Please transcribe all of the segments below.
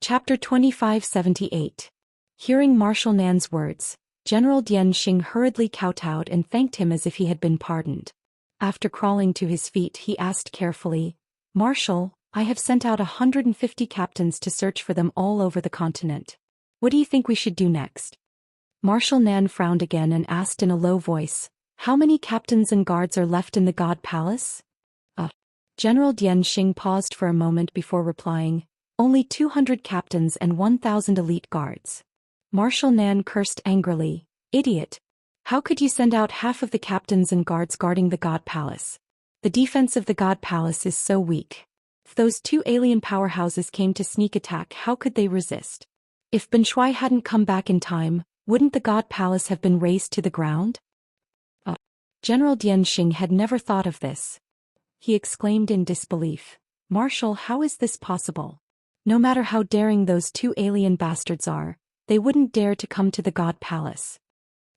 Chapter 2578. Hearing Marshal Nan's words, General Dian Xing hurriedly kowtowed and thanked him as if he had been pardoned. After crawling to his feet, he asked carefully, "Marshal, I have sent out 150 captains to search for them all over the continent. What do you think we should do next?" Marshal Nan frowned again and asked in a low voice, "How many captains and guards are left in the God Palace?" General Dian Xing paused for a moment before replying, "Only 200 captains and 1,000 elite guards." Marshal Nan cursed angrily, "Idiot! How could you send out half of the captains and guards guarding the God Palace? The defense of the God Palace is so weak. If those two alien powerhouses came to sneak attack, how could they resist? If Ben Shuai hadn't come back in time, wouldn't the God Palace have been razed to the ground?" General Dian Xing had never thought of this. He exclaimed in disbelief, "Marshal, how is this possible? No matter how daring those two alien bastards are, they wouldn't dare to come to the God Palace."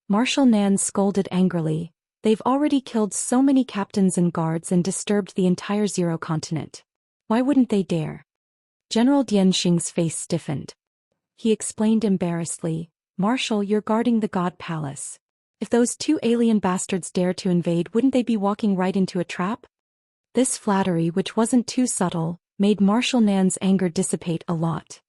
Marshal Nan scolded angrily, "They've already killed so many captains and guards and disturbed the entire Zero Continent. Why wouldn't they dare?" General Dian Xing's face stiffened. He explained embarrassedly, "Marshal, you're guarding the God Palace. If those two alien bastards dare to invade, wouldn't they be walking right into a trap?" This flattery, which wasn't too subtle, made Marshal Nan's anger dissipate a lot.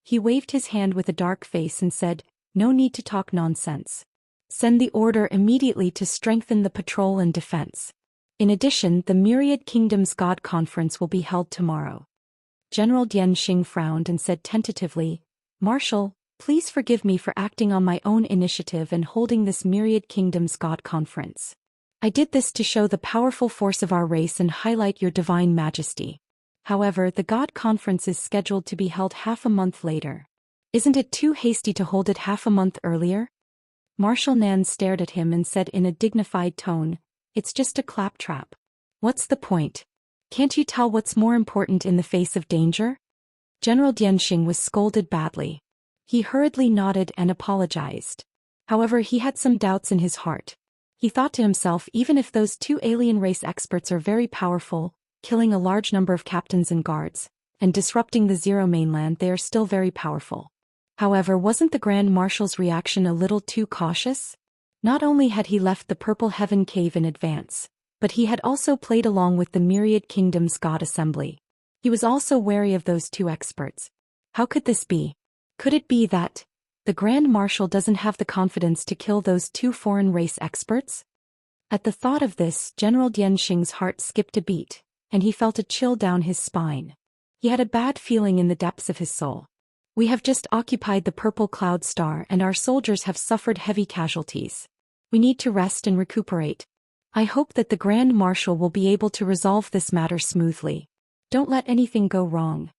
He waved his hand with a dark face and said, "No need to talk nonsense. Send the order immediately to strengthen the patrol and defense. In addition, the Myriad Kingdoms God Conference will be held tomorrow." General Dian Xing frowned and said tentatively, "Marshal, please forgive me for acting on my own initiative and holding this Myriad Kingdoms God Conference. I did this to show the powerful force of our race and highlight your divine majesty. However, the God Conference is scheduled to be held half a month later. Isn't it too hasty to hold it half a month earlier?" Marshal Nan stared at him and said in a dignified tone, "It's just a claptrap. What's the point? Can't you tell what's more important in the face of danger?" General Dian Xing was scolded badly. He hurriedly nodded and apologized. However, he had some doubts in his heart. He thought to himself, even if those two alien race experts are very powerful, killing a large number of captains and guards, and disrupting the Zero mainland, they are still very powerful. However, wasn't the Grand Marshal's reaction a little too cautious? Not only had he left the Purple Heaven Cave in advance, but he had also played along with the Myriad Kingdoms God Assembly. He was also wary of those two experts. How could this be? Could it be that the Grand Marshal doesn't have the confidence to kill those two foreign race experts? At the thought of this, General Dian Xing's heart skipped a beat, and he felt a chill down his spine. He had a bad feeling in the depths of his soul. "We have just occupied the Purple Cloud Star and our soldiers have suffered heavy casualties. We need to rest and recuperate. I hope that the Grand Marshal will be able to resolve this matter smoothly. Don't let anything go wrong."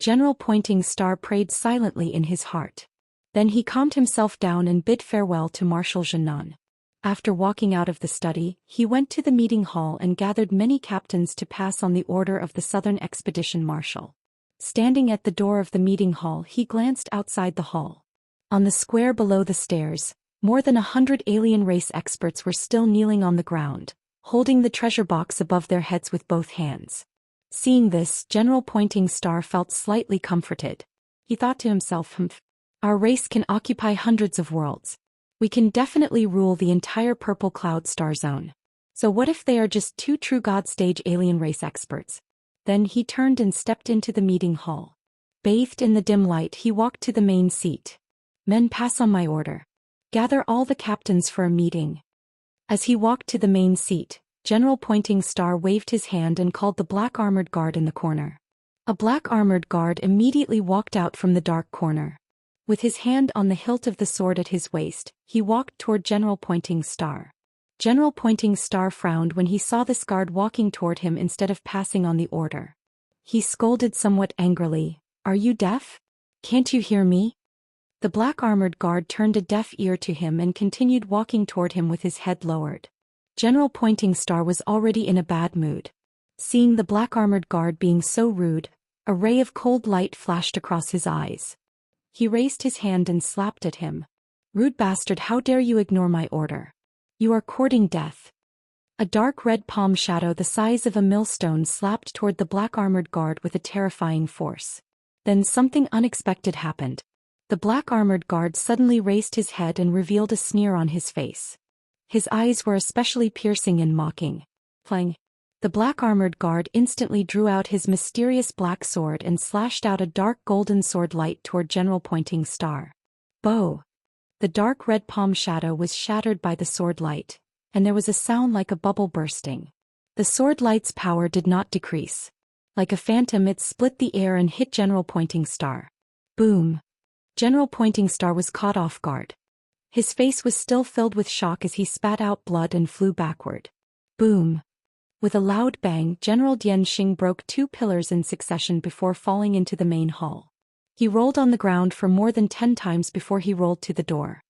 General Pointing Star prayed silently in his heart. Then he calmed himself down and bid farewell to Marshal Zhenan. After walking out of the study, he went to the meeting hall and gathered many captains to pass on the order of the Southern Expedition Marshal. Standing at the door of the meeting hall, he glanced outside the hall. On the square below the stairs, more than 100 alien race experts were still kneeling on the ground, holding the treasure box above their heads with both hands. Seeing this, General Pointing Star felt slightly comforted. He thought to himself, "Our race can occupy hundreds of worlds. We can definitely rule the entire Purple Cloud Star Zone. So what if they are just two true God stage alien race experts?" Then he turned and stepped into the meeting hall. Bathed in the dim light, he walked to the main seat. "Men, pass on my order. Gather all the captains for a meeting." As he walked to the main seat, General Pointing Star waved his hand and called the black-armored guard in the corner. A black-armored guard immediately walked out from the dark corner. With his hand on the hilt of the sword at his waist, he walked toward General Pointing Star. General Pointing Star frowned when he saw this guard walking toward him instead of passing on the order. He scolded somewhat angrily, "Are you deaf? Can't you hear me?" The black-armored guard turned a deaf ear to him and continued walking toward him with his head lowered. General Pointing Star was already in a bad mood. Seeing the black-armored guard being so rude, a ray of cold light flashed across his eyes. He raised his hand and slapped at him. "Rude bastard, how dare you ignore my order? You are courting death." A dark red palm shadow the size of a millstone slapped toward the black-armored guard with a terrifying force. Then something unexpected happened. The black-armored guard suddenly raised his head and revealed a sneer on his face. His eyes were especially piercing and mocking. Clang! The black-armored guard instantly drew out his mysterious black sword and slashed out a dark golden sword light toward General Pointing Star. Bow! The dark red palm shadow was shattered by the sword light, and there was a sound like a bubble bursting. The sword light's power did not decrease. Like a phantom, it split the air and hit General Pointing Star. Boom! General Pointing Star was caught off guard. His face was still filled with shock as he spat out blood and flew backward. Boom! With a loud bang, General Dianxing broke 2 pillars in succession before falling into the main hall. He rolled on the ground for more than 10 times before he rolled to the door.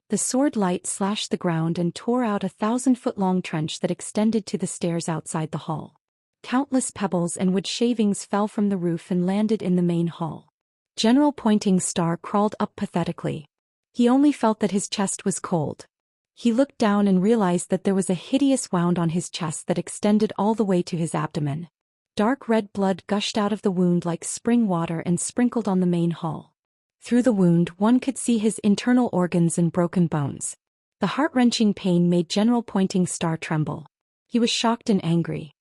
The sword light slashed the ground and tore out a 1,000-foot-long trench that extended to the stairs outside the hall. Countless pebbles and wood shavings fell from the roof and landed in the main hall. General Pointing Star crawled up pathetically. He only felt that his chest was cold. He looked down and realized that there was a hideous wound on his chest that extended all the way to his abdomen. Dark red blood gushed out of the wound like spring water and sprinkled on the main hall. Through the wound, one could see his internal organs and broken bones. The heart-wrenching pain made General Pointing Star tremble. He was shocked and angry.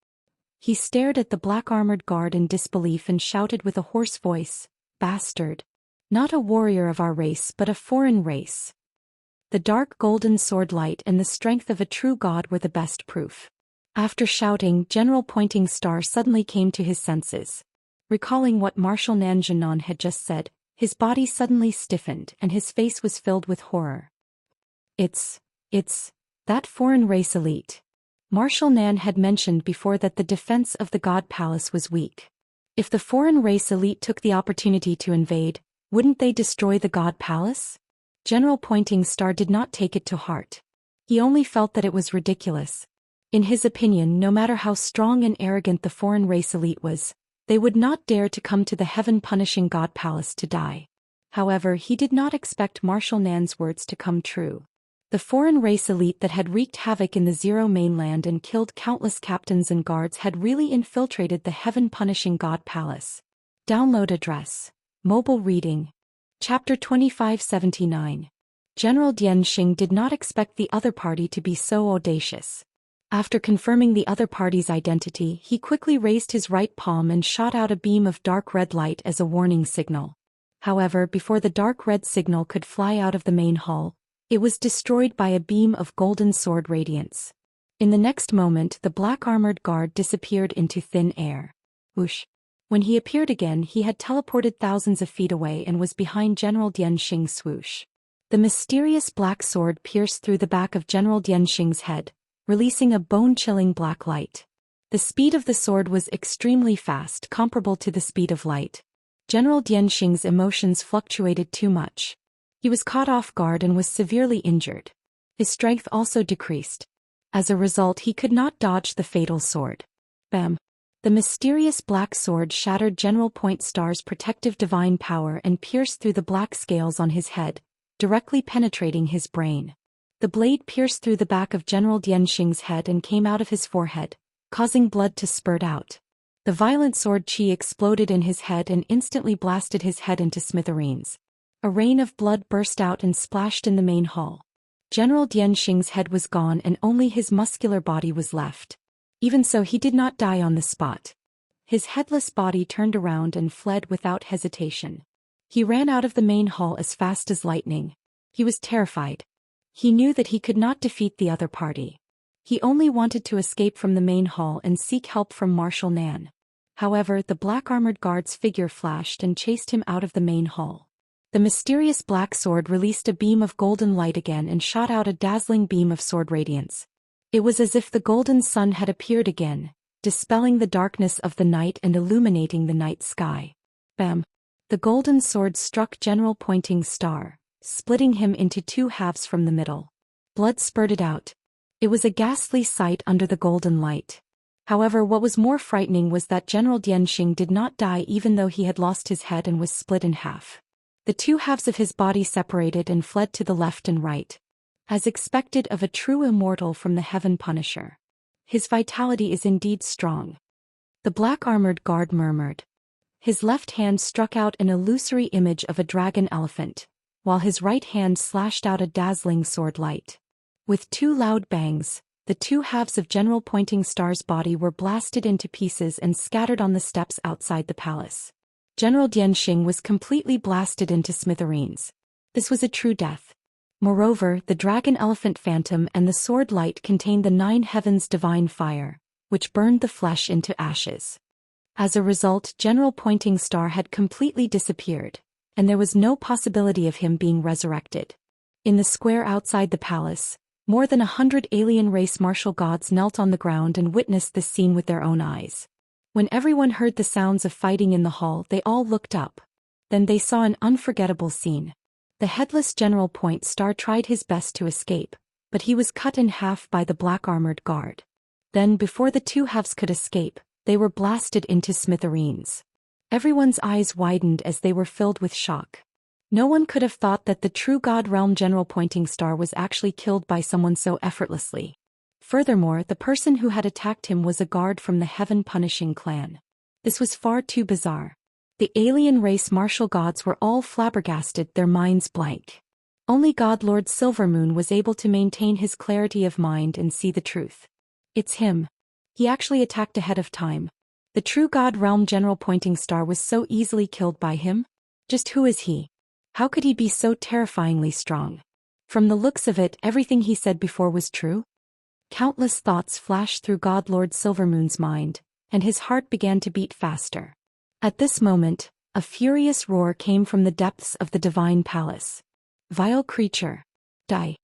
He stared at the black-armored guard in disbelief and shouted with a hoarse voice, "Bastard! Not a warrior of our race but a foreign race." The dark golden sword light and the strength of a true god were the best proof. After shouting, General Pointing Star suddenly came to his senses. Recalling what Marshal Nanjianan had just said, his body suddenly stiffened and his face was filled with horror. It's that foreign race elite. Marshal Nan had mentioned before that the defense of the God Palace was weak. If the foreign race elite took the opportunity to invade, wouldn't they destroy the God Palace? General Pointing Star did not take it to heart. He only felt that it was ridiculous. In his opinion, no matter how strong and arrogant the foreign race elite was, they would not dare to come to the heaven-punishing God Palace to die. However, he did not expect Marshal Nan's words to come true. The foreign race elite that had wreaked havoc in the Zero mainland and killed countless captains and guards had really infiltrated the heaven-punishing God Palace. Download address. Mobile reading. Chapter 2579. General Dianxing did not expect the other party to be so audacious. After confirming the other party's identity, he quickly raised his right palm and shot out a beam of dark red light as a warning signal. However, before the dark red signal could fly out of the main hall, it was destroyed by a beam of golden sword radiance. In the next moment, the black-armored guard disappeared into thin air. Whoosh! When he appeared again, he had teleported thousands of feet away and was behind General Dianxing's swoosh. The mysterious black sword pierced through the back of General Dianxing's head, releasing a bone-chilling black light. The speed of the sword was extremely fast, comparable to the speed of light. General Dianxing's emotions fluctuated too much. He was caught off guard and was severely injured. His strength also decreased. As a result, he could not dodge the fatal sword. Bam! The mysterious black sword shattered General Point Star's protective divine power and pierced through the black scales on his head, directly penetrating his brain. The blade pierced through the back of General Dianxing's head and came out of his forehead, causing blood to spurt out. The violent sword chi exploded in his head and instantly blasted his head into smithereens. A rain of blood burst out and splashed in the main hall. General Dianxing's head was gone and only his muscular body was left. Even so, he did not die on the spot. His headless body turned around and fled without hesitation. He ran out of the main hall as fast as lightning. He was terrified. He knew that he could not defeat the other party. He only wanted to escape from the main hall and seek help from Marshal Nan. However, the black-armored guard's figure flashed and chased him out of the main hall. The mysterious black sword released a beam of golden light again and shot out a dazzling beam of sword radiance. It was as if the golden sun had appeared again, dispelling the darkness of the night and illuminating the night sky. Bam! The golden sword struck General Pointing Star, splitting him into 2 halves from the middle. Blood spurted out. It was a ghastly sight under the golden light. However, what was more frightening was that General Dianxing did not die even though he had lost his head and was split in half. The 2 halves of his body separated and fled to the left and right. As expected of a true immortal from the Heaven Punisher. His vitality is indeed strong. The black-armored guard murmured. His left hand struck out an illusory image of a dragon elephant, while his right hand slashed out a dazzling sword light. With two loud bangs, the two halves of General Pointing Star's body were blasted into pieces and scattered on the steps outside the palace. General Dianxing was completely blasted into smithereens. This was a true death. Moreover, the dragon elephant phantom and the sword light contained the 9 heavens divine fire, which burned the flesh into ashes. As a result, General Pointing Star had completely disappeared, and there was no possibility of him being resurrected. In the square outside the palace, more than 100 alien race martial gods knelt on the ground and witnessed this scene with their own eyes. When everyone heard the sounds of fighting in the hall, they all looked up. Then they saw an unforgettable scene. The headless General Point Star tried his best to escape, but he was cut in half by the black-armored guard. Then, before the two halves could escape, they were blasted into smithereens. Everyone's eyes widened as they were filled with shock. No one could have thought that the true God Realm General Pointing Star was actually killed by someone so effortlessly. Furthermore, the person who had attacked him was a guard from the Heaven Punishing clan. This was far too bizarre. The alien race martial gods were all flabbergasted, their minds blank. Only God Lord Silvermoon was able to maintain his clarity of mind and see the truth. It's him. He actually attacked ahead of time. The true God Realm General Pointing Star was so easily killed by him? Just who is he? How could he be so terrifyingly strong? From the looks of it, everything he said before was true? Countless thoughts flashed through God Lord Silvermoon's mind, and his heart began to beat faster. At this moment, a furious roar came from the depths of the divine palace. Vile creature! Die!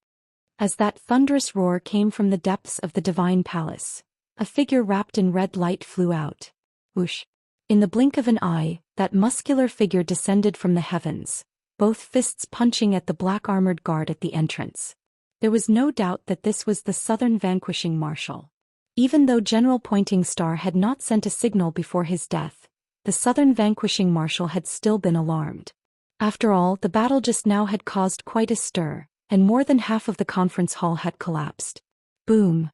As that thunderous roar came from the depths of the divine palace, a figure wrapped in red light flew out. Whoosh! In the blink of an eye, that muscular figure descended from the heavens, both fists punching at the black-armored guard at the entrance. There was no doubt that this was the Southern Vanquishing Marshal. Even though General Pointing Star had not sent a signal before his death, the Southern Vanquishing Marshal had still been alarmed. After all, the battle just now had caused quite a stir, and more than half of the conference hall had collapsed. Boom!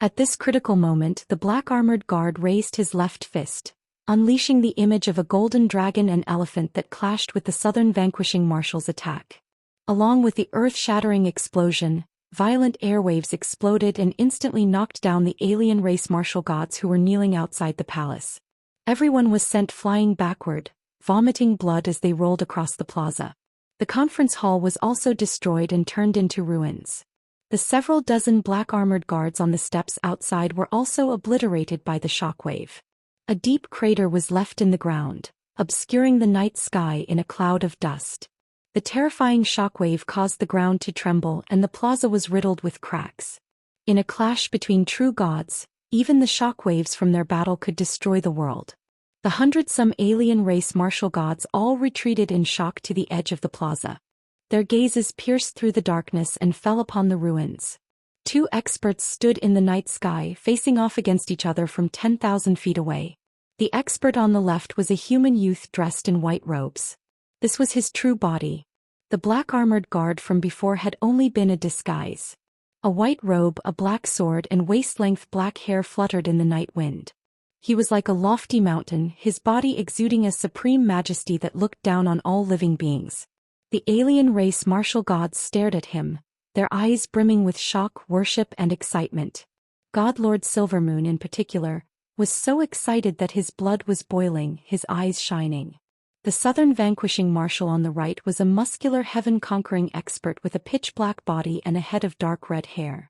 At this critical moment, the black-armored guard raised his left fist, unleashing the image of a golden dragon and elephant that clashed with the Southern Vanquishing Marshal's attack. Along with the earth-shattering explosion, violent airwaves exploded and instantly knocked down the alien race martial gods who were kneeling outside the palace. Everyone was sent flying backward, vomiting blood as they rolled across the plaza. The conference hall was also destroyed and turned into ruins. The several dozen black-armored guards on the steps outside were also obliterated by the shockwave. A deep crater was left in the ground, obscuring the night sky in a cloud of dust. The terrifying shockwave caused the ground to tremble and the plaza was riddled with cracks. In a clash between true gods, even the shockwaves from their battle could destroy the world. The 100-some alien race martial gods all retreated in shock to the edge of the plaza. Their gazes pierced through the darkness and fell upon the ruins. Two experts stood in the night sky facing off against each other from 10,000 feet away. The expert on the left was a human youth dressed in white robes. This was his true body. The black-armored guard from before had only been a disguise. A white robe, a black sword and waist-length black hair fluttered in the night wind. He was like a lofty mountain, his body exuding a supreme majesty that looked down on all living beings. The alien race martial gods stared at him, their eyes brimming with shock, worship and excitement. God Lord Silvermoon in particular was so excited that his blood was boiling, his eyes shining. The Southern Vanquishing Marshal on the right was a muscular heaven-conquering expert with a pitch-black body and a head of dark red hair.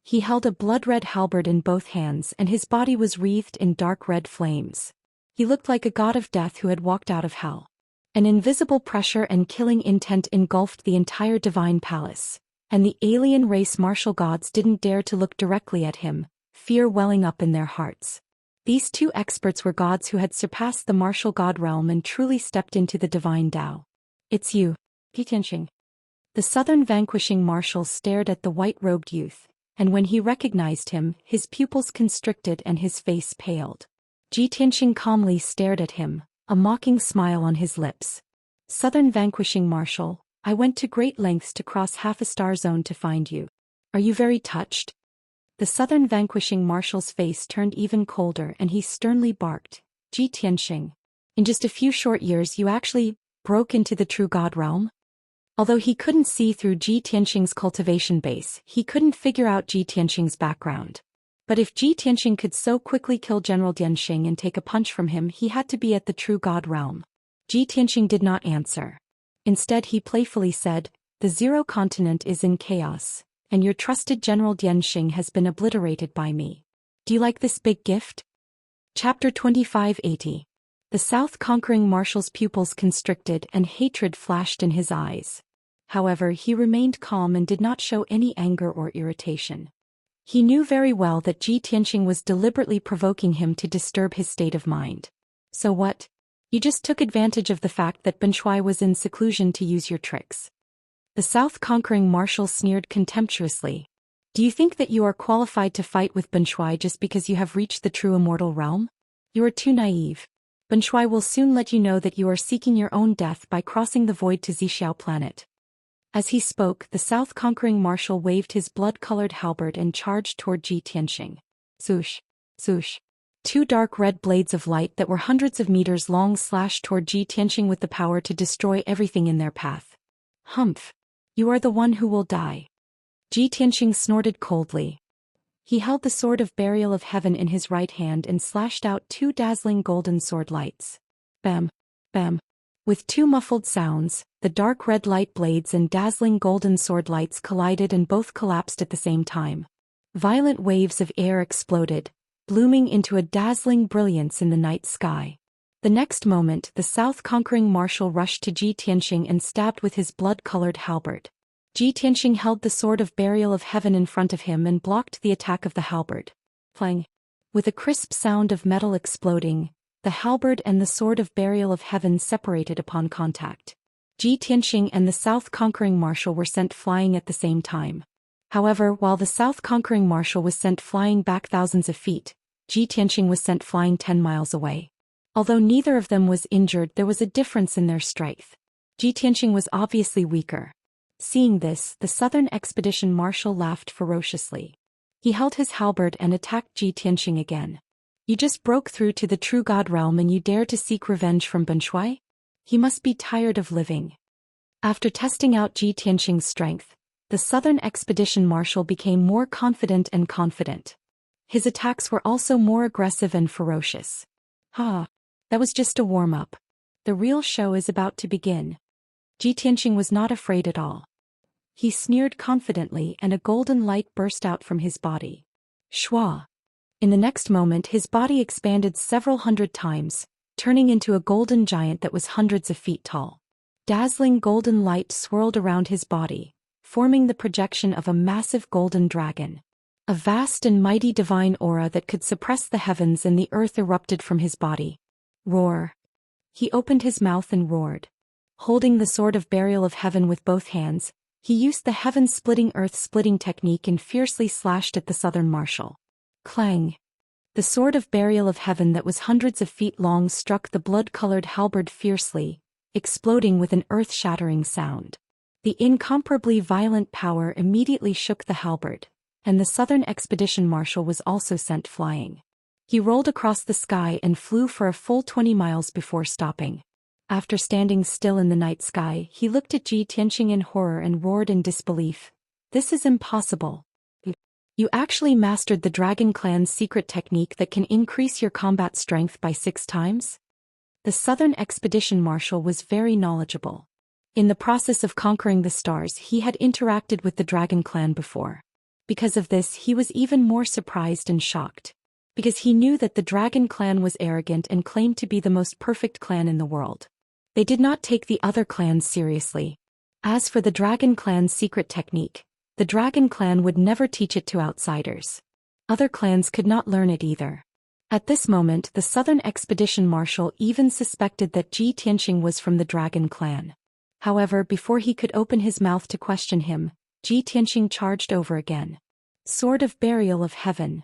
He held a blood-red halberd in both hands and his body was wreathed in dark red flames. He looked like a god of death who had walked out of hell. An invisible pressure and killing intent engulfed the entire divine palace, and the alien race martial gods didn't dare to look directly at him, fear welling up in their hearts. These two experts were gods who had surpassed the martial god realm and truly stepped into the divine Tao. It's you, Tianxing. The Southern Vanquishing Marshal stared at the white-robed youth, and when he recognized him, his pupils constricted and his face paled. Tianxing calmly stared at him, a mocking smile on his lips. Southern Vanquishing Marshal, I went to great lengths to cross half a star zone to find you. Are you very touched? The Southern Vanquishing Marshal's face turned even colder and he sternly barked, Tianxing. In just a few short years you actually broke into the true God realm? Although he couldn't see through Ji Tianxing's cultivation base, he couldn't figure out Ji Tianxing's background. But if Ji Tianxing could so quickly kill General Dianxing and take a punch from him, he had to be at the true God realm. Ji Tianxing did not answer. Instead he playfully said, "The Zero Continent is in chaos, and your trusted General Dianxing has been obliterated by me. Do you like this big gift?" Chapter 2580. The South conquering marshal's pupils constricted and hatred flashed in his eyes. However, he remained calm and did not show any anger or irritation. He knew very well that Ji Tianxing was deliberately provoking him to disturb his state of mind. So what? You just took advantage of the fact that Ben Shuai was in seclusion to use your tricks. The South conquering marshal sneered contemptuously. Do you think that you are qualified to fight with Ben Shuai just because you have reached the true immortal realm? You are too naive. Ben Shuai will soon let you know that you are seeking your own death by crossing the void to Zixiao planet. As he spoke, the South conquering marshal waved his blood-colored halberd and charged toward Ji Tianxing. Swoosh, swoosh. Two dark red blades of light that were hundreds of meters long slashed toward Ji Tianxing with the power to destroy everything in their path. Humph. You are the one who will die. Ji Tianxing snorted coldly. He held the sword of burial of heaven in his right hand and slashed out two dazzling golden sword lights. Bam, bam. With two muffled sounds, the dark red light blades and dazzling golden sword lights collided and both collapsed at the same time. Violent waves of air exploded, blooming into a dazzling brilliance in the night sky. The next moment, the South conquering marshal rushed to Ji Tianxing and stabbed with his blood-colored halberd. Ji Tianxing held the sword of burial of heaven in front of him and blocked the attack of the halberd. Clang! With a crisp sound of metal exploding, the halberd and the sword of burial of heaven separated upon contact. Ji Tianxing and the South conquering marshal were sent flying at the same time. However, while the South conquering marshal was sent flying back thousands of feet, Ji Tianxing was sent flying 10 miles away. Although neither of them was injured, there was a difference in their strength. Ji Tianxing was obviously weaker. Seeing this, the Southern Expedition Marshal laughed ferociously. He held his halberd and attacked Ji Tianxing again. You just broke through to the true God realm and you dare to seek revenge from Ben Shuai? He must be tired of living. After testing out Ji Tianxing's strength, the Southern Expedition Marshal became more confident and confident. His attacks were also more aggressive and ferocious. That was just a warm-up. The real show is about to begin. Ji Tianxing was not afraid at all. He sneered confidently and a golden light burst out from his body. Shwa! In the next moment his body expanded several hundred times, turning into a golden giant that was hundreds of feet tall. Dazzling golden light swirled around his body, forming the projection of a massive golden dragon. A vast and mighty divine aura that could suppress the heavens and the earth erupted from his body. Roar! He opened his mouth and roared. Holding the sword of burial of heaven with both hands, he used the heaven-splitting earth-splitting technique and fiercely slashed at the Southern Marshal. Clang! The sword of burial of heaven that was hundreds of feet long struck the blood-colored halberd fiercely, exploding with an earth-shattering sound. The incomparably violent power immediately shook the halberd, and the Southern Expedition Marshal was also sent flying. He rolled across the sky and flew for a full 20 miles before stopping. After standing still in the night sky, he looked at Ji Tianxing in horror and roared in disbelief. This is impossible. You actually mastered the Dragon Clan's secret technique that can increase your combat strength by 6 times? The Southern Expedition Marshal was very knowledgeable. In the process of conquering the stars, he had interacted with the Dragon Clan before. Because of this, he was even more surprised and shocked. Because he knew that the Dragon Clan was arrogant and claimed to be the most perfect clan in the world. They did not take the other clans seriously. As for the Dragon Clan's secret technique, the Dragon Clan would never teach it to outsiders. Other clans could not learn it either. At this moment, the Southern Expedition Marshal even suspected that Ji Tianxing was from the Dragon Clan. However, before he could open his mouth to question him, Ji Tianxing charged over again. Sword of Burial of Heaven.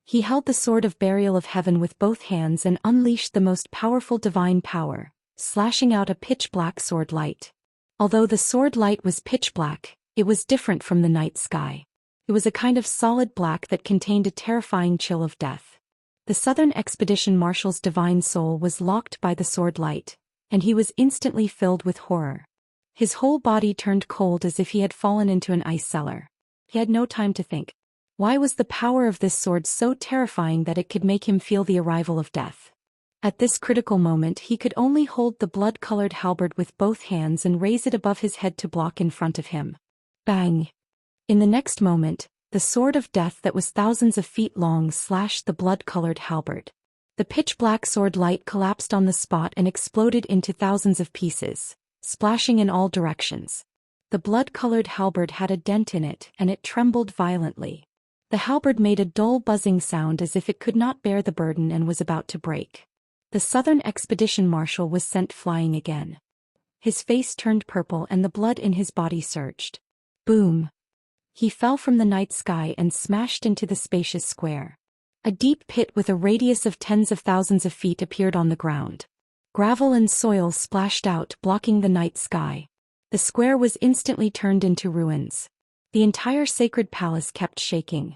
He held the Sword of Burial of Heaven with both hands and unleashed the most powerful divine power, slashing out a pitch-black sword light. Although the sword light was pitch-black, it was different from the night sky. It was a kind of solid black that contained a terrifying chill of death. The Southern Expedition Marshal's divine soul was locked by the sword light, and he was instantly filled with horror. His whole body turned cold as if he had fallen into an ice cellar. He had no time to think. Why was the power of this sword so terrifying that it could make him feel the arrival of death? At this critical moment he could only hold the blood-colored halberd with both hands and raise it above his head to block in front of him. Bang! In the next moment, the sword of death that was thousands of feet long slashed the blood-colored halberd. The pitch-black sword light collapsed on the spot and exploded into thousands of pieces, splashing in all directions. The blood-colored halberd had a dent in it, and it trembled violently. The halberd made a dull buzzing sound as if it could not bear the burden and was about to break. The Southern Expedition Marshal was sent flying again. His face turned purple and the blood in his body surged. Boom! He fell from the night sky and smashed into the spacious square. A deep pit with a radius of tens of thousands of feet appeared on the ground. Gravel and soil splashed out, blocking the night sky. The square was instantly turned into ruins. The entire sacred palace kept shaking.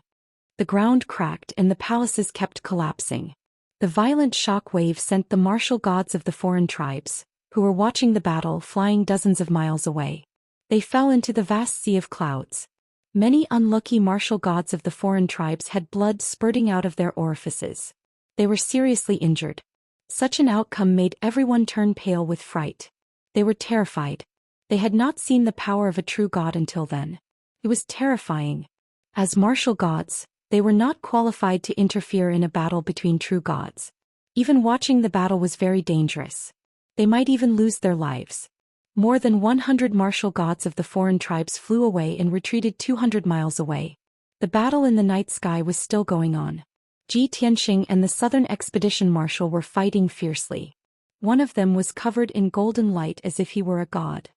The ground cracked and the palaces kept collapsing. The violent shock wave sent the martial gods of the foreign tribes, who were watching the battle, flying dozens of miles away. They fell into the vast sea of clouds. Many unlucky martial gods of the foreign tribes had blood spurting out of their orifices. They were seriously injured. Such an outcome made everyone turn pale with fright. They were terrified. They had not seen the power of a true god until then. It was terrifying. As martial gods, they were not qualified to interfere in a battle between true gods. Even watching the battle was very dangerous. They might even lose their lives. More than 100 martial gods of the foreign tribes flew away and retreated 200 miles away. The battle in the night sky was still going on. Ji Tianxing and the Southern Expedition Marshal were fighting fiercely. One of them was covered in golden light as if he were a god.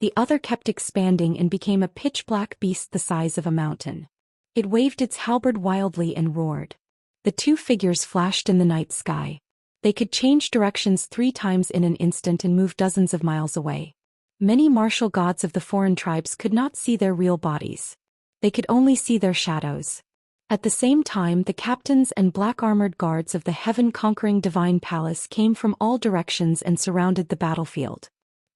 The other kept expanding and became a pitch-black beast the size of a mountain. It waved its halberd wildly and roared. The two figures flashed in the night sky. They could change directions 3 times in an instant and move dozens of miles away. Many martial gods of the foreign tribes could not see their real bodies. They could only see their shadows. At the same time, the captains and black-armored guards of the heaven-conquering divine palace came from all directions and surrounded the battlefield.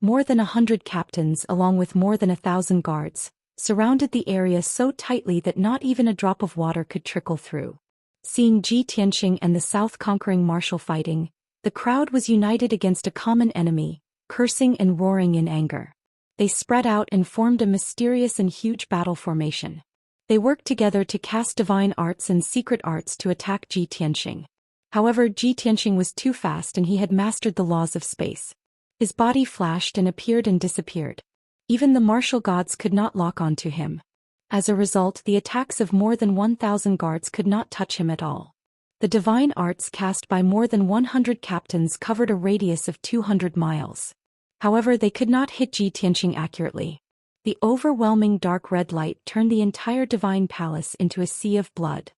More than 100 captains, along with more than 1,000 guards, surrounded the area so tightly that not even a drop of water could trickle through. Seeing Ji Tianxing and the South-conquering marshal fighting, the crowd was united against a common enemy, cursing and roaring in anger. They spread out and formed a mysterious and huge battle formation. They worked together to cast divine arts and secret arts to attack Ji Tianxing. However, Ji Tianxing was too fast and he had mastered the laws of space. His body flashed and appeared and disappeared. Even the martial gods could not lock onto him. As a result, the attacks of more than 1,000 guards could not touch him at all. The divine arts cast by more than 100 captains covered a radius of 200 miles. However, they could not hit Ji Tianxing accurately. The overwhelming dark red light turned the entire divine palace into a sea of blood.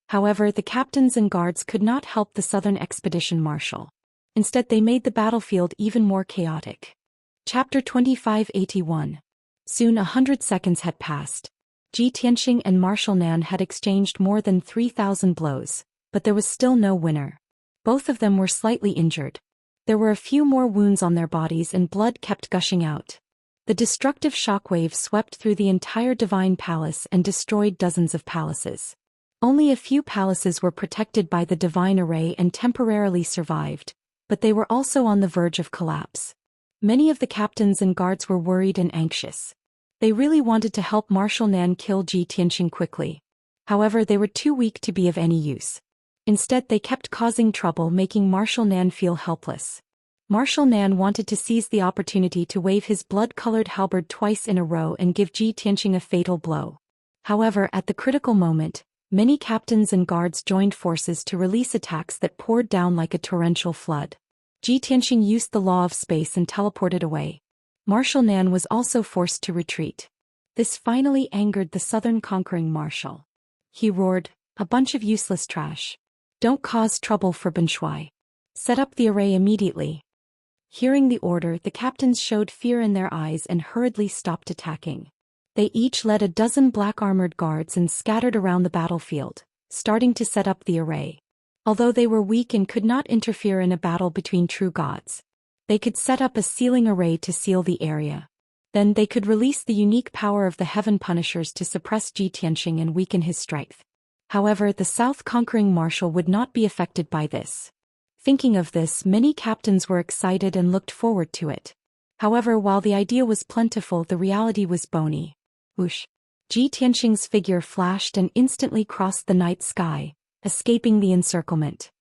However, the captains and guards could not help the Southern Expedition Marshal. Instead, they made the battlefield even more chaotic. Chapter 2581. Soon 100 seconds had passed. Ji Tianxing and Marshal Nan had exchanged more than 3,000 blows, but there was still no winner. Both of them were slightly injured. There were a few more wounds on their bodies and blood kept gushing out. The destructive shockwave swept through the entire divine palace and destroyed dozens of palaces. Only a few palaces were protected by the divine array and temporarily survived, but they were also on the verge of collapse. Many of the captains and guards were worried and anxious. They really wanted to help Marshal Nan kill Ji Tianxing quickly. However, they were too weak to be of any use. Instead, they kept causing trouble, making Marshal Nan feel helpless. Marshal Nan wanted to seize the opportunity to wave his blood-colored halberd twice in a row and give Ji Tianxing a fatal blow. However, at the critical moment, many captains and guards joined forces to release attacks that poured down like a torrential flood. Ji Tianxing used the law of space and teleported away. Marshal Nan was also forced to retreat. This finally angered the Southern conquering marshal. He roared, "A bunch of useless trash. Don't cause trouble for Benshui. Set up the array immediately." Hearing the order, the captains showed fear in their eyes and hurriedly stopped attacking. They each led a dozen black-armored guards and scattered around the battlefield, starting to set up the array. Although they were weak and could not interfere in a battle between true gods, they could set up a sealing array to seal the area. Then they could release the unique power of the Heaven Punishers to suppress Zhou Xian and weaken his strength. However, the South conquering marshal would not be affected by this. Thinking of this, many captains were excited and looked forward to it. However, while the idea was plentiful, the reality was bony. Whoosh! Zhou Xian's figure flashed and instantly crossed the night sky, escaping the encirclement.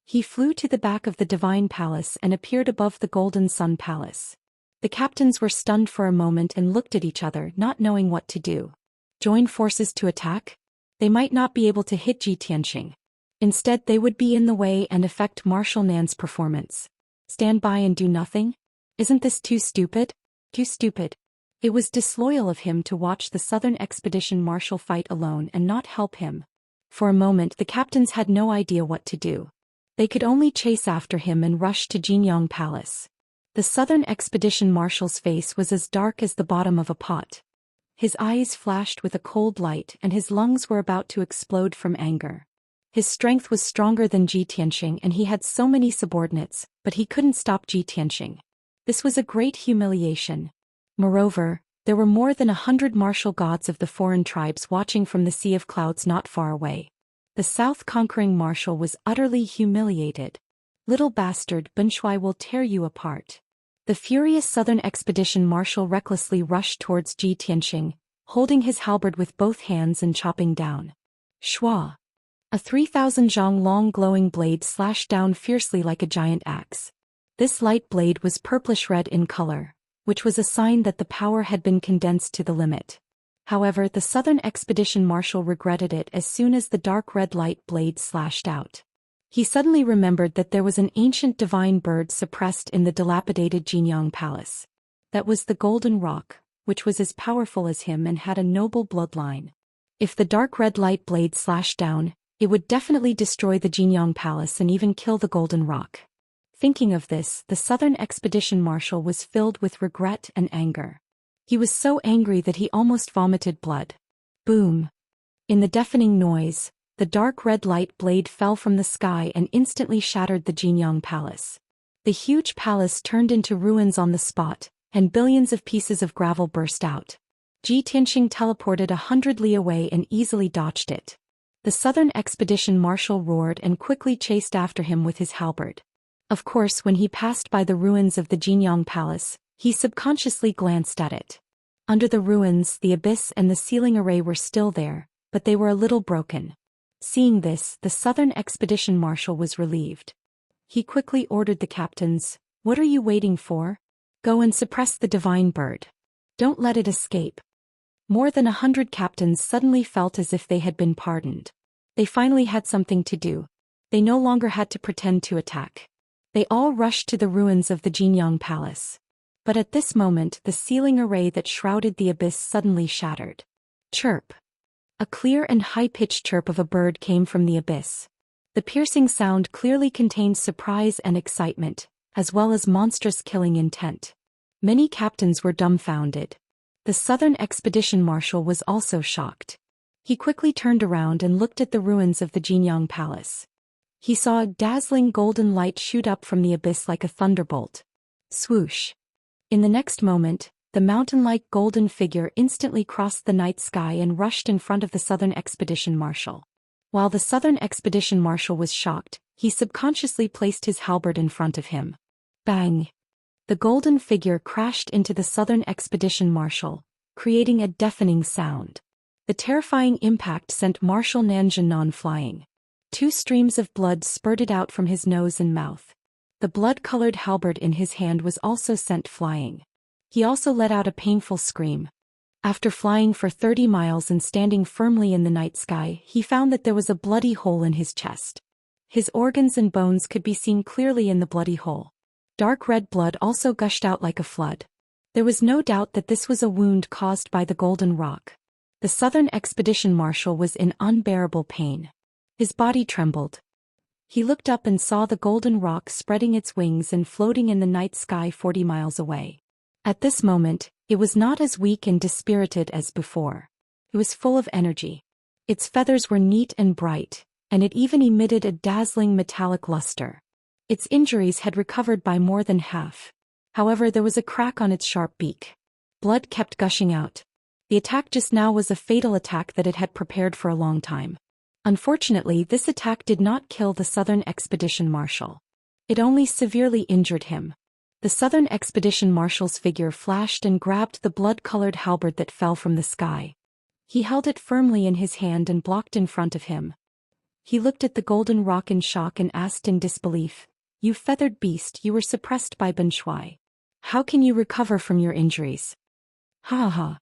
He flew to the back of the Divine Palace and appeared above the Golden Sun Palace. The captains were stunned for a moment and looked at each other, not knowing what to do. Join forces to attack? They might not be able to hit Zhou Xian. Instead, they would be in the way and affect Marshal Nan's performance. Stand by and do nothing? Isn't this too stupid? Too stupid. It was disloyal of him to watch the Southern Expedition Marshal fight alone and not help him. For a moment, the captains had no idea what to do. They could only chase after him and rush to Jingyang Palace. The Southern Expedition Marshal's face was as dark as the bottom of a pot. His eyes flashed with a cold light and his lungs were about to explode from anger. His strength was stronger than Zhou Xian and he had so many subordinates, but he couldn't stop Zhou Xian. This was a great humiliation. Moreover, there were more than 100 martial gods of the foreign tribes watching from the Sea of Clouds not far away. The South conquering marshal was utterly humiliated. Little bastard, Bunshui will tear you apart. The furious Southern Expedition Marshal recklessly rushed towards Zhou Xian, holding his halberd with both hands and chopping down. Shua! A 3,000 zhang long glowing blade slashed down fiercely like a giant axe. This light blade was purplish-red in color, which was a sign that the power had been condensed to the limit. However, the Southern Expedition Marshal regretted it as soon as the dark red light blade slashed out. He suddenly remembered that there was an ancient divine bird suppressed in the dilapidated Jingyang Palace. That was the Golden Rock, which was as powerful as him and had a noble bloodline. If the dark red light blade slashed down, it would definitely destroy the Jingyang Palace and even kill the Golden Rock. Thinking of this, the Southern Expedition Marshal was filled with regret and anger. He was so angry that he almost vomited blood. Boom! In the deafening noise, the dark red light blade fell from the sky and instantly shattered the Jingyang Palace. The huge palace turned into ruins on the spot, and billions of pieces of gravel burst out. Zhou Xian teleported 100 li away and easily dodged it. The Southern Expedition Marshal roared and quickly chased after him with his halberd. Of course, when he passed by the ruins of the Jingyang Palace, he subconsciously glanced at it. Under the ruins, the abyss and the sealing array were still there, but they were a little broken. Seeing this, the Southern Expedition Marshal was relieved. He quickly ordered the captains, "What are you waiting for? Go and suppress the divine bird. Don't let it escape." More than 100 captains suddenly felt as if they had been pardoned. They finally had something to do. They no longer had to pretend to attack. They all rushed to the ruins of the Jingyang Palace. But at this moment, the sealing array that shrouded the abyss suddenly shattered. Chirp! A clear and high-pitched chirp of a bird came from the abyss. The piercing sound clearly contained surprise and excitement, as well as monstrous killing intent. Many captains were dumbfounded. The Southern Expedition Marshal was also shocked. He quickly turned around and looked at the ruins of the Jingyang Palace. He saw a dazzling golden light shoot up from the abyss like a thunderbolt. Swoosh! In the next moment, the mountain-like golden figure instantly crossed the night sky and rushed in front of the Southern Expedition Marshal. While the Southern Expedition Marshal was shocked, he subconsciously placed his halberd in front of him. Bang! The golden figure crashed into the Southern Expedition Marshal, creating a deafening sound. The terrifying impact sent Marshal Nan Zhenan flying. 2 streams of blood spurted out from his nose and mouth. The blood-colored halberd in his hand was also sent flying. He also let out a painful scream. After flying for 30 miles and standing firmly in the night sky, he found that there was a bloody hole in his chest. His organs and bones could be seen clearly in the bloody hole. Dark red blood also gushed out like a flood. There was no doubt that this was a wound caused by the Golden Rock. The Southern Expedition Marshal was in unbearable pain. His body trembled. He looked up and saw the Golden Rock spreading its wings and floating in the night sky 40 miles away. At this moment, it was not as weak and dispirited as before. It was full of energy. Its feathers were neat and bright, and it even emitted a dazzling metallic luster. Its injuries had recovered by more than half. However, there was a crack on its sharp beak. Blood kept gushing out. The attack just now was a fatal attack that it had prepared for a long time. Unfortunately, this attack did not kill the Southern Expedition Marshal. It only severely injured him. The Southern Expedition Marshal's figure flashed and grabbed the blood-colored halberd that fell from the sky. He held it firmly in his hand and blocked in front of him. He looked at the golden rock in shock and asked in disbelief, "You feathered beast, you were suppressed by Ben Shuai. How can you recover from your injuries?" "Ha ha."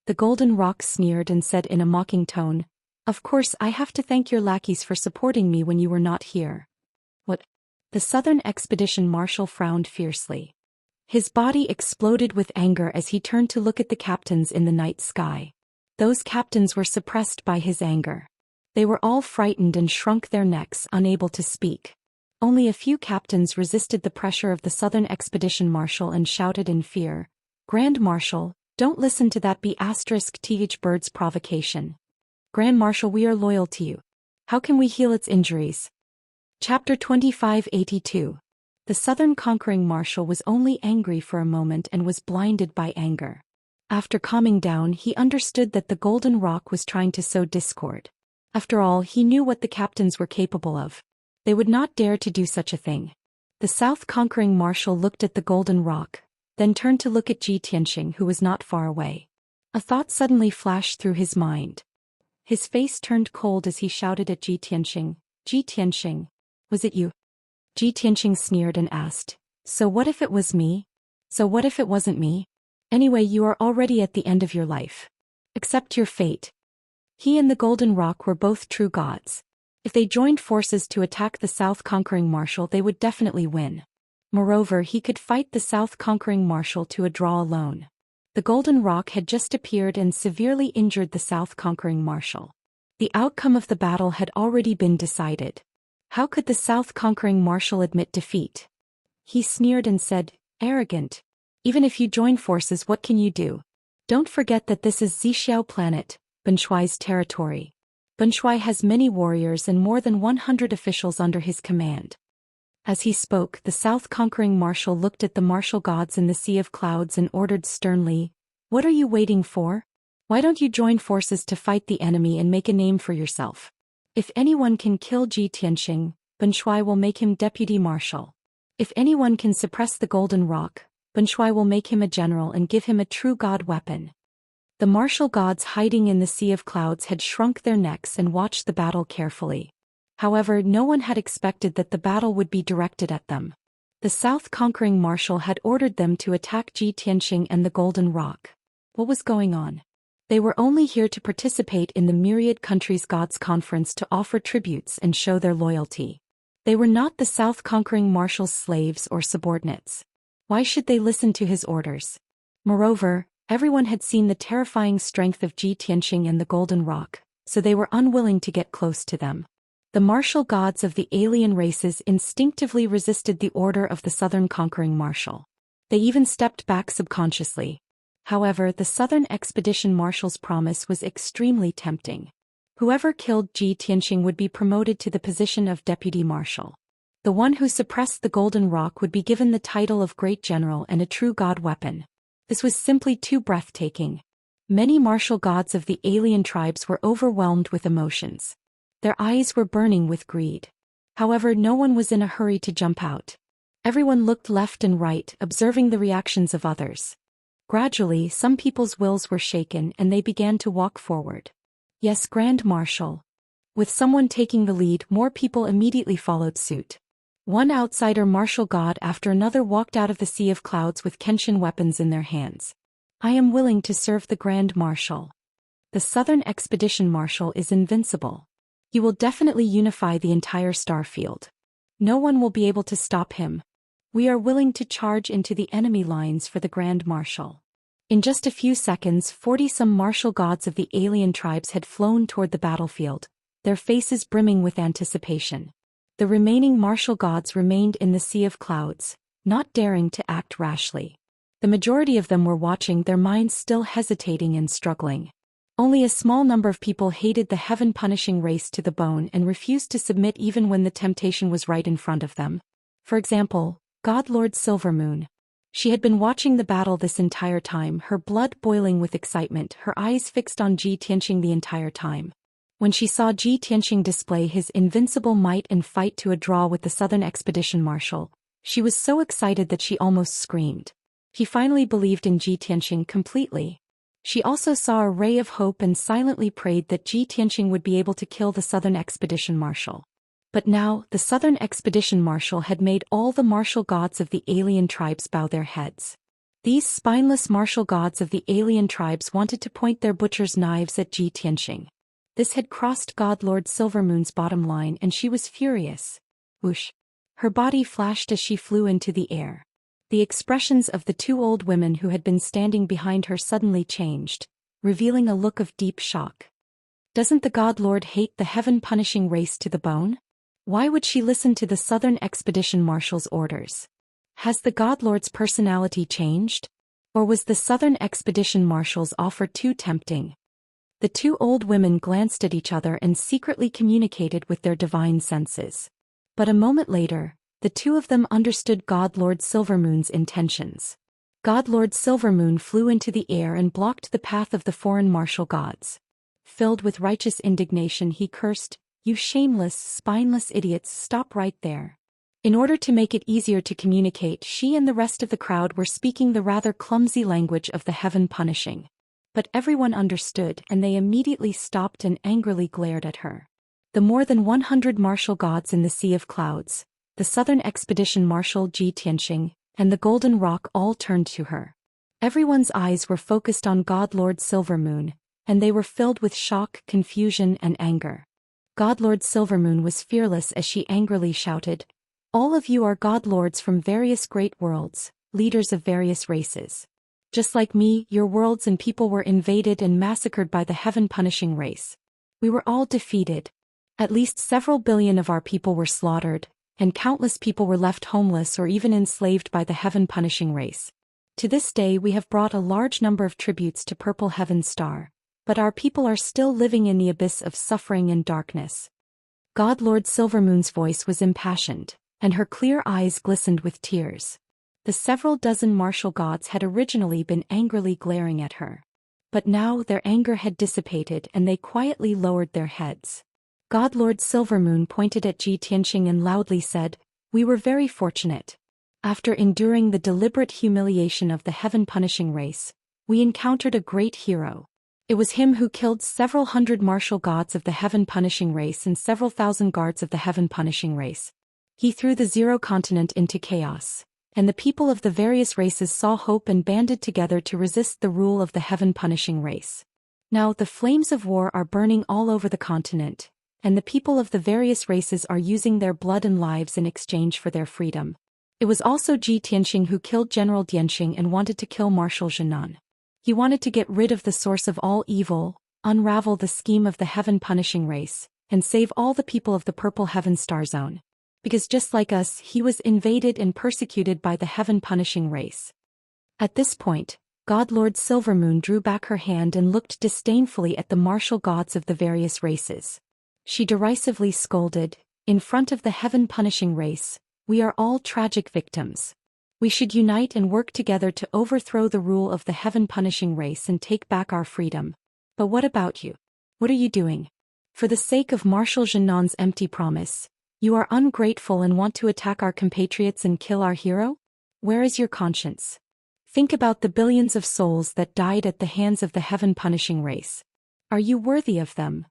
The golden rock sneered and said in a mocking tone, "Of course I have to thank your lackeys for supporting me when you were not here." "What?" The Southern Expedition Marshal frowned fiercely. His body exploded with anger as he turned to look at the captains in the night sky. Those captains were suppressed by his anger. They were all frightened and shrunk their necks, unable to speak. Only a few captains resisted the pressure of the Southern Expedition Marshal and shouted in fear, "Grand Marshal, don't listen to that B*th bird's provocation. Grand Marshal, we are loyal to you. How can we heal its injuries?" Chapter 2582. The Southern Conquering Marshal was only angry for a moment and was blinded by anger. After calming down, he understood that the golden rock was trying to sow discord. After all, he knew what the captains were capable of. They would not dare to do such a thing. The South Conquering Marshal looked at the golden rock, then turned to look at Ji Tianxing, who was not far away. A thought suddenly flashed through his mind. His face turned cold as he shouted at Ji Tianxing, "Ji Tianxing, was it you?" Ji Tianxing sneered and asked, "So what if it was me? So what if it wasn't me? Anyway, you are already at the end of your life. Accept your fate." He and the Golden Rock were both true gods. If they joined forces to attack the South Conquering Marshal, they would definitely win. Moreover, he could fight the South Conquering Marshal to a draw alone. The Golden Rock had just appeared and severely injured the South Conquering Marshal. The outcome of the battle had already been decided. How could the South Conquering Marshal admit defeat? He sneered and said, "Arrogant. Even if you join forces, what can you do? Don't forget that this is Zixiao planet, Ben Shuai's territory. Ben Shuai has many warriors and more than 100 officials under his command." As he spoke, the South Conquering Marshal looked at the martial gods in the Sea of Clouds and ordered sternly, "What are you waiting for? Why don't you join forces to fight the enemy and make a name for yourself? If anyone can kill Ji Tianxing, Ben Shuai will make him deputy marshal. If anyone can suppress the Golden Rock, Ben Shuai will make him a general and give him a true god weapon." The martial gods hiding in the Sea of Clouds had shrunk their necks and watched the battle carefully. However, no one had expected that the battle would be directed at them. The South Conquering Marshal had ordered them to attack Ji Tianxing and the Golden Rock. What was going on? They were only here to participate in the Myriad Countries Gods Conference to offer tributes and show their loyalty. They were not the South Conquering Marshal's slaves or subordinates. Why should they listen to his orders? Moreover, everyone had seen the terrifying strength of Ji Tianxing and the Golden Rock, so they were unwilling to get close to them. The martial gods of the alien races instinctively resisted the order of the Southern Conquering Marshal. They even stepped back subconsciously. However, the Southern Expedition Marshal's promise was extremely tempting. Whoever killed Ji Tianxing would be promoted to the position of deputy marshal. The one who suppressed the Golden Rock would be given the title of Great General and a true god weapon. This was simply too breathtaking. Many martial gods of the alien tribes were overwhelmed with emotions. Their eyes were burning with greed. However, no one was in a hurry to jump out. Everyone looked left and right, observing the reactions of others. Gradually, some people's wills were shaken and they began to walk forward. "Yes, Grand Marshal." With someone taking the lead, more people immediately followed suit. One outsider martial god after another walked out of the Sea of Clouds with Kenshin weapons in their hands. "I am willing to serve the Grand Marshal. The Southern Expedition Marshal is invincible. He will definitely unify the entire star field. No one will be able to stop him. We are willing to charge into the enemy lines for the Grand Marshal." In just a few seconds, 40-some martial gods of the alien tribes had flown toward the battlefield, their faces brimming with anticipation. The remaining martial gods remained in the Sea of Clouds, not daring to act rashly. The majority of them were watching, their minds still hesitating and struggling. Only a small number of people hated the heaven-punishing race to the bone and refused to submit even when the temptation was right in front of them. For example, God Lord Silvermoon. She had been watching the battle this entire time, her blood boiling with excitement, her eyes fixed on Ji Tianxing the entire time. When she saw Ji Tianxing display his invincible might and fight to a draw with the Southern Expedition Marshal, she was so excited that she almost screamed. He finally believed in Ji Tianxing completely. She also saw a ray of hope and silently prayed that Ji Tianxing would be able to kill the Southern Expedition Marshal. But now, the Southern Expedition Marshal had made all the martial gods of the alien tribes bow their heads. These spineless martial gods of the alien tribes wanted to point their butcher's knives at Ji Tianxing. This had crossed God Lord Silvermoon's bottom line and she was furious. Whoosh! Her body flashed as she flew into the air. The expressions of the two old women who had been standing behind her suddenly changed, revealing a look of deep shock. Doesn't the God Lord hate the heaven-punishing race to the bone? Why would she listen to the Southern Expedition Marshal's orders? Has the God Lord's personality changed? Or was the Southern Expedition Marshal's offer too tempting? The two old women glanced at each other and secretly communicated with their divine senses. But a moment later, the two of them understood God Lord Silvermoon's intentions. God Lord Silvermoon flew into the air and blocked the path of the foreign martial gods. Filled with righteous indignation, he cursed, "You shameless, spineless idiots, stop right there." In order to make it easier to communicate, she and the rest of the crowd were speaking the rather clumsy language of the heaven punishing. But everyone understood and they immediately stopped and angrily glared at her. The more than 100 martial gods in the Sea of Clouds, the Southern Expedition Marshal Ji Tianxing, and the Golden Rock all turned to her. Everyone's eyes were focused on God Lord Silvermoon, and they were filled with shock, confusion, and anger. God Lord Silvermoon was fearless as she angrily shouted, "All of you are God Lords from various great worlds, leaders of various races. Just like me, your worlds and people were invaded and massacred by the heaven-punishing race. We were all defeated. At least several billion of our people were slaughtered, and countless people were left homeless or even enslaved by the heaven-punishing race. To this day we have brought a large number of tributes to Purple Heaven Star, but our people are still living in the abyss of suffering and darkness." God Lord Silvermoon's voice was impassioned, and her clear eyes glistened with tears. The several dozen martial gods had originally been angrily glaring at her. But now their anger had dissipated and they quietly lowered their heads. God Lord Silvermoon pointed at Ji Tianxing and loudly said, "We were very fortunate. After enduring the deliberate humiliation of the heaven-punishing race, we encountered a great hero. It was him who killed several hundred martial gods of the heaven-punishing race and several thousand guards of the heaven-punishing race. He threw the Zero Continent into chaos, and the people of the various races saw hope and banded together to resist the rule of the heaven-punishing race. Now the flames of war are burning all over the continent, and the people of the various races are using their blood and lives in exchange for their freedom. It was also Ji Tianxing who killed General Dianxing and wanted to kill Marshal Zhenan. He wanted to get rid of the source of all evil, unravel the scheme of the heaven-punishing race, and save all the people of the Purple Heaven Star Zone. Because just like us, he was invaded and persecuted by the heaven-punishing race." At this point, God Lord Silvermoon drew back her hand and looked disdainfully at the martial gods of the various races. She derisively scolded, "In front of the heaven-punishing race, we are all tragic victims. We should unite and work together to overthrow the rule of the heaven-punishing race and take back our freedom. But what about you? What are you doing? For the sake of Marshal Zhenan's empty promise, you are ungrateful and want to attack our compatriots and kill our hero? Where is your conscience? Think about the billions of souls that died at the hands of the heaven-punishing race. Are you worthy of them?"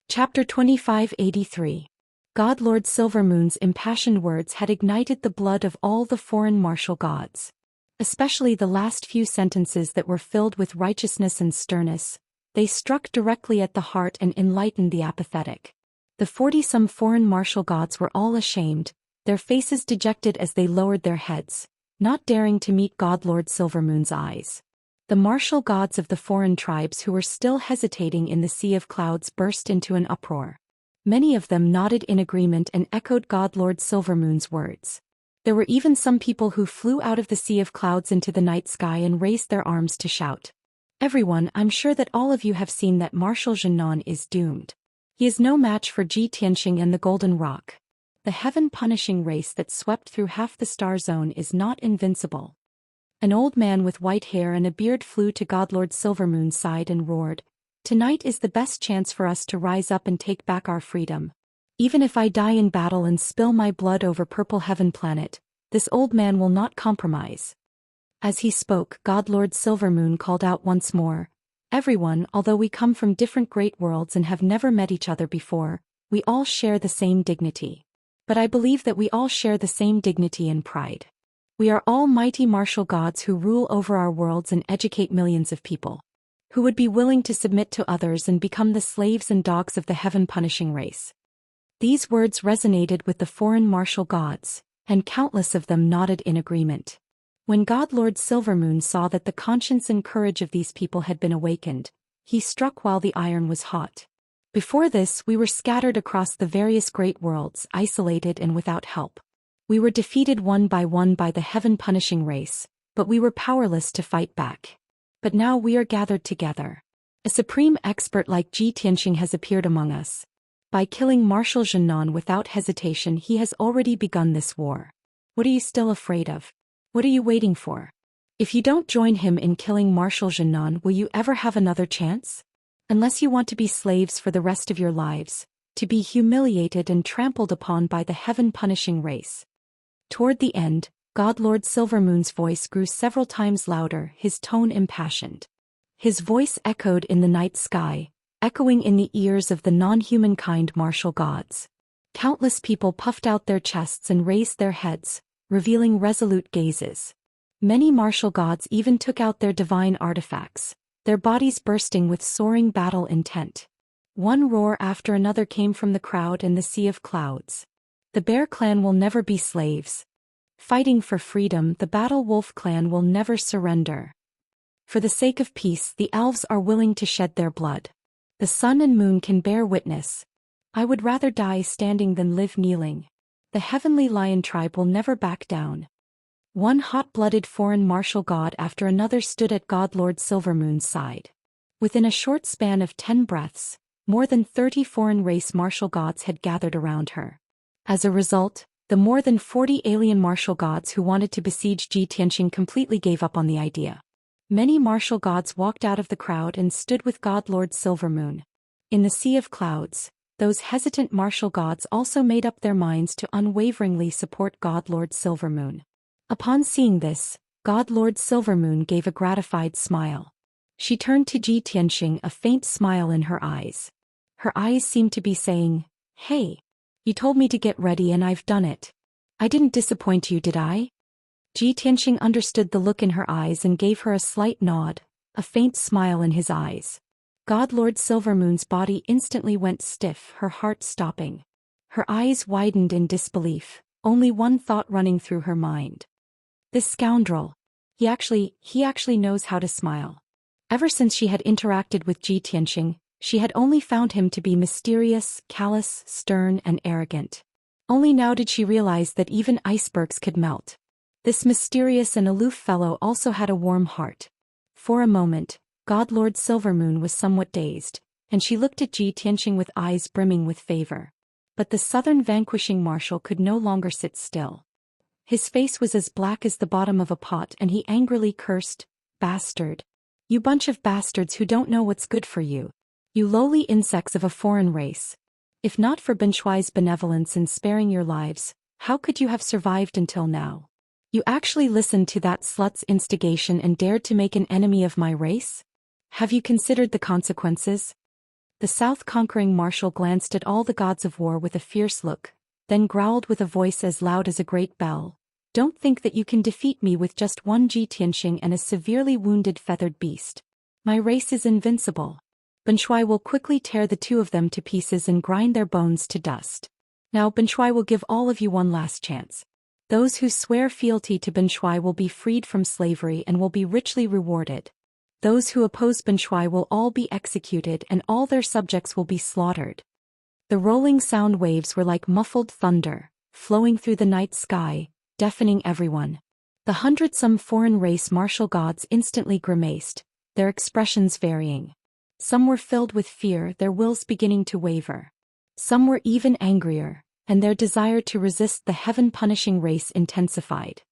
Chapter 2583. God Lord Silvermoon's impassioned words had ignited the blood of all the foreign martial gods. Especially the last few sentences that were filled with righteousness and sternness, they struck directly at the heart and enlightened the apathetic. The 40-some foreign martial gods were all ashamed, their faces dejected as they lowered their heads, not daring to meet God Lord Silvermoon's eyes. The martial gods of the foreign tribes who were still hesitating in the Sea of Clouds burst into an uproar. Many of them nodded in agreement and echoed God Lord Silvermoon's words. There were even some people who flew out of the Sea of Clouds into the night sky and raised their arms to shout, Everyone, I'm sure that all of you have seen that Marshal Zhenan is doomed. He is no match for Ji Tianxing and the Golden Rock. The heaven-punishing race that swept through half the star zone is not invincible. An old man with white hair and a beard flew to Godlord Silvermoon's side and roared, "Tonight is the best chance for us to rise up and take back our freedom. Even if I die in battle and spill my blood over Purple Heaven Planet, this old man will not compromise." As he spoke, Godlord Silvermoon called out once more, "Everyone, although we come from different great worlds and have never met each other before, we all share the same dignity. But I believe that we all share the same dignity and pride. We are all mighty martial gods who rule over our worlds and educate millions of people, who would be willing to submit to others and become the slaves and dogs of the heaven-punishing race." These words resonated with the foreign martial gods, and countless of them nodded in agreement. When Godlord Silvermoon saw that the conscience and courage of these people had been awakened, he struck while the iron was hot. "Before this, we were scattered across the various great worlds, isolated and without help. We were defeated one by the heaven-punishing race, but we were powerless to fight back. But now we are gathered together. A supreme expert like Ji Tianxing has appeared among us. By killing Marshal Zhenan without hesitation, he has already begun this war. What are you still afraid of? What are you waiting for? If you don't join him in killing Marshal Zhenan, will you ever have another chance? Unless you want to be slaves for the rest of your lives, to be humiliated and trampled upon by the heaven-punishing race." Toward the end, Godlord Silvermoon's voice grew several times louder, his tone impassioned. His voice echoed in the night sky, echoing in the ears of the non-humankind martial gods. Countless people puffed out their chests and raised their heads, revealing resolute gazes. Many martial gods even took out their divine artifacts, their bodies bursting with soaring battle intent. One roar after another came from the crowd and the sea of clouds. "The Bear Clan will never be slaves. Fighting for freedom, the Battle Wolf Clan will never surrender. For the sake of peace, the elves are willing to shed their blood. The sun and moon can bear witness. I would rather die standing than live kneeling. The Heavenly Lion tribe will never back down." One hot-blooded foreign martial god after another stood at Godlord Silvermoon's side. Within a short span of 10 breaths, more than 30 foreign race martial gods had gathered around her. As a result, the more than 40 alien martial gods who wanted to besiege Ji Tianxing completely gave up on the idea. Many martial gods walked out of the crowd and stood with Godlord Silvermoon. In the sea of clouds, those hesitant martial gods also made up their minds to unwaveringly support Godlord Silvermoon. Upon seeing this, Godlord Silvermoon gave a gratified smile. She turned to Ji Tianxing, a faint smile in her eyes. Her eyes seemed to be saying, "Hey, you told me to get ready and I've done it. I didn't disappoint you, did I?" Ji Tianxing understood the look in her eyes and gave her a slight nod, a faint smile in his eyes. Godlord Silvermoon's body instantly went stiff, her heart stopping. Her eyes widened in disbelief, only one thought running through her mind. This scoundrel. He actually knows how to smile. Ever since she had interacted with Ji Tianxing, she had only found him to be mysterious, callous, stern, and arrogant. Only now did she realize that even icebergs could melt. This mysterious and aloof fellow also had a warm heart. For a moment, Godlord Silvermoon was somewhat dazed, and she looked at Ji Tianxing with eyes brimming with favor. But the southern vanquishing marshal could no longer sit still. His face was as black as the bottom of a pot and he angrily cursed, "Bastard. You bunch of bastards who don't know what's good for you. You lowly insects of a foreign race. If not for Benshuai's benevolence in sparing your lives, how could you have survived until now? You actually listened to that slut's instigation and dared to make an enemy of my race? Have you considered the consequences?" The South-conquering marshal glanced at all the gods of war with a fierce look, then growled with a voice as loud as a great bell, "Don't think that you can defeat me with just one Ji Tianxing and a severely wounded feathered beast. My race is invincible. Benshuai will quickly tear the two of them to pieces and grind their bones to dust. Now Benshuai will give all of you one last chance. Those who swear fealty to Benshuai will be freed from slavery and will be richly rewarded. Those who oppose Benshuai will all be executed and all their subjects will be slaughtered." The rolling sound waves were like muffled thunder, flowing through the night sky, deafening everyone. The hundred-some foreign race martial gods instantly grimaced, their expressions varying. Some were filled with fear, their wills beginning to waver. Some were even angrier, and their desire to resist the heaven-punishing race intensified.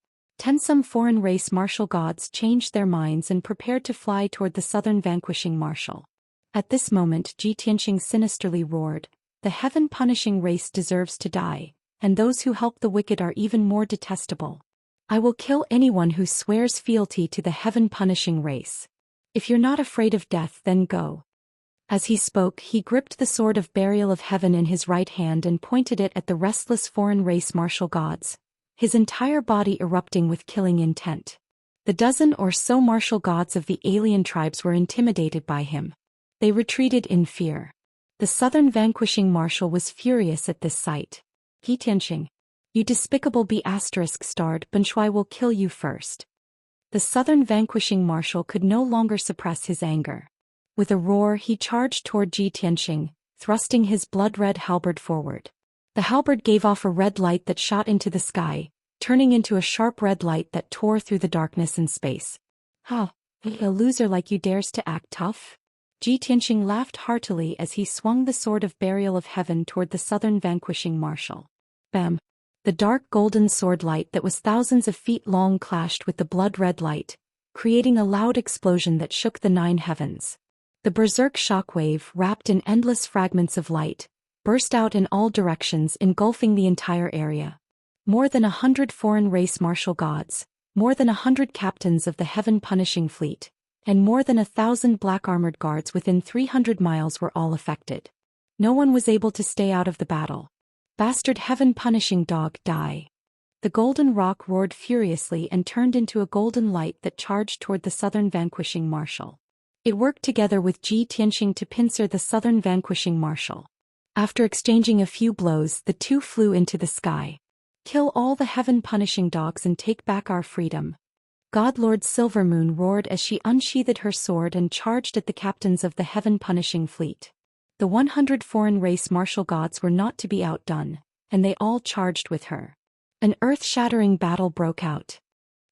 Some foreign race martial gods changed their minds and prepared to fly toward the southern vanquishing marshal. At this moment Ji Tianxing sinisterly roared, "The heaven-punishing race deserves to die, and those who help the wicked are even more detestable. I will kill anyone who swears fealty to the heaven-punishing race. If you're not afraid of death, then go." As he spoke, he gripped the sword of burial of heaven in his right hand and pointed it at the restless foreign race martial gods, his entire body erupting with killing intent. The dozen or so martial gods of the alien tribes were intimidated by him. They retreated in fear. The southern vanquishing marshal was furious at this sight. "Ji Tianxing, you despicable B*****, Bunshui will kill you first." The southern vanquishing marshal could no longer suppress his anger. With a roar he charged toward Ji Tianxing, thrusting his blood-red halberd forward. The halberd gave off a red light that shot into the sky, turning into a sharp red light that tore through the darkness and space. "Ha! A loser like you dares to act tough?" Ji Tianxing laughed heartily as he swung the sword of burial of heaven toward the southern vanquishing marshal. Bam! The dark golden sword light that was thousands of feet long clashed with the blood-red light, creating a loud explosion that shook the 9 heavens. The berserk shockwave, wrapped in endless fragments of light, burst out in all directions, engulfing the entire area. More than 100 foreign race martial gods, more than 100 captains of the heaven-punishing fleet, and more than 1,000 black-armored guards within 300 miles were all affected. No one was able to stay out of the battle. "Bastard heaven-punishing dog, die!" The golden rock roared furiously and turned into a golden light that charged toward the southern vanquishing marshal. It worked together with Ji Tianxing to pincer the southern vanquishing marshal. After exchanging a few blows, the two flew into the sky. "Kill all the heaven-punishing dogs and take back our freedom." God Lord Silvermoon roared as she unsheathed her sword and charged at the captains of the heaven-punishing fleet. The 100 foreign race martial gods were not to be outdone, and they all charged with her. An earth-shattering battle broke out.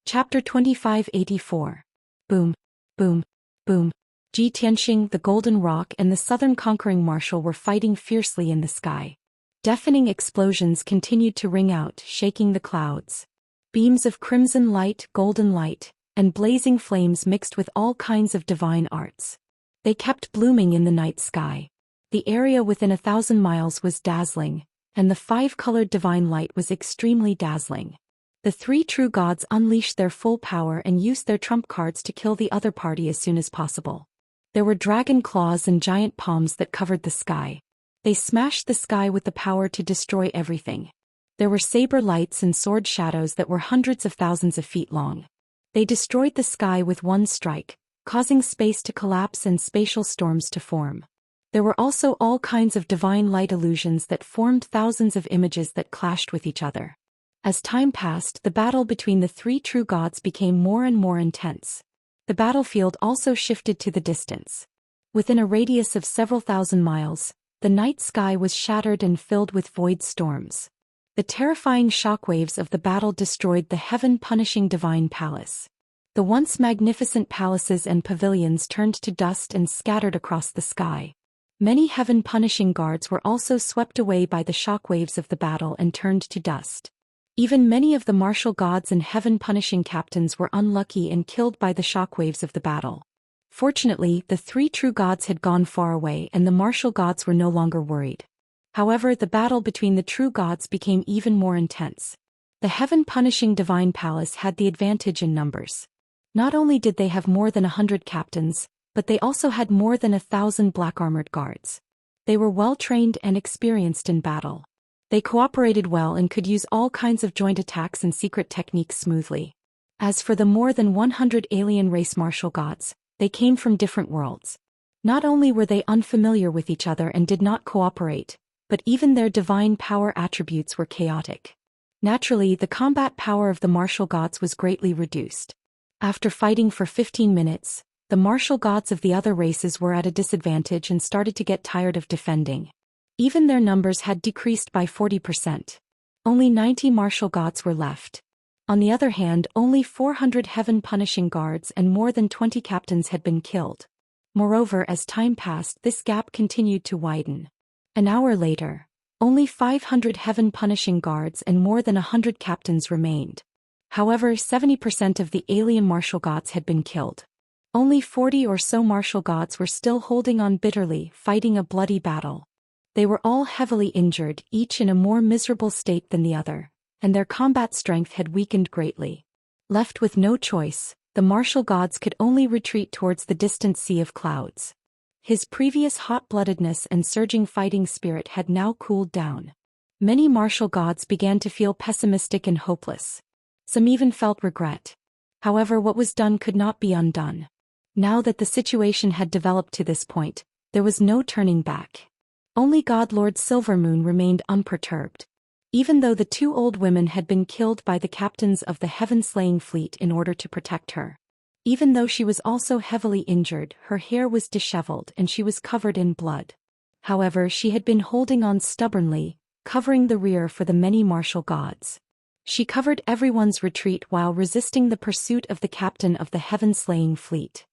Chapter 2584. Boom, boom, boom. Ji Tianxing, the Golden Rock, and the Southern Conquering Marshal were fighting fiercely in the sky. Deafening explosions continued to ring out, shaking the clouds. Beams of crimson light, golden light, and blazing flames mixed with all kinds of divine arts. They kept blooming in the night sky. The area within 1,000 miles was dazzling, and the 5-colored divine light was extremely dazzling. The 3 true gods unleashed their full power and used their trump cards to kill the other party as soon as possible. There were dragon claws and giant palms that covered the sky. They smashed the sky with the power to destroy everything. There were saber lights and sword shadows that were hundreds of thousands of feet long. They destroyed the sky with one strike, causing space to collapse and spatial storms to form. There were also all kinds of divine light illusions that formed thousands of images that clashed with each other. As time passed, the battle between the 3 true gods became more and more intense. The battlefield also shifted to the distance. Within a radius of several thousand miles, the night sky was shattered and filled with void storms. The terrifying shockwaves of the battle destroyed the heaven-punishing divine palace. The once magnificent palaces and pavilions turned to dust and scattered across the sky. Many heaven-punishing guards were also swept away by the shockwaves of the battle and turned to dust. Even many of the martial gods and heaven-punishing captains were unlucky and killed by the shockwaves of the battle. Fortunately, the 3 true gods had gone far away and the martial gods were no longer worried. However, the battle between the true gods became even more intense. The heaven-punishing divine palace had the advantage in numbers. Not only did they have more than 100 captains, but they also had more than 1,000 black-armored guards. They were well-trained and experienced in battle. They cooperated well and could use all kinds of joint attacks and secret techniques smoothly. As for the more than 100 alien race martial gods, they came from different worlds. Not only were they unfamiliar with each other and did not cooperate, but even their divine power attributes were chaotic. Naturally, the combat power of the martial gods was greatly reduced. After fighting for 15 minutes, the martial gods of the other races were at a disadvantage and started to get tired of defending. Even their numbers had decreased by 40%. Only 90 martial gods were left. On the other hand, only 400 heaven-punishing guards and more than 20 captains had been killed. Moreover, as time passed, this gap continued to widen. An hour later, only 500 heaven-punishing guards and more than 100 captains remained. However, 70% of the alien martial gods had been killed. Only 40 or so martial gods were still holding on bitterly, fighting a bloody battle. They were all heavily injured, each in a more miserable state than the other, and their combat strength had weakened greatly. Left with no choice, the martial gods could only retreat towards the distant sea of clouds. His previous hot-bloodedness and surging fighting spirit had now cooled down. Many martial gods began to feel pessimistic and hopeless. Some even felt regret. However, what was done could not be undone. Now that the situation had developed to this point, there was no turning back. Only God Lord Silvermoon remained unperturbed. Even though the two old women had been killed by the captains of the heaven-slaying fleet in order to protect her. Even though she was also heavily injured, her hair was disheveled and she was covered in blood. However, she had been holding on stubbornly, covering the rear for the many martial gods. She covered everyone's retreat while resisting the pursuit of the captain of the heaven-slaying fleet.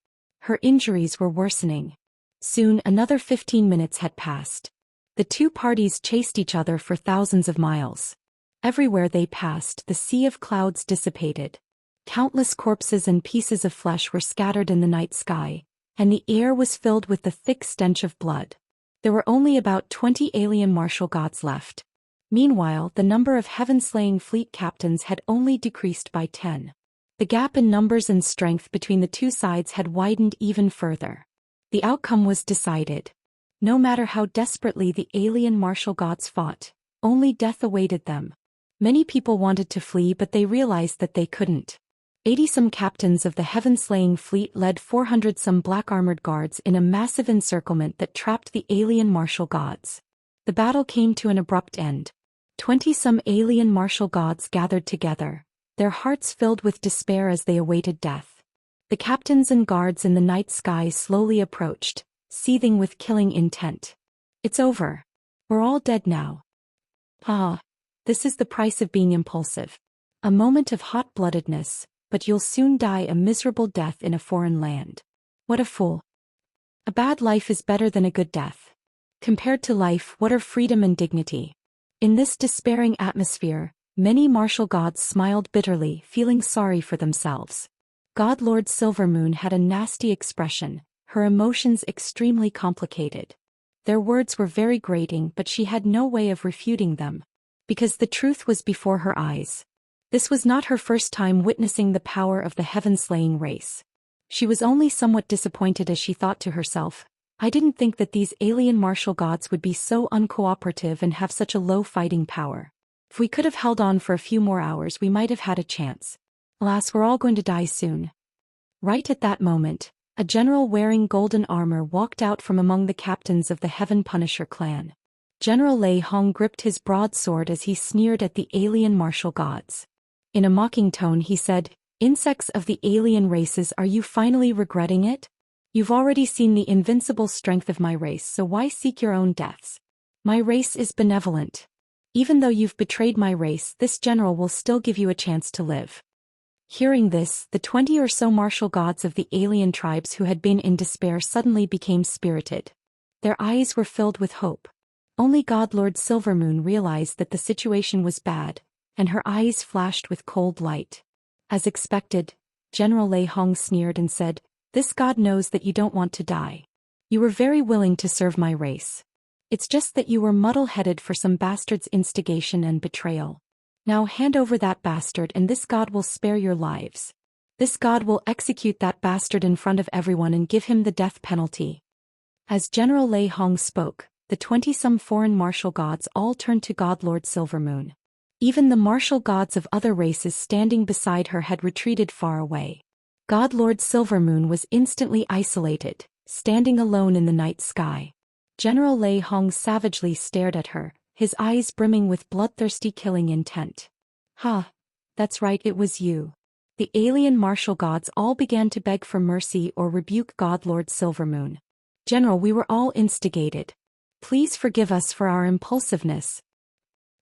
Her injuries were worsening. Soon another 15 minutes had passed. The two parties chased each other for thousands of miles. Everywhere they passed, the sea of clouds dissipated. Countless corpses and pieces of flesh were scattered in the night sky, and the air was filled with the thick stench of blood. There were only about 20 alien martial gods left. Meanwhile, the number of heaven-slaying fleet captains had only decreased by 10. The gap in numbers and strength between the two sides had widened even further. The outcome was decided. No matter how desperately the alien martial gods fought, only death awaited them. Many people wanted to flee, but they realized that they couldn't. 80-some captains of the heaven-slaying fleet led 400-some black-armored guards in a massive encirclement that trapped the alien martial gods. The battle came to an abrupt end. 20-some alien martial gods gathered together, their hearts filled with despair as they awaited death. The captains and guards in the night sky slowly approached, seething with killing intent. It's over. We're all dead now. Ah, this is the price of being impulsive. A moment of hot-bloodedness, but you'll soon die a miserable death in a foreign land. What a fool. A bad life is better than a good death. Compared to life, what are freedom and dignity? In this despairing atmosphere, many martial gods smiled bitterly, feeling sorry for themselves. God Lord Silvermoon had a nasty expression, her emotions extremely complicated. Their words were very grating, but she had no way of refuting them, because the truth was before her eyes. This was not her first time witnessing the power of the heaven-slaying race. She was only somewhat disappointed as she thought to herself, I didn't think that these alien martial gods would be so uncooperative and have such a low fighting power. If we could have held on for a few more hours, we might have had a chance. Alas, we're all going to die soon. Right at that moment, a general wearing golden armor walked out from among the captains of the Heaven Punisher clan. General Lei Hong gripped his broadsword as he sneered at the alien martial gods. In a mocking tone he said, Insects of the alien races, are you finally regretting it? You've already seen the invincible strength of my race, so why seek your own deaths? My race is benevolent. Even though you've betrayed my race, this general will still give you a chance to live. Hearing this, the 20 or so martial gods of the alien tribes who had been in despair suddenly became spirited. Their eyes were filled with hope. Only God Lord Silvermoon realized that the situation was bad, and her eyes flashed with cold light. As expected, General Lei Hong sneered and said, This god knows that you don't want to die. You were very willing to serve my race. It's just that you were muddle-headed for some bastard's instigation and betrayal. Now hand over that bastard and this god will spare your lives. This god will execute that bastard in front of everyone and give him the death penalty. As General Lei Hong spoke, the 20-some foreign martial gods all turned to God Lord Silvermoon. Even the martial gods of other races standing beside her had retreated far away. God Lord Silvermoon was instantly isolated, standing alone in the night sky. General Lei Hong savagely stared at her, his eyes brimming with bloodthirsty killing intent. Ha! That's right, it was you. The alien martial gods all began to beg for mercy or rebuke God Lord Silvermoon. General, we were all instigated. Please forgive us for our impulsiveness.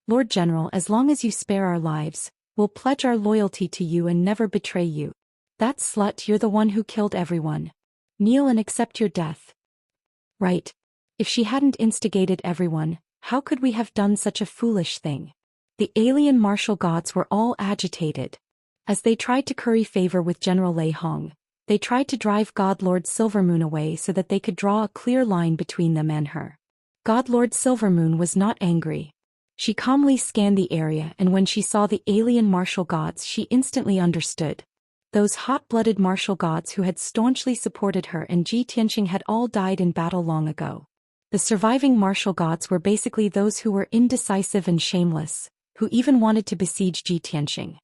Lord General, as long as you spare our lives, We'll pledge our loyalty to you and never betray you. That slut, you're the one who killed everyone. Kneel and accept your death. Right. If she hadn't instigated everyone, how could we have done such a foolish thing? The alien martial gods were all agitated. As they tried to curry favor with General Lei Hong, they tried to drive God Lord Silvermoon away so that they could draw a clear line between them and her. God Lord Silvermoon was not angry. She calmly scanned the area, and when she saw the alien martial gods, she instantly understood. Those hot-blooded martial gods who had staunchly supported her and Ji Tianxing had all died in battle long ago. The surviving martial gods were basically those who were indecisive and shameless, who even wanted to besiege Ji Tianxing.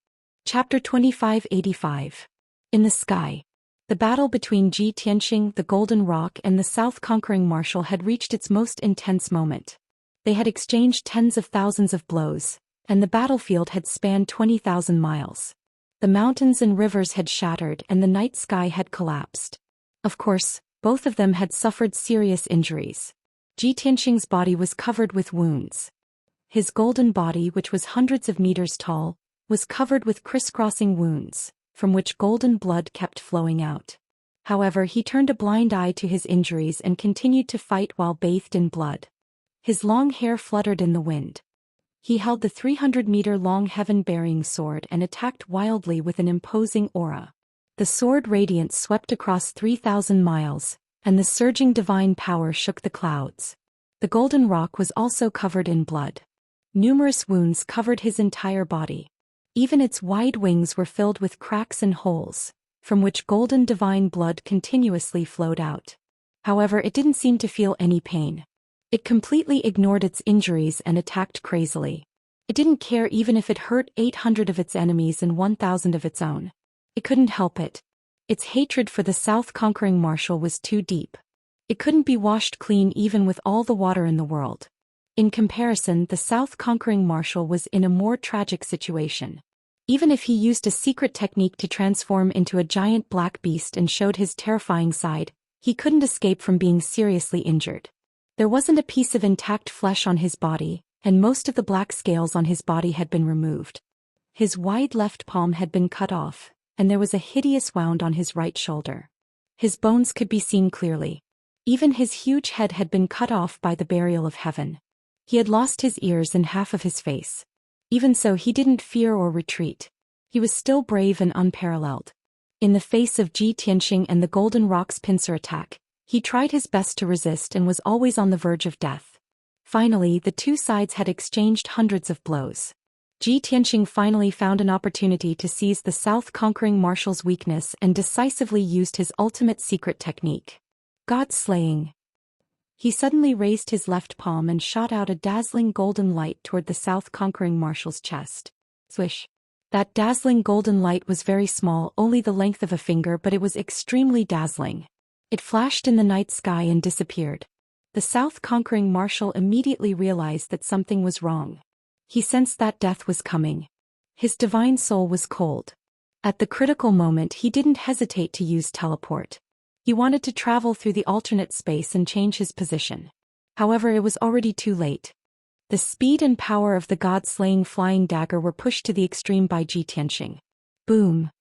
Chapter 2585. In the sky. The battle between Ji Tianxing, the Golden Rock, and the South-conquering marshal had reached its most intense moment. They had exchanged tens of thousands of blows, and the battlefield had spanned 20,000 miles. The mountains and rivers had shattered and the night sky had collapsed. Of course, both of them had suffered serious injuries. Ji Tianxing's body was covered with wounds. His golden body, which was hundreds of meters tall, was covered with crisscrossing wounds, from which golden blood kept flowing out. However, he turned a blind eye to his injuries and continued to fight while bathed in blood. His long hair fluttered in the wind. He held the 300-meter-long heaven-bearing sword and attacked wildly with an imposing aura. The sword radiance swept across 3,000 miles, and the surging divine power shook the clouds. The Golden Rock was also covered in blood. Numerous wounds covered his entire body. Even its wide wings were filled with cracks and holes, from which golden divine blood continuously flowed out. However, it didn't seem to feel any pain. It completely ignored its injuries and attacked crazily. It didn't care even if it hurt 800 of its enemies and 1,000 of its own. It couldn't help it. Its hatred for the South-conquering marshal was too deep. It couldn't be washed clean even with all the water in the world. In comparison, the South-conquering marshal was in a more tragic situation. Even if he used a secret technique to transform into a giant black beast and showed his terrifying side, he couldn't escape from being seriously injured. There wasn't a piece of intact flesh on his body, and most of the black scales on his body had been removed. His wide left palm had been cut off, and there was a hideous wound on his right shoulder. His bones could be seen clearly. Even his huge head had been cut off by the burial of heaven. He had lost his ears and half of his face. Even so, he didn't fear or retreat. He was still brave and unparalleled. In the face of Ji Tianxing and the Golden Rock's pincer attack, he tried his best to resist and was always on the verge of death. Finally, the two sides had exchanged hundreds of blows. Ji Tianxing finally found an opportunity to seize the South-conquering marshal's weakness and decisively used his ultimate secret technique. God-slaying. He suddenly raised his left palm and shot out a dazzling golden light toward the South-conquering marshal's chest. Swish. That dazzling golden light was very small, only the length of a finger, but it was extremely dazzling. It flashed in the night sky and disappeared. The South-conquering marshal immediately realized that something was wrong. He sensed that death was coming. His divine soul was cold. At the critical moment, he didn't hesitate to use teleport. He wanted to travel through the alternate space and change his position. However, it was already too late. The speed and power of the god-slaying flying dagger were pushed to the extreme by Ji Tianxing. Boom!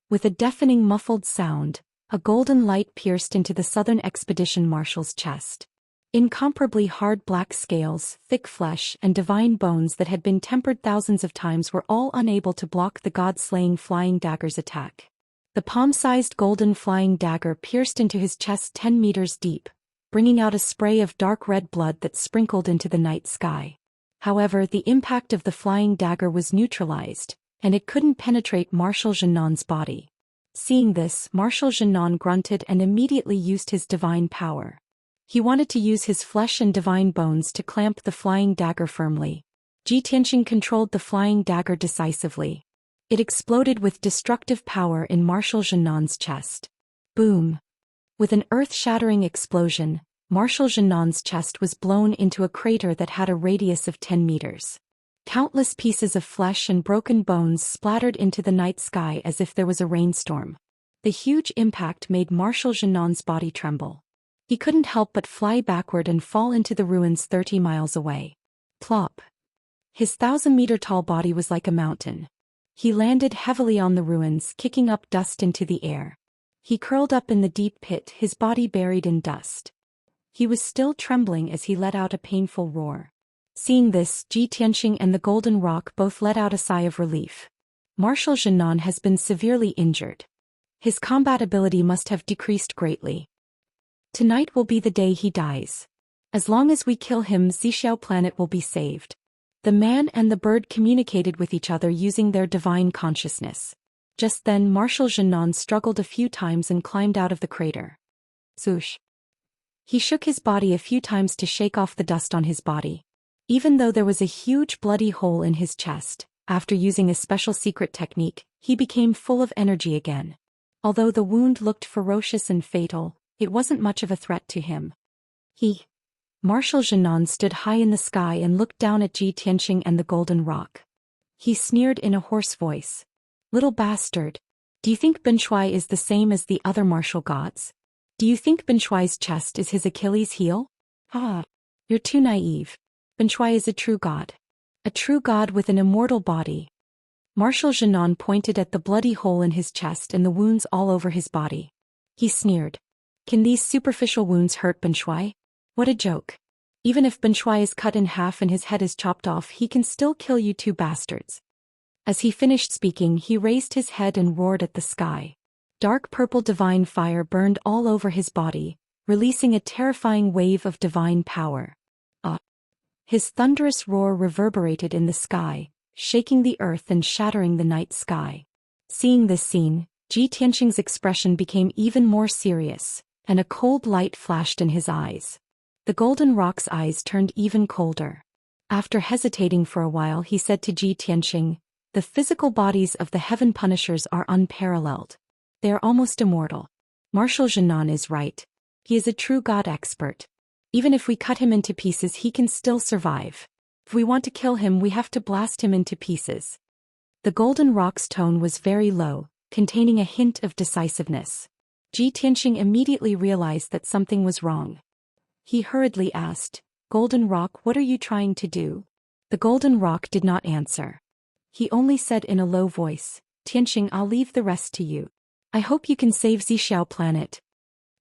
With a deafening muffled sound, a golden light pierced into the Southern Expedition Marshal's chest. Incomparably hard black scales, thick flesh, and divine bones that had been tempered thousands of times were all unable to block the god-slaying flying dagger's attack. The palm-sized golden flying dagger pierced into his chest 10 meters deep, bringing out a spray of dark red blood that sprinkled into the night sky. However, the impact of the flying dagger was neutralized, and it couldn't penetrate Marshal Zhennan's body. Seeing this, Marshal Zhennan grunted and immediately used his divine power. He wanted to use his flesh and divine bones to clamp the flying dagger firmly. Ji Tianxing controlled the flying dagger decisively. It exploded with destructive power in Marshal Zhennan's chest. Boom! With an earth-shattering explosion, Marshal Zhennan's chest was blown into a crater that had a radius of 10 meters. Countless pieces of flesh and broken bones splattered into the night sky as if there was a rainstorm. The huge impact made Marshal Zhennan's body tremble. He couldn't help but fly backward and fall into the ruins 30 miles away. Plop! His 1,000-meter-tall body was like a mountain. He landed heavily on the ruins, kicking up dust into the air. He curled up in the deep pit, his body buried in dust. He was still trembling as he let out a painful roar. Seeing this, Ji Tianxing and the Golden Rock both let out a sigh of relief. Marshal Zhenan has been severely injured. His combat ability must have decreased greatly. Tonight will be the day he dies. As long as we kill him, Xixiao planet will be saved. The man and the bird communicated with each other using their divine consciousness. Just then Marshal Zhenan struggled a few times and climbed out of the crater. Swoosh. He shook his body a few times to shake off the dust on his body. Even though there was a huge bloody hole in his chest, after using a special secret technique, he became full of energy again. Although the wound looked ferocious and fatal, it wasn't much of a threat to him. Marshal Zhenan stood high in the sky and looked down at Ji Tianxing and the Golden Rock. He sneered in a hoarse voice. Little bastard. Do you think Ben Shuai is the same as the other martial gods? Do you think Ben Shuai's chest is his Achilles heel? You're too naive. Ben Shuai is a true god. A true god with an immortal body. Marshal Zhenan pointed at the bloody hole in his chest and the wounds all over his body. He sneered. Can these superficial wounds hurt Ben Shuai? What a joke. Even if Ben Shuai is cut in half and his head is chopped off, he can still kill you two bastards. As he finished speaking, he raised his head and roared at the sky. Dark purple divine fire burned all over his body, releasing a terrifying wave of divine power. His thunderous roar reverberated in the sky, shaking the earth and shattering the night sky. Seeing this scene, Ji Tianxing's expression became even more serious, and a cold light flashed in his eyes. The Golden Rock's eyes turned even colder. After hesitating for a while, he said to Ji Tianxing, "The physical bodies of the Heaven Punishers are unparalleled. They are almost immortal. Marshal Zhenan is right. He is a true god expert. Even if we cut him into pieces, he can still survive. If we want to kill him, we have to blast him into pieces." The Golden Rock's tone was very low, containing a hint of decisiveness. Ji Tianxing immediately realized that something was wrong. He hurriedly asked, "Golden Rock, what are you trying to do?" The Golden Rock did not answer. He only said in a low voice, "Tianxing, I'll leave the rest to you. I hope you can save Xixiao planet."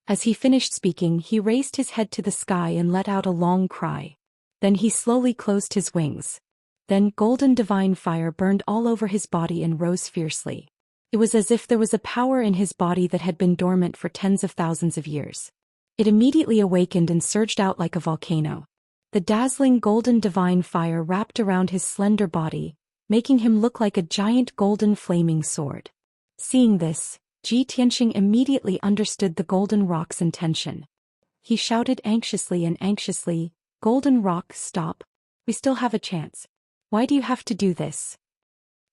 As he finished speaking, he raised his head to the sky and let out a long cry. Then he slowly closed his wings. Then golden divine fire burned all over his body and rose fiercely. It was as if there was a power in his body that had been dormant for tens of thousands of years. It immediately awakened and surged out like a volcano. The dazzling golden divine fire wrapped around his slender body, making him look like a giant golden flaming sword. Seeing this, Ji Tianxing immediately understood the Golden Rock's intention. He shouted anxiously, "Golden Rock, stop. We still have a chance. Why do you have to do this?"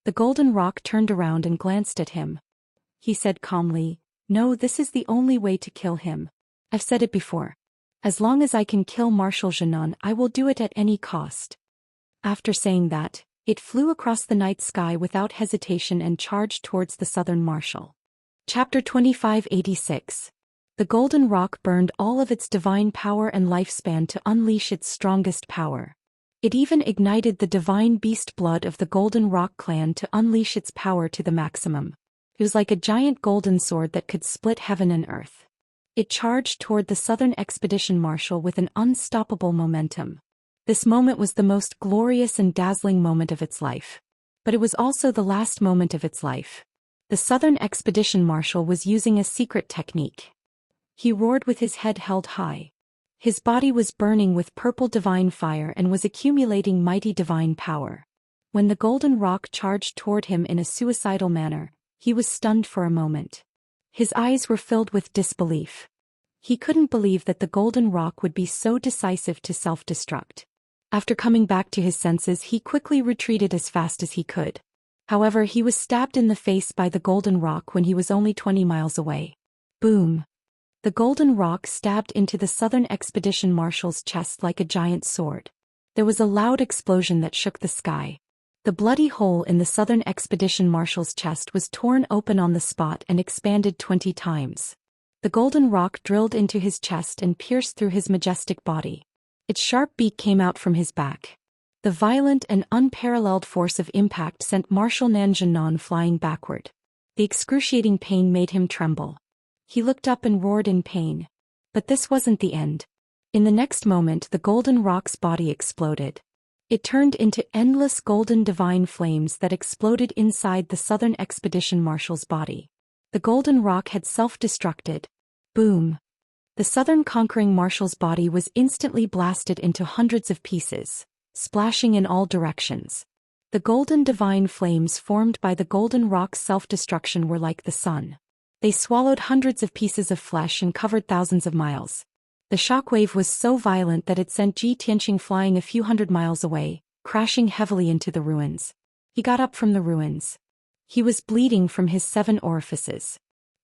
The Golden Rock turned around and glanced at him. He said calmly, "No, this is the only way to kill him. I've said it before. As long as I can kill Marshal Zhenan, I will do it at any cost." After saying that, it flew across the night sky without hesitation and charged towards the southern marshal. Chapter 2586. The Golden Rock burned all of its divine power and lifespan to unleash its strongest power. It even ignited the divine beast blood of the Golden Rock clan to unleash its power to the maximum. It was like a giant golden sword that could split heaven and earth. It charged toward the Southern Expedition Marshal with an unstoppable momentum. This moment was the most glorious and dazzling moment of its life. But it was also the last moment of its life. The Southern Expedition Marshal was using a secret technique. He roared with his head held high. His body was burning with purple divine fire and was accumulating mighty divine power. When the Golden Rock charged toward him in a suicidal manner, he was stunned for a moment. His eyes were filled with disbelief. He couldn't believe that the Golden Rock would be so decisive to self-destruct. After coming back to his senses, he quickly retreated as fast as he could. However, he was stabbed in the face by the Golden Rock when he was only 20 miles away. Boom! The Golden Rock stabbed into the Southern Expedition Marshal's chest like a giant sword. There was a loud explosion that shook the sky. The bloody hole in the Southern Expedition Marshal's chest was torn open on the spot and expanded 20 times. The Golden Rock drilled into his chest and pierced through his majestic body. Its sharp beak came out from his back. The violent and unparalleled force of impact sent Marshal Nan Zhennan flying backward. The excruciating pain made him tremble. He looked up and roared in pain. But this wasn't the end. In the next moment the golden rock's body exploded. It turned into endless golden divine flames that exploded inside the Southern Expedition Marshal's body. The golden rock had self-destructed. Boom! The Southern Conquering Marshal's body was instantly blasted into hundreds of pieces, splashing in all directions. The golden divine flames formed by the golden rock's self-destruction were like the sun. They swallowed hundreds of pieces of flesh and covered thousands of miles. The shockwave was so violent that it sent Ji Tianxing flying a few hundred miles away, crashing heavily into the ruins. He got up from the ruins. He was bleeding from his 7 orifices.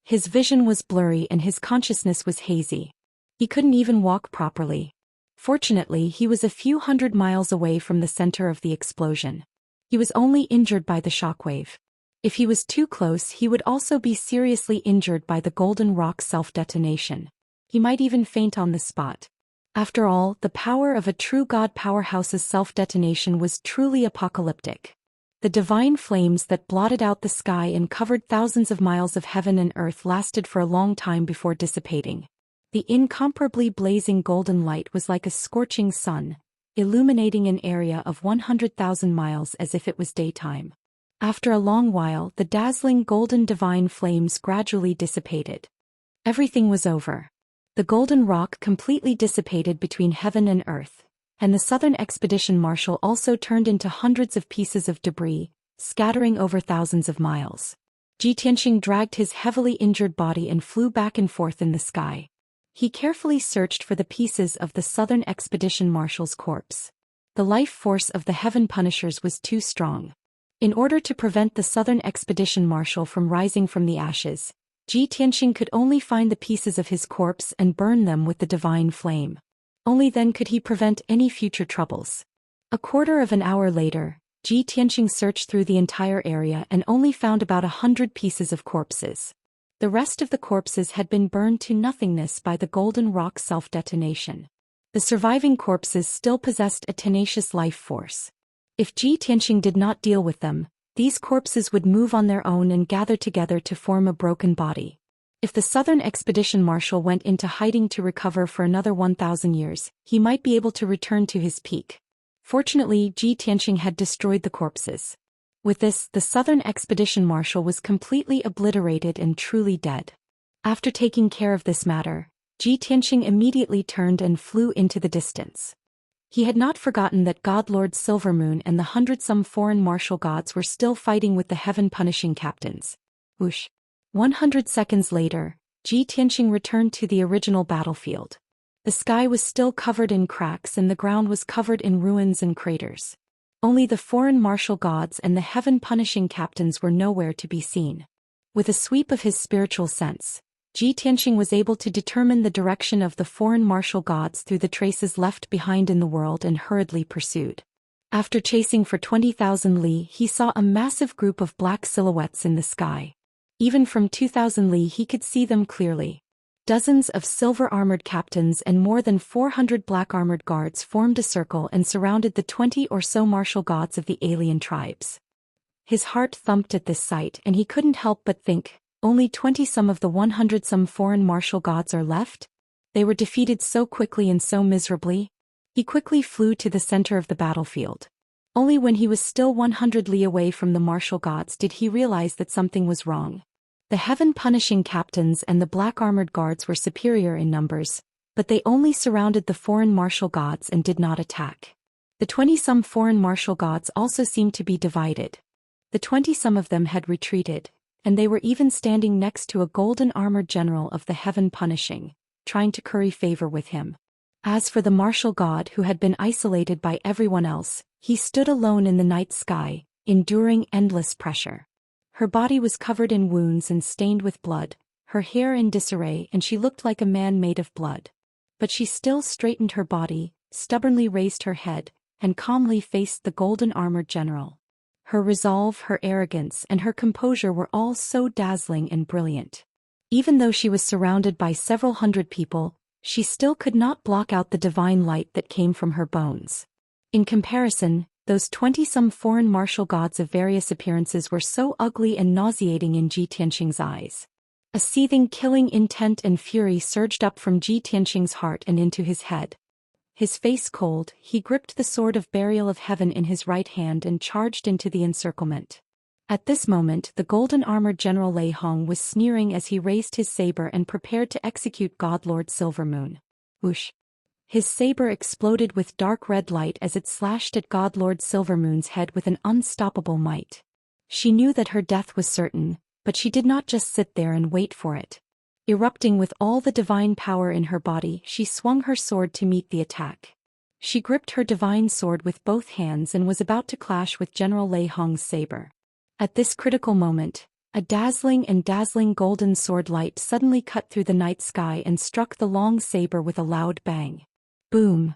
His vision was blurry and his consciousness was hazy. He couldn't even walk properly. Fortunately, he was a few hundred miles away from the center of the explosion. He was only injured by the shockwave. If he was too close, he would also be seriously injured by the golden rock self-detonation. He might even faint on the spot. After all, the power of a true god powerhouse's self-detonation was truly apocalyptic. The divine flames that blotted out the sky and covered thousands of miles of heaven and earth lasted for a long time before dissipating. The incomparably blazing golden light was like a scorching sun, illuminating an area of 100,000 miles as if it was daytime. After a long while, the dazzling golden divine flames gradually dissipated. Everything was over. The golden rock completely dissipated between heaven and earth, and the Southern Expedition Marshal also turned into hundreds of pieces of debris, scattering over thousands of miles. Ji Tianxing dragged his heavily injured body and flew back and forth in the sky. He carefully searched for the pieces of the Southern Expedition Marshal's corpse. The life force of the Heaven Punishers was too strong. In order to prevent the Southern Expedition Marshal from rising from the ashes, Ji Tianxing could only find the pieces of his corpse and burn them with the divine flame. Only then could he prevent any future troubles. A quarter of an hour later, Ji Tianxing searched through the entire area and only found about 100 pieces of corpses. The rest of the corpses had been burned to nothingness by the golden rock self-detonation. The surviving corpses still possessed a tenacious life force. If Ji Tianxing did not deal with them, these corpses would move on their own and gather together to form a broken body. If the Southern Expedition Marshal went into hiding to recover for another 1,000 years, he might be able to return to his peak. Fortunately, Ji Tianxing had destroyed the corpses. With this, the Southern Expedition Marshal was completely obliterated and truly dead. After taking care of this matter, Ji Tianxing immediately turned and flew into the distance. He had not forgotten that God Lord Silvermoon and the 100-some foreign martial gods were still fighting with the heaven-punishing captains. Whoosh! 100 seconds later, Ji Tianxing returned to the original battlefield. The sky was still covered in cracks and the ground was covered in ruins and craters. Only the foreign martial gods and the heaven-punishing captains were nowhere to be seen. With a sweep of his spiritual sense, Ji Tianxing was able to determine the direction of the foreign martial gods through the traces left behind in the world and hurriedly pursued. After chasing for 20,000 li, he saw a massive group of black silhouettes in the sky. Even from 2,000 li he could see them clearly. Dozens of silver-armored captains and more than 400 black-armored guards formed a circle and surrounded the 20 or so martial gods of the alien tribes. His heart thumped at this sight and he couldn't help but think, only 20-some of the 100-some foreign martial gods are left? They were defeated so quickly and so miserably. He quickly flew to the center of the battlefield. Only when he was still 100 li away from the martial gods did he realize that something was wrong. The heaven-punishing captains and the black-armored guards were superior in numbers, but they only surrounded the foreign martial gods and did not attack. The 20-some foreign martial gods also seemed to be divided. The 20-some of them had retreated, and they were even standing next to a golden-armored general of the heaven-punishing, trying to curry favor with him. As for the martial god who had been isolated by everyone else, he stood alone in the night sky, enduring endless pressure. Her body was covered in wounds and stained with blood, her hair in disarray, and she looked like a man made of blood. But she still straightened her body, stubbornly raised her head, and calmly faced the golden-armored general. Her resolve, her arrogance, and her composure were all so dazzling and brilliant. Even though she was surrounded by several hundred people, she still could not block out the divine light that came from her bones. In comparison, those 20-some foreign martial gods of various appearances were so ugly and nauseating in Ji Tianqing's eyes. A seething killing intent and fury surged up from Ji Tianqing's heart and into his head. His face cold, he gripped the sword of burial of heaven in his right hand and charged into the encirclement. At this moment the golden-armored General Lei Hong was sneering as he raised his saber and prepared to execute God Lord Silvermoon. Whoosh! His saber exploded with dark red light as it slashed at God Lord Silvermoon's head with an unstoppable might. She knew that her death was certain, but she did not just sit there and wait for it. Erupting with all the divine power in her body, she swung her sword to meet the attack. She gripped her divine sword with both hands and was about to clash with General Lei Hong's saber. At this critical moment, a dazzling golden sword light suddenly cut through the night sky and struck the long saber with a loud bang. Boom!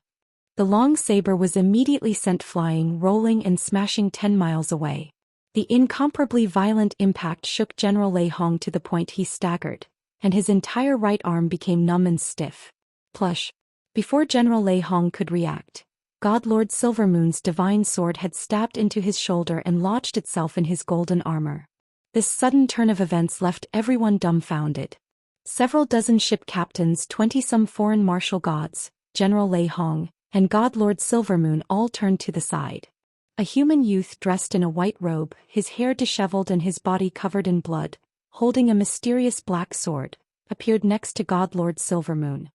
The long saber was immediately sent flying, rolling and smashing 10 miles away. The incomparably violent impact shook General Lei Hong to the point he staggered, and his entire right arm became numb and stiff. Plush! Before General Lei Hong could react, God Lord Silvermoon's divine sword had stabbed into his shoulder and lodged itself in his golden armor. This sudden turn of events left everyone dumbfounded. Several dozen ship captains, 20-some foreign martial gods, General Lei Hong, and God Lord Silvermoon all turned to the side. A human youth dressed in a white robe, his hair disheveled and his body covered in blood, holding a mysterious black sword, appeared next to God Lord Silvermoon.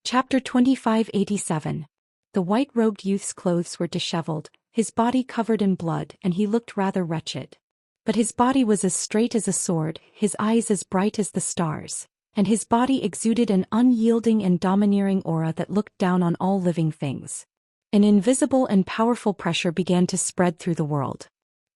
Chapter 2587. The white-robed youth's clothes were disheveled, his body covered in blood, and he looked rather wretched. But his body was as straight as a sword, his eyes as bright as the stars, and his body exuded an unyielding and domineering aura that looked down on all living things. An invisible and powerful pressure began to spread through the world.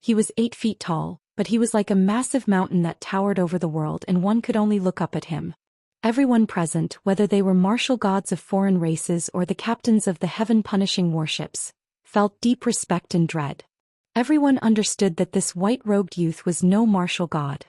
He was 8 feet tall, but he was like a massive mountain that towered over the world, and one could only look up at him. Everyone present, whether they were martial gods of foreign races or the captains of the heaven-punishing warships, felt deep respect and dread. Everyone understood that this white-robed youth was no martial god.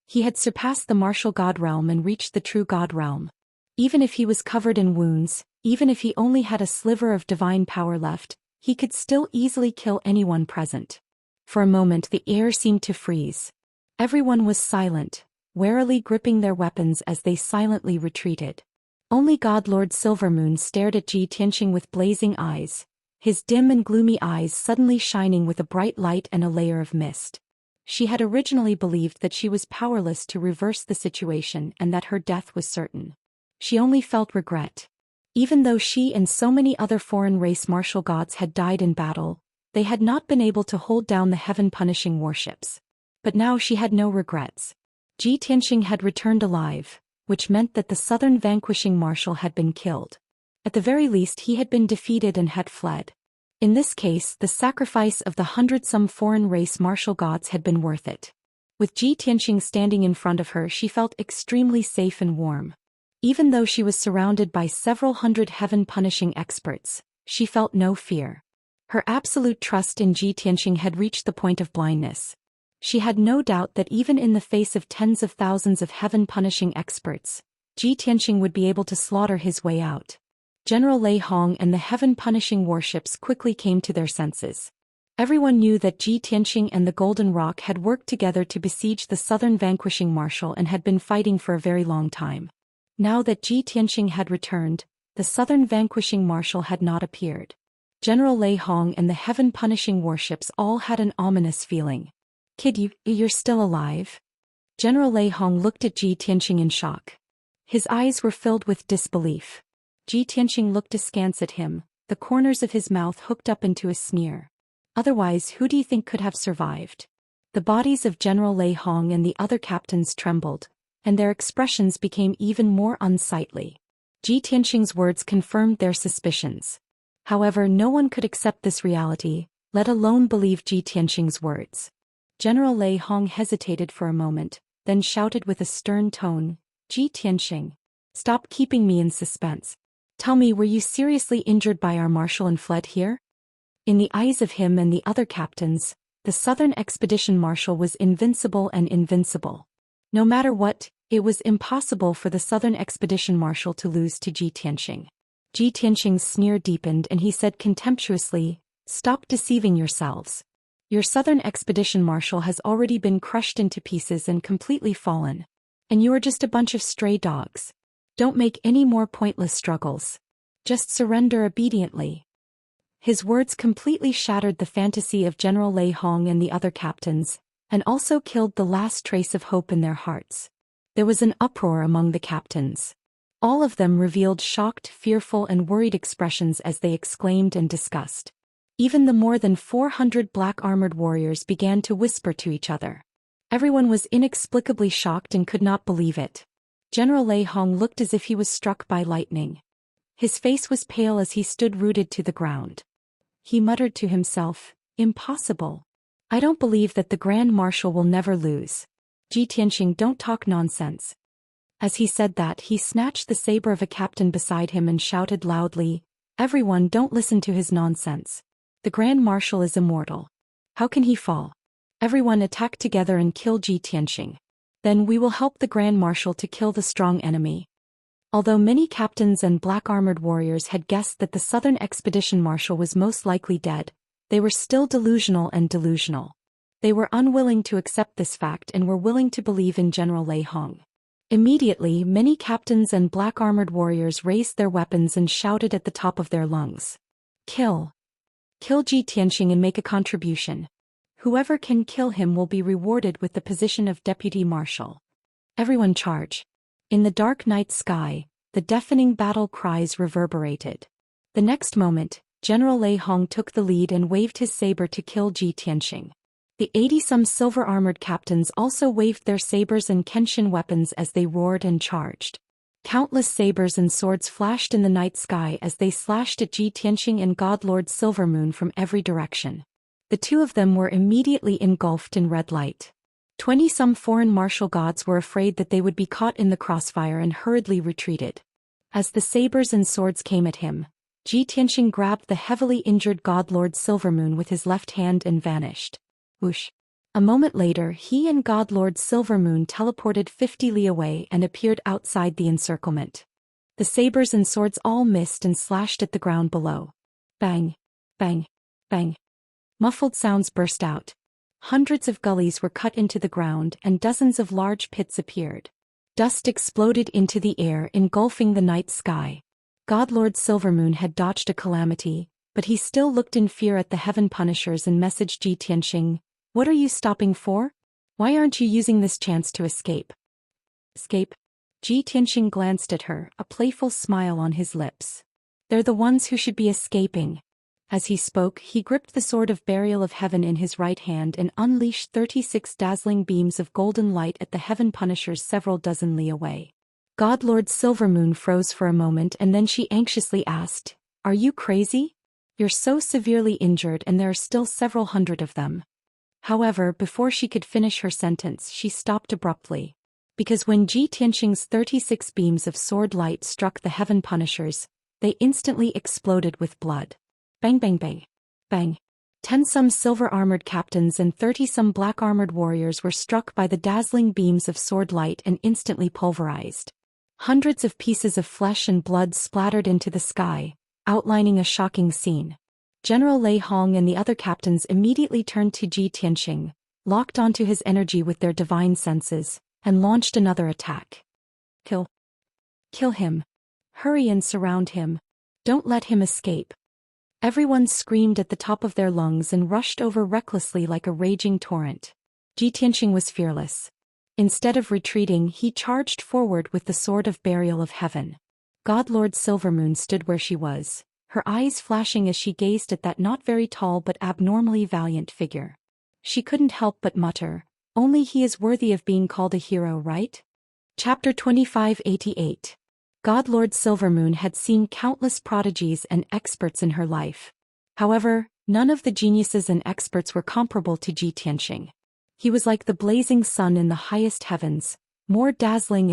He had surpassed the martial god realm and reached the true god realm. Even if he was covered in wounds, even if he only had a sliver of divine power left, he could still easily kill anyone present. For a moment the air seemed to freeze. Everyone was silent, warily gripping their weapons as they silently retreated. Only God Lord Silvermoon stared at Ji Tianqing with blazing eyes, his dim and gloomy eyes suddenly shining with a bright light and a layer of mist. She had originally believed that she was powerless to reverse the situation and that her death was certain. She only felt regret. Even though she and so many other foreign race martial gods had died in battle, they had not been able to hold down the heaven-punishing warships. But now she had no regrets. Ji Tianqing had returned alive, which meant that the southern vanquishing marshal had been killed. At the very least he had been defeated and had fled. In this case the sacrifice of the 100-some foreign race martial gods had been worth it. With Ji Tianqing standing in front of her she felt extremely safe and warm. Even though she was surrounded by several hundred heaven-punishing experts, she felt no fear. Her absolute trust in Ji Tianqing had reached the point of blindness. She had no doubt that even in the face of tens of thousands of heaven-punishing experts, Ji Tianqing would be able to slaughter his way out. General Lei Hong and the heaven-punishing warships quickly came to their senses. Everyone knew that Ji Tianqing and the Golden Rock had worked together to besiege the southern vanquishing marshal and had been fighting for a very long time. Now that Ji Tianqing had returned, the southern vanquishing marshal had not appeared. General Lei Hong and the heaven-punishing warships all had an ominous feeling. "Kid, you're still alive?" General Lei Hong looked at Ji Tianqing in shock. His eyes were filled with disbelief. Ji Tianqing looked askance at him, the corners of his mouth hooked up into a sneer. "Otherwise, who do you think could have survived?" The bodies of General Lei Hong and the other captains trembled, and their expressions became even more unsightly. Ji Tianqing's words confirmed their suspicions. However, no one could accept this reality, let alone believe Ji Tianqing's words. General Lei Hong hesitated for a moment, then shouted with a stern tone, "Ji Tianqing, stop keeping me in suspense. Tell me, were you seriously injured by our marshal and fled here?" In the eyes of him and the other captains, the Southern Expedition Marshal was invincible and invincible. No matter what, it was impossible for the Southern Expedition Marshal to lose to Ji Tianqing. Ji Tianqing's sneer deepened and he said contemptuously, Stop deceiving yourselves. Your southern expedition marshal has already been crushed into pieces and completely fallen. And you are just a bunch of stray dogs. Don't make any more pointless struggles. Just surrender obediently. His words completely shattered the fantasy of General Lei Hong and the other captains, and also killed the last trace of hope in their hearts. There was an uproar among the captains. All of them revealed shocked, fearful and worried expressions as they exclaimed and discussed. Even the more than 400 black-armored warriors began to whisper to each other. Everyone was inexplicably shocked and could not believe it. General Lei Hong looked as if he was struck by lightning. His face was pale as he stood rooted to the ground. He muttered to himself, "Impossible. I don't believe that the Grand Marshal will never lose. Ji Tianxing, don't talk nonsense." As he said that, he snatched the saber of a captain beside him and shouted loudly, "Everyone, don't listen to his nonsense. The Grand Marshal is immortal. How can he fall? Everyone attack together and kill Ji Tianxing. Then we will help the Grand Marshal to kill the strong enemy." Although many captains and black-armored warriors had guessed that the Southern Expedition Marshal was most likely dead, they were still delusional. They were unwilling to accept this fact and were willing to believe in General Lei Hong. Immediately, many captains and black-armored warriors raised their weapons and shouted at the top of their lungs. "Kill! Kill Ji Tianxing and make a contribution. Whoever can kill him will be rewarded with the position of Deputy Marshal. Everyone charge!" In the dark night sky, the deafening battle cries reverberated. The next moment, General Lei Hong took the lead and waved his saber to kill Ji Tianxing. The 80-some silver-armored captains also waved their sabers and Kenshin weapons as they roared and charged. Countless sabers and swords flashed in the night sky as they slashed at Ji Tianxing and Godlord Silvermoon from every direction. The two of them were immediately engulfed in red light. 20-some foreign martial gods were afraid that they would be caught in the crossfire and hurriedly retreated. As the sabers and swords came at him, Ji Tianxing grabbed the heavily injured Godlord Silvermoon with his left hand and vanished. Whoosh! A moment later, he and Godlord Silvermoon teleported 50 li away and appeared outside the encirclement. The sabers and swords all missed and slashed at the ground below. Bang! Bang! Bang! Muffled sounds burst out. Hundreds of gullies were cut into the ground and dozens of large pits appeared. Dust exploded into the air, engulfing the night sky. Godlord Silvermoon had dodged a calamity, but he still looked in fear at the Heaven Punishers and messaged Ji Tianxing, "What are you stopping for? Why aren't you using this chance to escape?" "Escape?" Ji Tianxing glanced at her, a playful smile on his lips. "They're the ones who should be escaping." As he spoke, he gripped the Sword of Burial of Heaven in his right hand and unleashed 36 dazzling beams of golden light at the Heaven Punishers several dozen li away. Godlord Silvermoon froze for a moment and then she anxiously asked, "Are you crazy? You're so severely injured and there are still several hundred of them." However, before she could finish her sentence, she stopped abruptly. Because when Ji Tianxing's 36 beams of sword light struck the Heaven Punishers, they instantly exploded with blood. Bang bang bang. Bang. 10-some silver-armored captains and 30-some black-armored warriors were struck by the dazzling beams of sword light and instantly pulverized. Hundreds of pieces of flesh and blood splattered into the sky, outlining a shocking scene. General Lei Hong and the other captains immediately turned to Ji Tianxing, locked onto his energy with their divine senses, and launched another attack. "Kill. Kill him. Hurry and surround him. Don't let him escape." Everyone screamed at the top of their lungs and rushed over recklessly like a raging torrent. Ji Tianxing was fearless. Instead of retreating, he charged forward with the Sword of Burial of Heaven. Godlord Silvermoon stood where she was, her eyes flashing as she gazed at that not very tall but abnormally valiant figure. She couldn't help but mutter, "Only he is worthy of being called a hero, right?" Chapter 2588. Godlord Silvermoon had seen countless prodigies and experts in her life. However, none of the geniuses and experts were comparable to Ji Tianxing. He was like the blazing sun in the highest heavens, more dazzling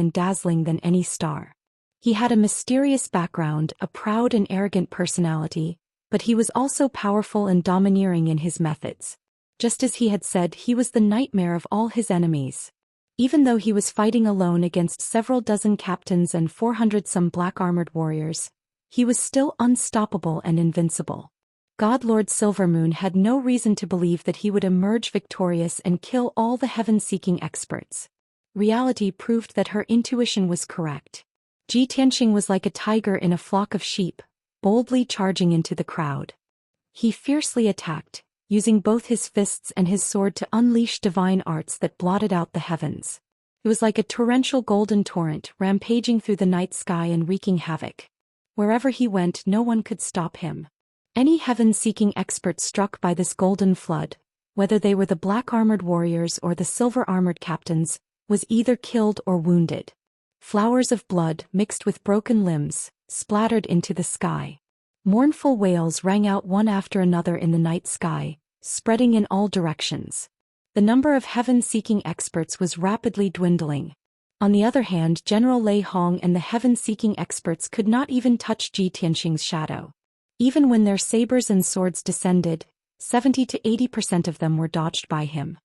than any star. He had a mysterious background, a proud and arrogant personality, but he was also powerful and domineering in his methods. Just as he had said, he was the nightmare of all his enemies. Even though he was fighting alone against several dozen captains and 400-some black-armored warriors, he was still unstoppable and invincible. God Lord Silvermoon had no reason to believe that he would emerge victorious and kill all the heaven-seeking experts. Reality proved that her intuition was correct. Ji Tianxing was like a tiger in a flock of sheep, boldly charging into the crowd. He fiercely attacked, using both his fists and his sword to unleash divine arts that blotted out the heavens. It was like a torrential golden torrent rampaging through the night sky and wreaking havoc. Wherever he went, no one could stop him. Any heaven-seeking expert struck by this golden flood, whether they were the black-armored warriors or the silver-armored captains, was either killed or wounded. Flowers of blood, mixed with broken limbs, splattered into the sky. Mournful wails rang out one after another in the night sky, spreading in all directions. The number of heaven-seeking experts was rapidly dwindling. On the other hand, General Lei Hong and the heaven-seeking experts could not even touch Ji Tianxing's shadow. Even when their sabers and swords descended, 70 to 80% of them were dodged by him.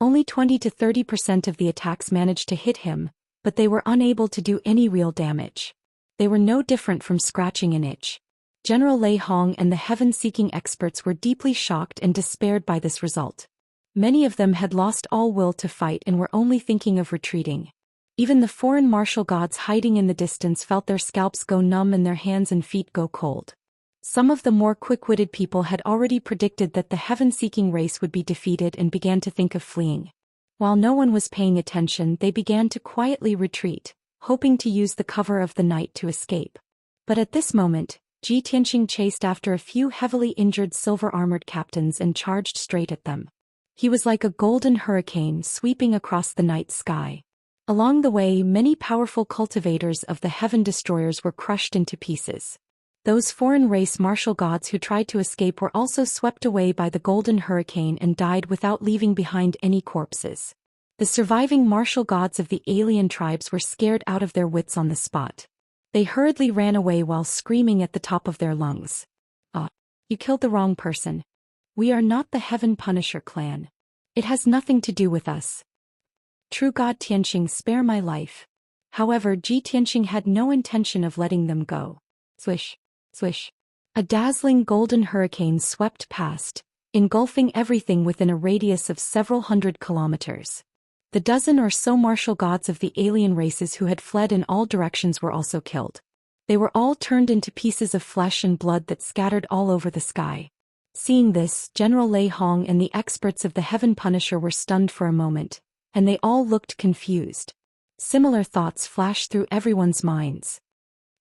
Only 20 to 30% of the attacks managed to hit him, but they were unable to do any real damage. They were no different from scratching an itch. General Lei Hong and the heaven-seeking experts were deeply shocked and despaired by this result. Many of them had lost all will to fight and were only thinking of retreating. Even the foreign martial gods hiding in the distance felt their scalps go numb and their hands and feet go cold. Some of the more quick-witted people had already predicted that the heaven-seeking race would be defeated and began to think of fleeing. While no one was paying attention, they began to quietly retreat, hoping to use the cover of the night to escape. But at this moment, Ji Tianxing chased after a few heavily injured silver-armored captains and charged straight at them. He was like a golden hurricane sweeping across the night sky. Along the way, many powerful cultivators of the heaven destroyers were crushed into pieces. Those foreign race martial gods who tried to escape were also swept away by the golden hurricane and died without leaving behind any corpses. The surviving martial gods of the alien tribes were scared out of their wits on the spot. They hurriedly ran away while screaming at the top of their lungs. "Ah, you killed the wrong person. We are not the Heaven Punisher clan. It has nothing to do with us. True God Tianxing, spare my life." However, Ji Tianxing had no intention of letting them go. Swish, swish. A dazzling golden hurricane swept past, engulfing everything within a radius of several hundred kilometers. The dozen or so martial gods of the alien races who had fled in all directions were also killed. They were all turned into pieces of flesh and blood that scattered all over the sky. Seeing this, General Lei Hong and the experts of the Heaven Punisher were stunned for a moment, and they all looked confused. Similar thoughts flashed through everyone's minds.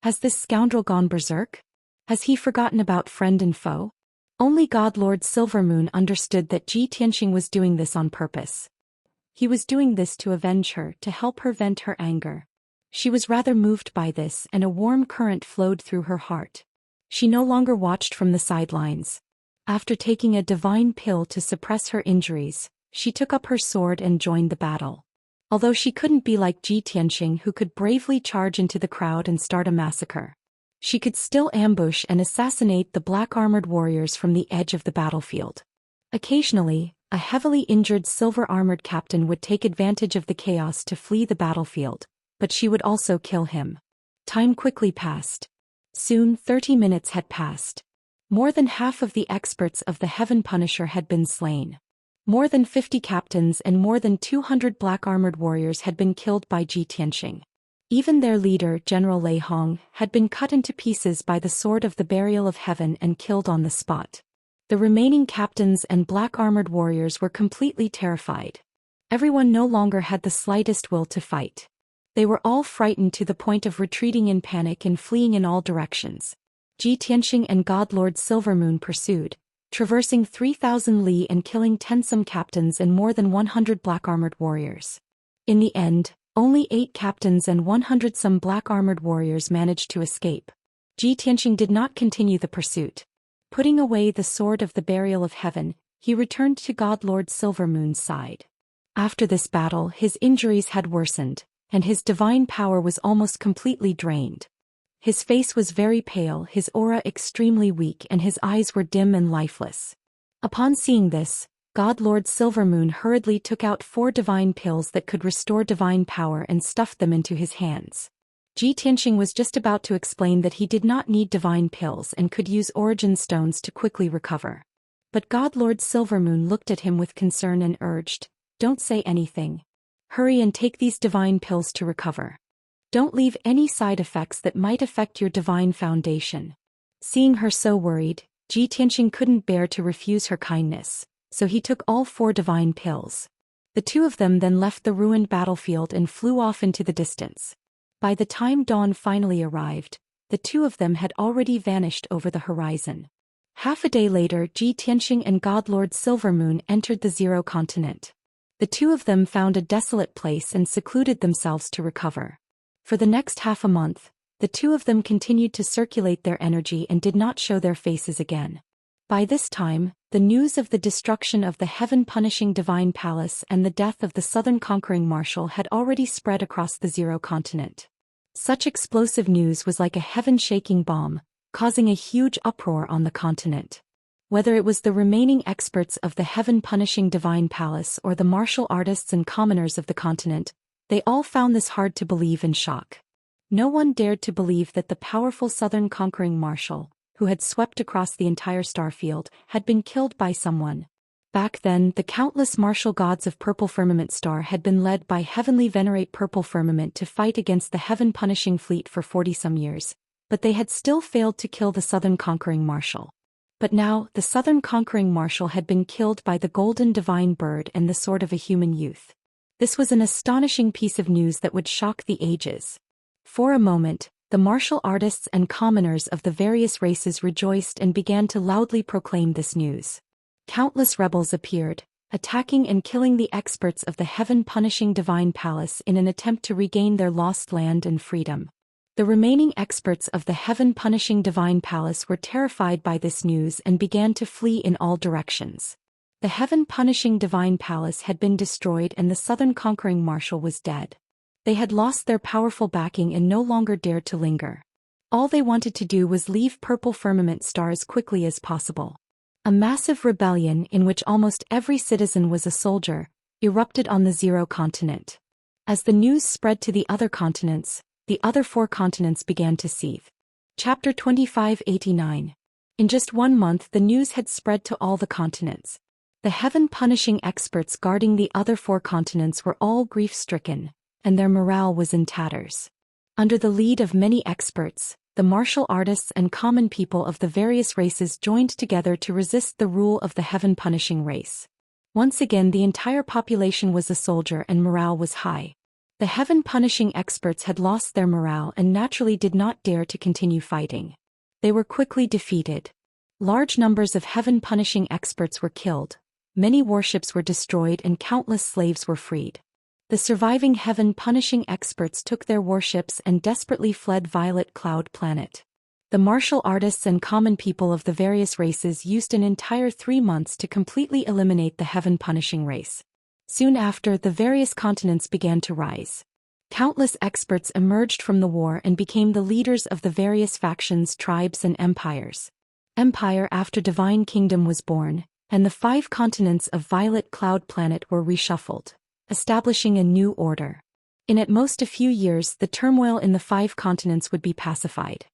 Has this scoundrel gone berserk? Has he forgotten about friend and foe? Only God Lord Silvermoon understood that Ji Tianxing was doing this on purpose. He was doing this to avenge her, to help her vent her anger. She was rather moved by this, and a warm current flowed through her heart. She no longer watched from the sidelines. After taking a divine pill to suppress her injuries, she took up her sword and joined the battle. Although she couldn't be like Ji Tianxing, who could bravely charge into the crowd and start a massacre, she could still ambush and assassinate the black-armored warriors from the edge of the battlefield. Occasionally, a heavily injured silver-armored captain would take advantage of the chaos to flee the battlefield, but she would also kill him. Time quickly passed. Soon 30 minutes had passed. More than half of the experts of the Heaven Punisher had been slain. More than 50 captains and more than 200 black-armored warriors had been killed by Ji Tianxing. Even their leader, General Lei Hong, had been cut into pieces by the sword of the Burial of Heaven and killed on the spot. The remaining captains and black-armored warriors were completely terrified. Everyone no longer had the slightest will to fight. They were all frightened to the point of retreating in panic and fleeing in all directions. Ji Tianxing and God Lord Silvermoon pursued, traversing 3,000 li and killing 10 some captains and more than 100 black-armored warriors. In the end, only 8 captains and 100 some black-armored warriors managed to escape. Ji Tianxing did not continue the pursuit. Putting away the sword of the Burial of Heaven, he returned to God Lord Silvermoon's side. After this battle, his injuries had worsened, and his divine power was almost completely drained. His face was very pale, his aura extremely weak, and his eyes were dim and lifeless. Upon seeing this, God Lord Silvermoon hurriedly took out 4 divine pills that could restore divine power and stuffed them into his hands. Ji Tianxing was just about to explain that he did not need divine pills and could use origin stones to quickly recover. But God Lord Silvermoon looked at him with concern and urged, "Don't say anything. Hurry and take these divine pills to recover. Don't leave any side effects that might affect your divine foundation." Seeing her so worried, Ji Tianxing couldn't bear to refuse her kindness, so he took all 4 divine pills. The 2 of them then left the ruined battlefield and flew off into the distance. By the time dawn finally arrived, the 2 of them had already vanished over the horizon. Half a day later, Ji Tianxing and God Lord Silvermoon entered the Zero Continent. The 2 of them found a desolate place and secluded themselves to recover. For the next half a month, the 2 of them continued to circulate their energy and did not show their faces again. By this time, the news of the destruction of the heaven-punishing divine palace and the death of the southern conquering marshal had already spread across the Zero Continent. Such explosive news was like a heaven-shaking bomb, causing a huge uproar on the continent. Whether it was the remaining experts of the heaven-punishing divine palace or the martial artists and commoners of the continent, they all found this hard to believe and shock. No one dared to believe that the powerful southern conquering marshal, who had swept across the entire starfield, had been killed by someone. Back then, the countless martial gods of Purple Firmament Star had been led by Heavenly Venerate Purple Firmament to fight against the heaven-punishing fleet for 40-some years, but they had still failed to kill the southern conquering marshal. But now, the southern conquering marshal had been killed by the golden divine bird and the sword of a human youth. This was an astonishing piece of news that would shock the ages. For a moment, the martial artists and commoners of the various races rejoiced and began to loudly proclaim this news. Countless rebels appeared, attacking and killing the experts of the heaven-punishing divine palace in an attempt to regain their lost land and freedom. The remaining experts of the heaven-punishing divine palace were terrified by this news and began to flee in all directions. The heaven-punishing divine palace had been destroyed and the southern conquering marshal was dead. They had lost their powerful backing and no longer dared to linger. All they wanted to do was leave Purple Firmament Star as quickly as possible. A massive rebellion in which almost every citizen was a soldier erupted on the Zero Continent. As the news spread to the other continents, the other 4 continents began to seethe. Chapter 2589. In just 1 month the news had spread to all the continents. The heaven-punishing experts guarding the other 4 continents were all grief-stricken, and their morale was in tatters. Under the lead of many experts, the martial artists and common people of the various races joined together to resist the rule of the heaven-punishing race. Once again the entire population was a soldier and morale was high. The heaven-punishing experts had lost their morale and naturally did not dare to continue fighting. They were quickly defeated. Large numbers of heaven-punishing experts were killed, many warships were destroyed and countless slaves were freed. The surviving heaven-punishing experts took their warships and desperately fled Violet Cloud Planet. The martial artists and common people of the various races used an entire 3 months to completely eliminate the heaven-punishing race. Soon after, the various continents began to rise. Countless experts emerged from the war and became the leaders of the various factions, tribes and empires. Empire after Divine Kingdom was born, and the 5 continents of Violet Cloud Planet were reshuffled, establishing a new order. In at most a few years the turmoil in the 5 continents would be pacified.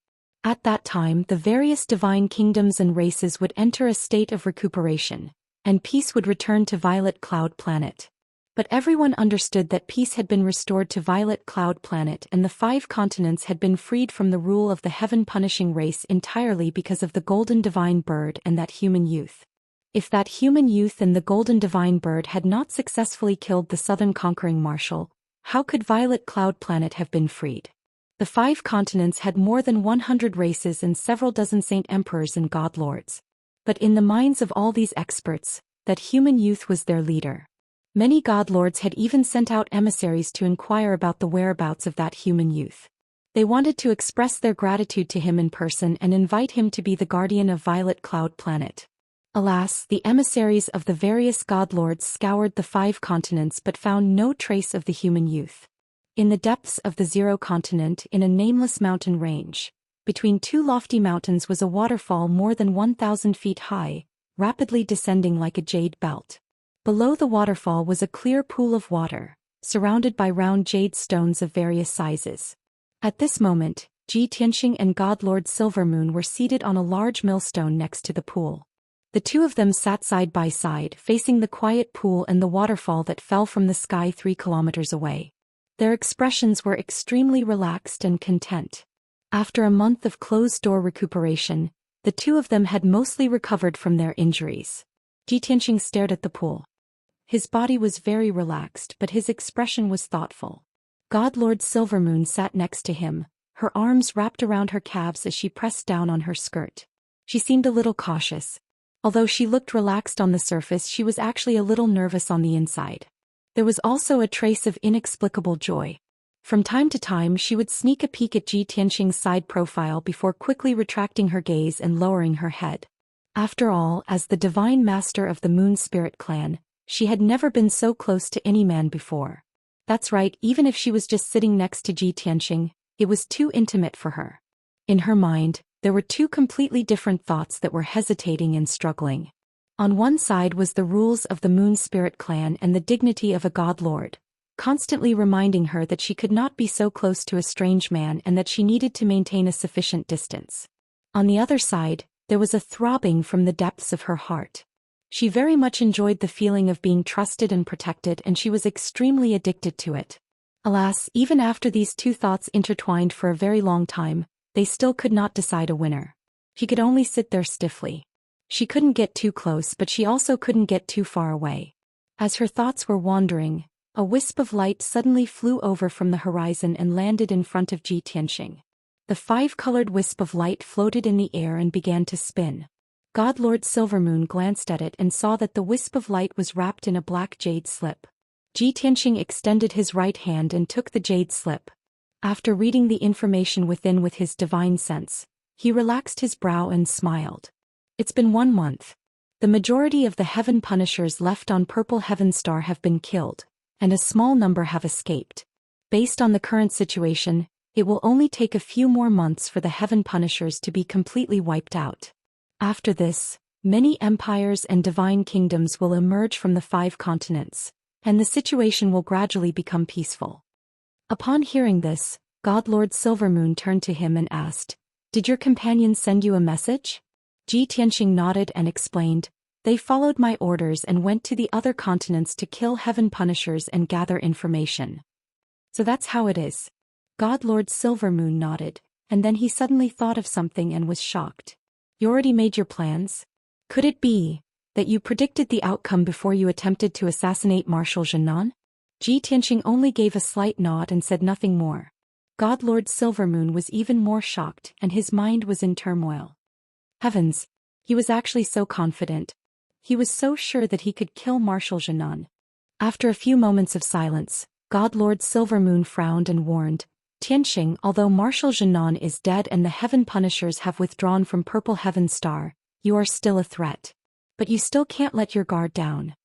At that time the various divine kingdoms and races would enter a state of recuperation, and peace would return to Violet Cloud Planet. But everyone understood that peace had been restored to Violet Cloud Planet and the 5 continents had been freed from the rule of the heaven-punishing race entirely because of the golden divine bird and that human youth. If that human youth and the golden divine bird had not successfully killed the southern conquering marshal, how could Violet Cloud Planet have been freed? The 5 continents had more than 100 races and several dozen saint emperors and god lords. But in the minds of all these experts, that human youth was their leader. Many god lords had even sent out emissaries to inquire about the whereabouts of that human youth. They wanted to express their gratitude to him in person and invite him to be the guardian of Violet Cloud Planet. Alas, the emissaries of the various god lords scoured the 5 continents but found no trace of the human youth. In the depths of the Zero Continent, in a nameless mountain range, between 2 lofty mountains was a waterfall more than 1,000 feet high, rapidly descending like a jade belt. Below the waterfall was a clear pool of water, surrounded by round jade stones of various sizes. At this moment, Ji Tianxing and God Lord Silvermoon were seated on a large millstone next to the pool. The two of them sat side by side, facing the quiet pool and the waterfall that fell from the sky 3 kilometers away. Their expressions were extremely relaxed and content. After a month of closed-door recuperation, the two of them had mostly recovered from their injuries. Ji Tianxing stared at the pool. His body was very relaxed, but his expression was thoughtful. God Lord Silvermoon sat next to him, her arms wrapped around her calves as she pressed down on her skirt. She seemed a little cautious. Although she looked relaxed on the surface, she was actually a little nervous on the inside. There was also a trace of inexplicable joy. From time to time she would sneak a peek at Ji Tianxing's side profile before quickly retracting her gaze and lowering her head. After all, as the divine master of the Moon Spirit clan, she had never been so close to any man before. That's right, even if she was just sitting next to Ji Tianxing, it was too intimate for her. In her mind, there were two completely different thoughts that were hesitating and struggling. On one side was the rules of the Moon Spirit clan and the dignity of a god lord, constantly reminding her that she could not be so close to a strange man and that she needed to maintain a sufficient distance. On the other side, there was a throbbing from the depths of her heart. She very much enjoyed the feeling of being trusted and protected, and she was extremely addicted to it. Alas, even after these two thoughts intertwined for a very long time, they still could not decide a winner. She could only sit there stiffly. She couldn't get too close, but she also couldn't get too far away. As her thoughts were wandering, a wisp of light suddenly flew over from the horizon and landed in front of Ji Tianxing. The 5-colored wisp of light floated in the air and began to spin. God Lord Silvermoon glanced at it and saw that the wisp of light was wrapped in a black jade slip. Ji Tianxing extended his right hand and took the jade slip. After reading the information within with his divine sense, he relaxed his brow and smiled. It's been 1 month. The majority of the Heaven Punishers left on Purple Heaven Star have been killed, and a small number have escaped. Based on the current situation, it will only take a few more months for the Heaven Punishers to be completely wiped out. After this, many empires and divine kingdoms will emerge from the 5 continents, and the situation will gradually become peaceful. Upon hearing this, God Lord Silvermoon turned to him and asked, "Did your companions send you a message?" Ji Tianxing nodded and explained, "They followed my orders and went to the other continents to kill Heaven Punishers and gather information." "So that's how it is." God Lord Silvermoon nodded, and then he suddenly thought of something and was shocked. "You already made your plans? Could it be that you predicted the outcome before you attempted to assassinate Marshal Zhenan?" Ji Tianxing only gave a slight nod and said nothing more. God Lord Silvermoon was even more shocked, and his mind was in turmoil. Heavens! He was actually so confident. He was so sure that he could kill Marshal Zhenan. After a few moments of silence, God Lord Silvermoon frowned and warned, "Tianxing, although Marshal Zhenan is dead and the Heaven Punishers have withdrawn from Purple Heaven Star, you are still a threat. But you still can't let your guard down."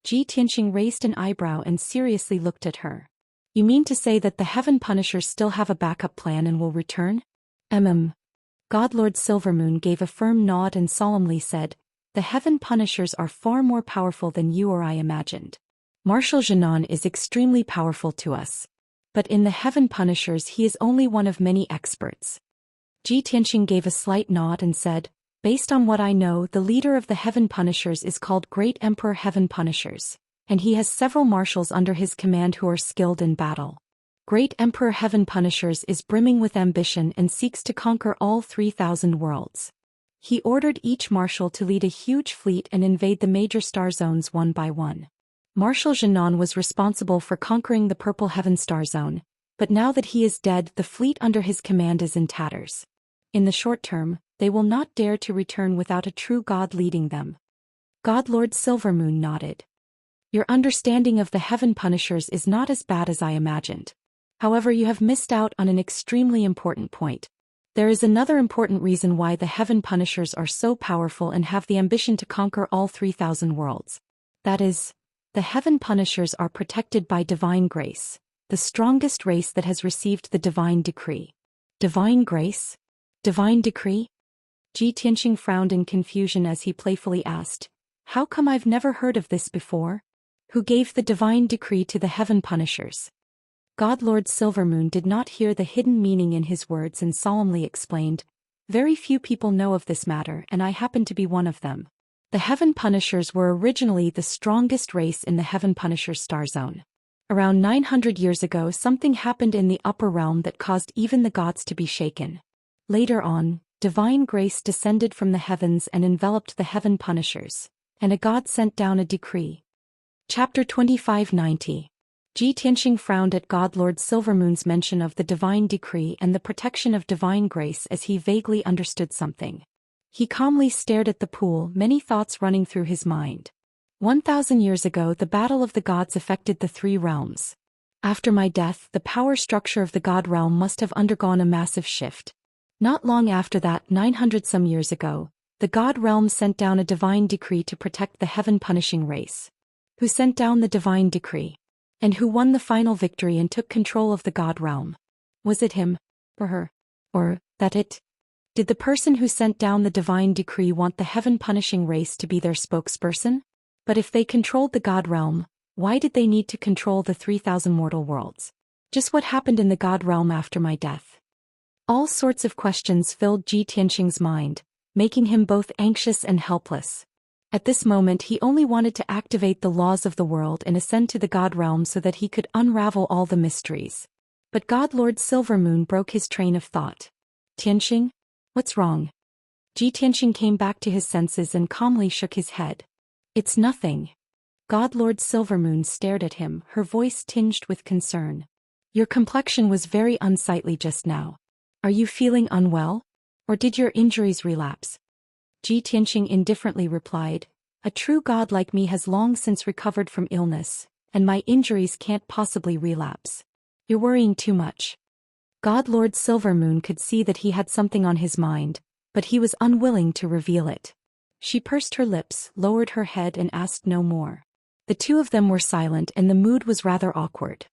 Ji Tianxing raised an eyebrow and seriously looked at her. "You mean to say that the Heaven Punishers still have a backup plan and will return?" God Lord Silvermoon gave a firm nod and solemnly said, "The Heaven Punishers are far more powerful than you or I imagined. Marshal Zhenan is extremely powerful to us. But in the Heaven Punishers he is only one of many experts." Ji Tianxing gave a slight nod and said, "Based on what I know, the leader of the Heaven Punishers is called Great Emperor Heaven Punishers, and he has several marshals under his command who are skilled in battle. Great Emperor Heaven Punishers is brimming with ambition and seeks to conquer all 3,000 worlds. He ordered each marshal to lead a huge fleet and invade the major star zones one by one. Marshal Zhenan was responsible for conquering the Purple Heaven Star Zone, but now that he is dead, the fleet under his command is in tatters. In the short term, they will not dare to return without a true god leading them." God Lord Silvermoon nodded. "Your understanding of the Heaven Punishers is not as bad as I imagined. However, you have missed out on an extremely important point. There is another important reason why the Heaven Punishers are so powerful and have the ambition to conquer all 3,000 worlds. That is, the Heaven Punishers are protected by divine grace, the strongest race that has received the divine decree." Divine grace? Divine decree? Ji Tianxing frowned in confusion as he playfully asked, "How come I've never heard of this before? Who gave the divine decree to the Heaven Punishers?" God Lord Silvermoon did not hear the hidden meaning in his words and solemnly explained, "Very few people know of this matter and I happen to be one of them. The Heaven Punishers were originally the strongest race in the Heaven Punishers star zone. Around 900 years ago something happened in the upper realm that caused even the gods to be shaken. Later on, divine grace descended from the heavens and enveloped the Heaven Punishers, and a god sent down a decree." Chapter 2590. Ji Tianxing frowned at God Lord Silvermoon's mention of the divine decree and the protection of divine grace as he vaguely understood something. He calmly stared at the pool, many thoughts running through his mind. 1,000 years ago the battle of the gods affected the three realms. After my death, the power structure of the god realm must have undergone a massive shift. Not long after that, 900 some years ago, the god realm sent down a divine decree to protect the heaven punishing race. Who sent down the divine decree? And who won the final victory and took control of the god realm? Was it him? Or her? Or that it? Did the person who sent down the divine decree want the heaven punishing race to be their spokesperson? But if they controlled the god realm, why did they need to control the 3,000 mortal worlds? Just what happened in the god realm after my death? All sorts of questions filled Ji Tianxing's mind, making him both anxious and helpless. At this moment he only wanted to activate the laws of the world and ascend to the god realm so that he could unravel all the mysteries. But God Lord Silvermoon broke his train of thought. "Tianxing? What's wrong?" Ji Tianxing came back to his senses and calmly shook his head. "It's nothing." God Lord Silvermoon stared at him, her voice tinged with concern. "Your complexion was very unsightly just now. Are you feeling unwell? Or did your injuries relapse?" Ji Tianxing indifferently replied, "A true god like me has long since recovered from illness, and my injuries can't possibly relapse. You're worrying too much." God Lord Silvermoon could see that he had something on his mind, but he was unwilling to reveal it. She pursed her lips, lowered her head and asked no more. The two of them were silent and the mood was rather awkward.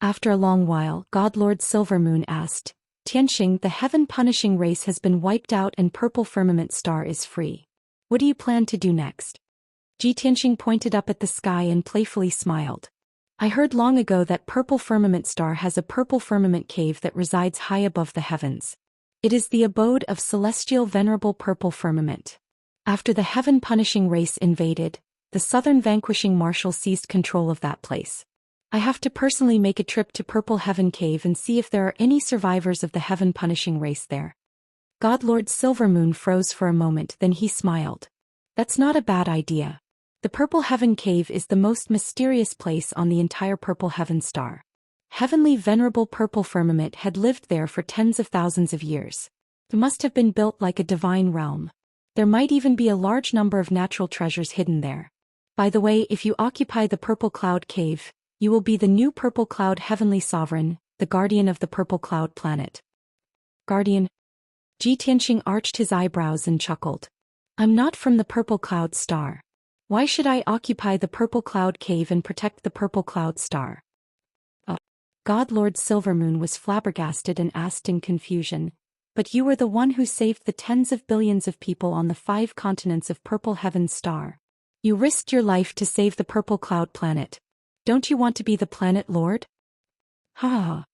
After a long while, God Lord Silvermoon asked, "Tianxing, the heaven punishing race has been wiped out and Purple Firmament Star is free. What do you plan to do next?" Ji Tianxing pointed up at the sky and playfully smiled. "I heard long ago that Purple Firmament Star has a purple firmament cave that resides high above the heavens. It is the abode of celestial venerable purple firmament. After the heaven punishing race invaded, the southern vanquishing marshal seized control of that place. I have to personally make a trip to Purple Heaven Cave and see if there are any survivors of the heaven punishing race there." God Lord Silvermoon froze for a moment, then he smiled. "That's not a bad idea. The Purple Heaven Cave is the most mysterious place on the entire Purple Heaven Star. Heavenly venerable purple firmament had lived there for tens of thousands of years. It must have been built like a divine realm. There might even be a large number of natural treasures hidden there. By the way, if you occupy the Purple Cloud Cave, you will be the new Purple Cloud Heavenly Sovereign, the guardian of the Purple Cloud planet." "Guardian?" Ji Tianxing arched his eyebrows and chuckled. "I'm not from the Purple Cloud Star. Why should I occupy the Purple Cloud Cave and protect the Purple Cloud Star?" God Lord Silvermoon was flabbergasted and asked in confusion, "But you were the one who saved the tens of billions of people on the 5 continents of Purple Heaven Star. You risked your life to save the Purple Cloud planet. Don't you want to be the planet lord?" "Ha ha."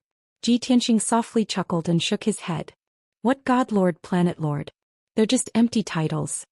Ji Tianxing softly chuckled and shook his head. "What God Lord, planet lord? They're just empty titles."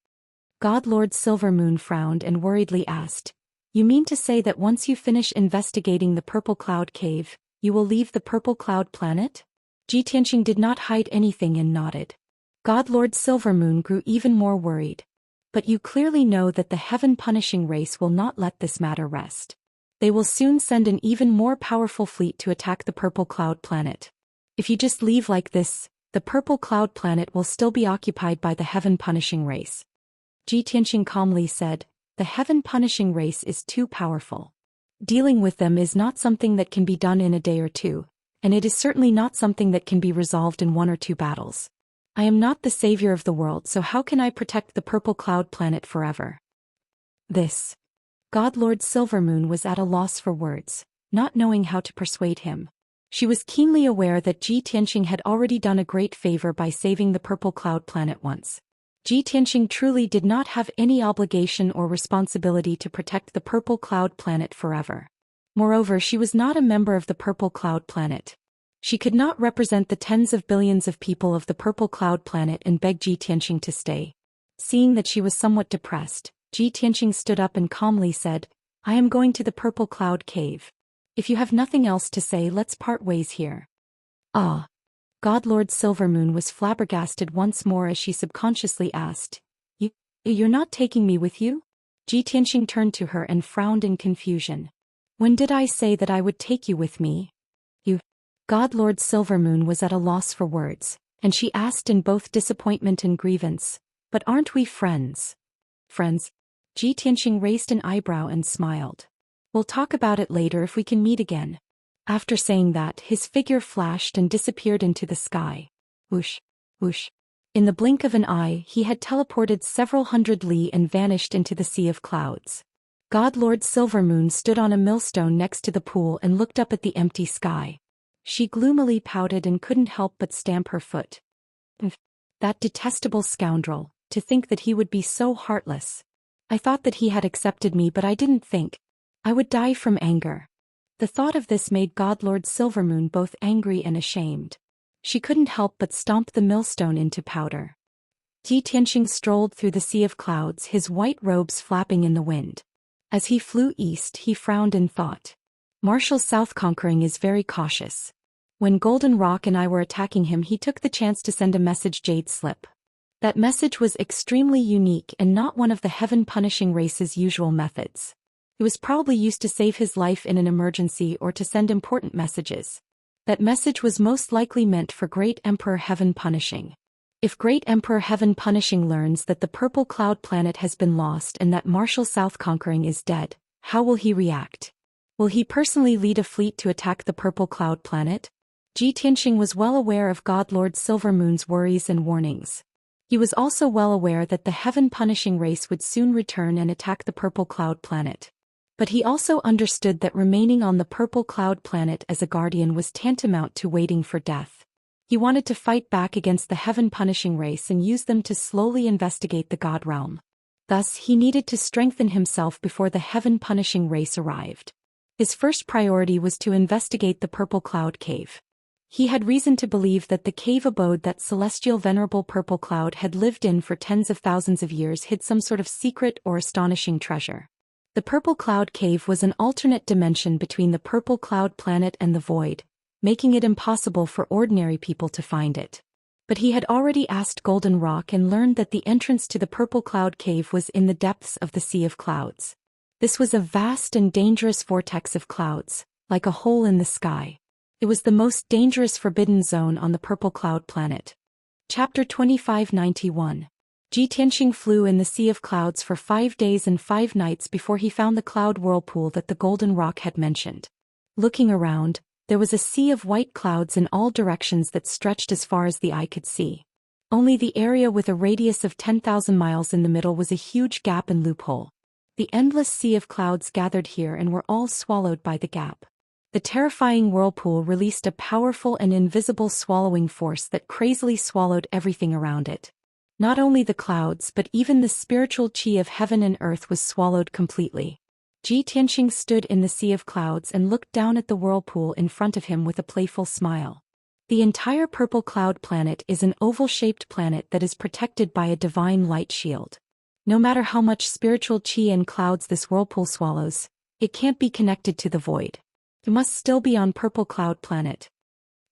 God Lord Silvermoon frowned and worriedly asked, "You mean to say that once you finish investigating the Purple Cloud Cave, you will leave the Purple Cloud planet?" Ji Tianxing did not hide anything and nodded. God Lord Silvermoon grew even more worried. "But you clearly know that the heaven punishing race will not let this matter rest. They will soon send an even more powerful fleet to attack the Purple Cloud planet. If you just leave like this, the Purple Cloud planet will still be occupied by the heaven punishing race." Ji Tianxing calmly said, "The heaven punishing race is too powerful. Dealing with them is not something that can be done in a day or two, and it is certainly not something that can be resolved in 1 or 2 battles. I am not the savior of the world, so how can I protect the Purple Cloud planet forever?" This. God Lord Silvermoon was at a loss for words, not knowing how to persuade him. She was keenly aware that Ji Tianxing had already done a great favor by saving the Purple Cloud planet once. Ji Tianxing truly did not have any obligation or responsibility to protect the Purple Cloud planet forever. Moreover, she was not a member of the Purple Cloud Planet. She could not represent the tens of billions of people of the Purple Cloud Planet and begged Ji Tianqing to stay. Seeing that she was somewhat depressed, Ji Tianqing stood up and calmly said, "I am going to the Purple Cloud Cave. If you have nothing else to say, let's part ways here." Ah. God Lord Silvermoon was flabbergasted once more as she subconsciously asked, You're not taking me with you?" Ji Tianqing turned to her and frowned in confusion. "When did I say that I would take you with me?" God Lord Silvermoon was at a loss for words, and she asked in both disappointment and grievance, "But aren't we friends?" "Friends?" Ji Tianqing raised an eyebrow and smiled. "We'll talk about it later if we can meet again." After saying that, his figure flashed and disappeared into the sky. Whoosh, whoosh. In the blink of an eye, he had teleported several hundred li and vanished into the sea of clouds. God Lord Silvermoon stood on a millstone next to the pool and looked up at the empty sky. She gloomily pouted and couldn't help but stamp her foot. That detestable scoundrel, to think that he would be so heartless. I thought that he had accepted me, but I didn't think I would die from anger. The thought of this made God Lord Silvermoon both angry and ashamed. She couldn't help but stomp the millstone into powder. Ji Tianqing strolled through the sea of clouds, his white robes flapping in the wind. As he flew east, he frowned and thought. Marshal South Conquering is very cautious. When Golden Rock and I were attacking him, he took the chance to send a message Jade Slip. That message was extremely unique and not one of the heaven-punishing race's usual methods. It was probably used to save his life in an emergency or to send important messages. That message was most likely meant for Great Emperor Heaven Punishing. If Great Emperor Heaven Punishing learns that the Purple Cloud Planet has been lost and that Marshal South Conquering is dead, how will he react? Will he personally lead a fleet to attack the Purple Cloud Planet? Ji Tianqing was well aware of God Lord Silvermoon's worries and warnings. He was also well aware that the heaven-punishing race would soon return and attack the Purple Cloud Planet. But he also understood that remaining on the Purple Cloud Planet as a guardian was tantamount to waiting for death. He wanted to fight back against the heaven-punishing race and use them to slowly investigate the God Realm. Thus, he needed to strengthen himself before the heaven-punishing race arrived. His first priority was to investigate the Purple Cloud Cave. He had reason to believe that the cave abode that celestial venerable Purple Cloud had lived in for tens of thousands of years hid some sort of secret or astonishing treasure. The Purple Cloud Cave was an alternate dimension between the Purple Cloud Planet and the Void, making it impossible for ordinary people to find it. But he had already asked Golden Rock and learned that the entrance to the Purple Cloud Cave was in the depths of the Sea of Clouds. This was a vast and dangerous vortex of clouds, like a hole in the sky. It was the most dangerous forbidden zone on the Purple Cloud Planet. Chapter 2591. Ji Tianqing flew in the Sea of Clouds for 5 days and 5 nights before he found the cloud whirlpool that the Golden Rock had mentioned. Looking around, there was a sea of white clouds in all directions that stretched as far as the eye could see. Only the area with a radius of 10,000 miles in the middle was a huge gap and loophole. The endless sea of clouds gathered here and were all swallowed by the gap. The terrifying whirlpool released a powerful and invisible swallowing force that crazily swallowed everything around it. Not only the clouds but even the spiritual chi of heaven and earth was swallowed completely. Ji Tianqing stood in the sea of clouds and looked down at the whirlpool in front of him with a playful smile. The entire Purple Cloud Planet is an oval-shaped planet that is protected by a divine light shield. No matter how much spiritual chi and clouds this whirlpool swallows, it can't be connected to the void. It must still be on Purple Cloud Planet.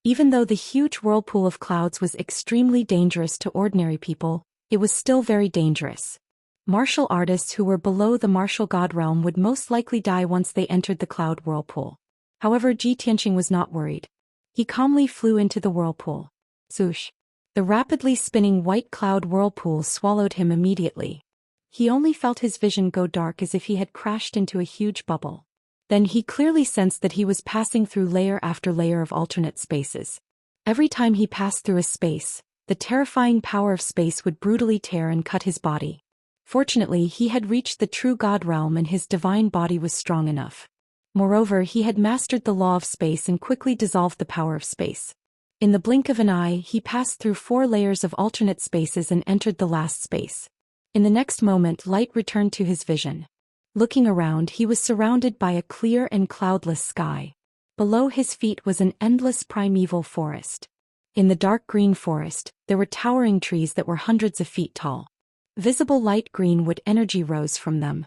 Even though the huge whirlpool of clouds was extremely dangerous to ordinary people, it was still very dangerous. Martial artists who were below the martial god realm would most likely die once they entered the cloud whirlpool. However, Ji Tianqing was not worried. He calmly flew into the whirlpool. Swoosh! The rapidly spinning white cloud whirlpool swallowed him immediately. He only felt his vision go dark as if he had crashed into a huge bubble. Then he clearly sensed that he was passing through layer after layer of alternate spaces. Every time he passed through a space, the terrifying power of space would brutally tear and cut his body. Fortunately, he had reached the true God realm and his divine body was strong enough. Moreover, he had mastered the law of space and quickly dissolved the power of space. In the blink of an eye, he passed through 4 layers of alternate spaces and entered the last space. In the next moment, light returned to his vision. Looking around, he was surrounded by a clear and cloudless sky. Below his feet was an endless primeval forest. In the dark green forest, there were towering trees that were hundreds of feet tall. Visible light green wood energy rose from them.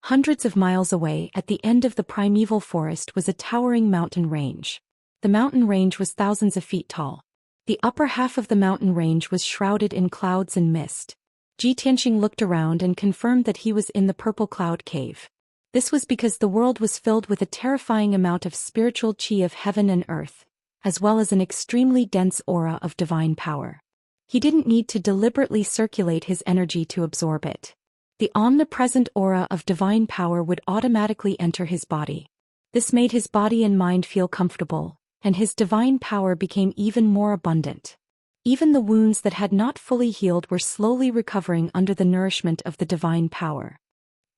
Hundreds of miles away, at the end of the primeval forest, was a towering mountain range. The mountain range was thousands of feet tall. The upper half of the mountain range was shrouded in clouds and mist. Tianxing looked around and confirmed that he was in the purple cloud cave. This was because the world was filled with a terrifying amount of spiritual qi of heaven and earth, as well as an extremely dense aura of divine power. He didn't need to deliberately circulate his energy to absorb it. The omnipresent aura of divine power would automatically enter his body. This made his body and mind feel comfortable, and his divine power became even more abundant. Even the wounds that had not fully healed were slowly recovering under the nourishment of the divine power.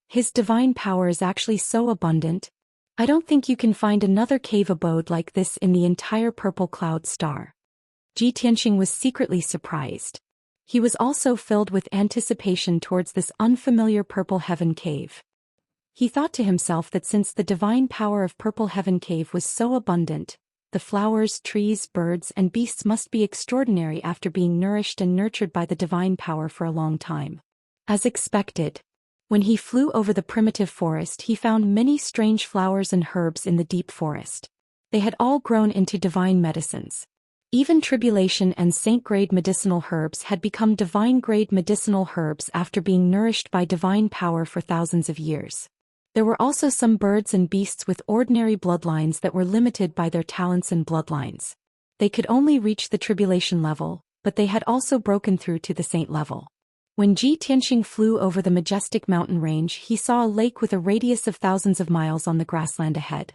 His divine power is actually so abundant. I don't think you can find another cave abode like this in the entire purple cloud star. Tianxing was secretly surprised. He was also filled with anticipation towards this unfamiliar purple heaven cave. He thought to himself that since the divine power of purple heaven cave was so abundant, the flowers, trees, birds, and beasts must be extraordinary after being nourished and nurtured by the divine power for a long time. As expected, when he flew over the primitive forest, he found many strange flowers and herbs in the deep forest. They had all grown into divine medicines. Even tribulation and saint-grade medicinal herbs had become divine-grade medicinal herbs after being nourished by divine power for thousands of years. There were also some birds and beasts with ordinary bloodlines that were limited by their talents and bloodlines. They could only reach the tribulation level, but they had also broken through to the saint level. When Tianxing flew over the majestic mountain range, he saw a lake with a radius of thousands of miles on the grassland ahead.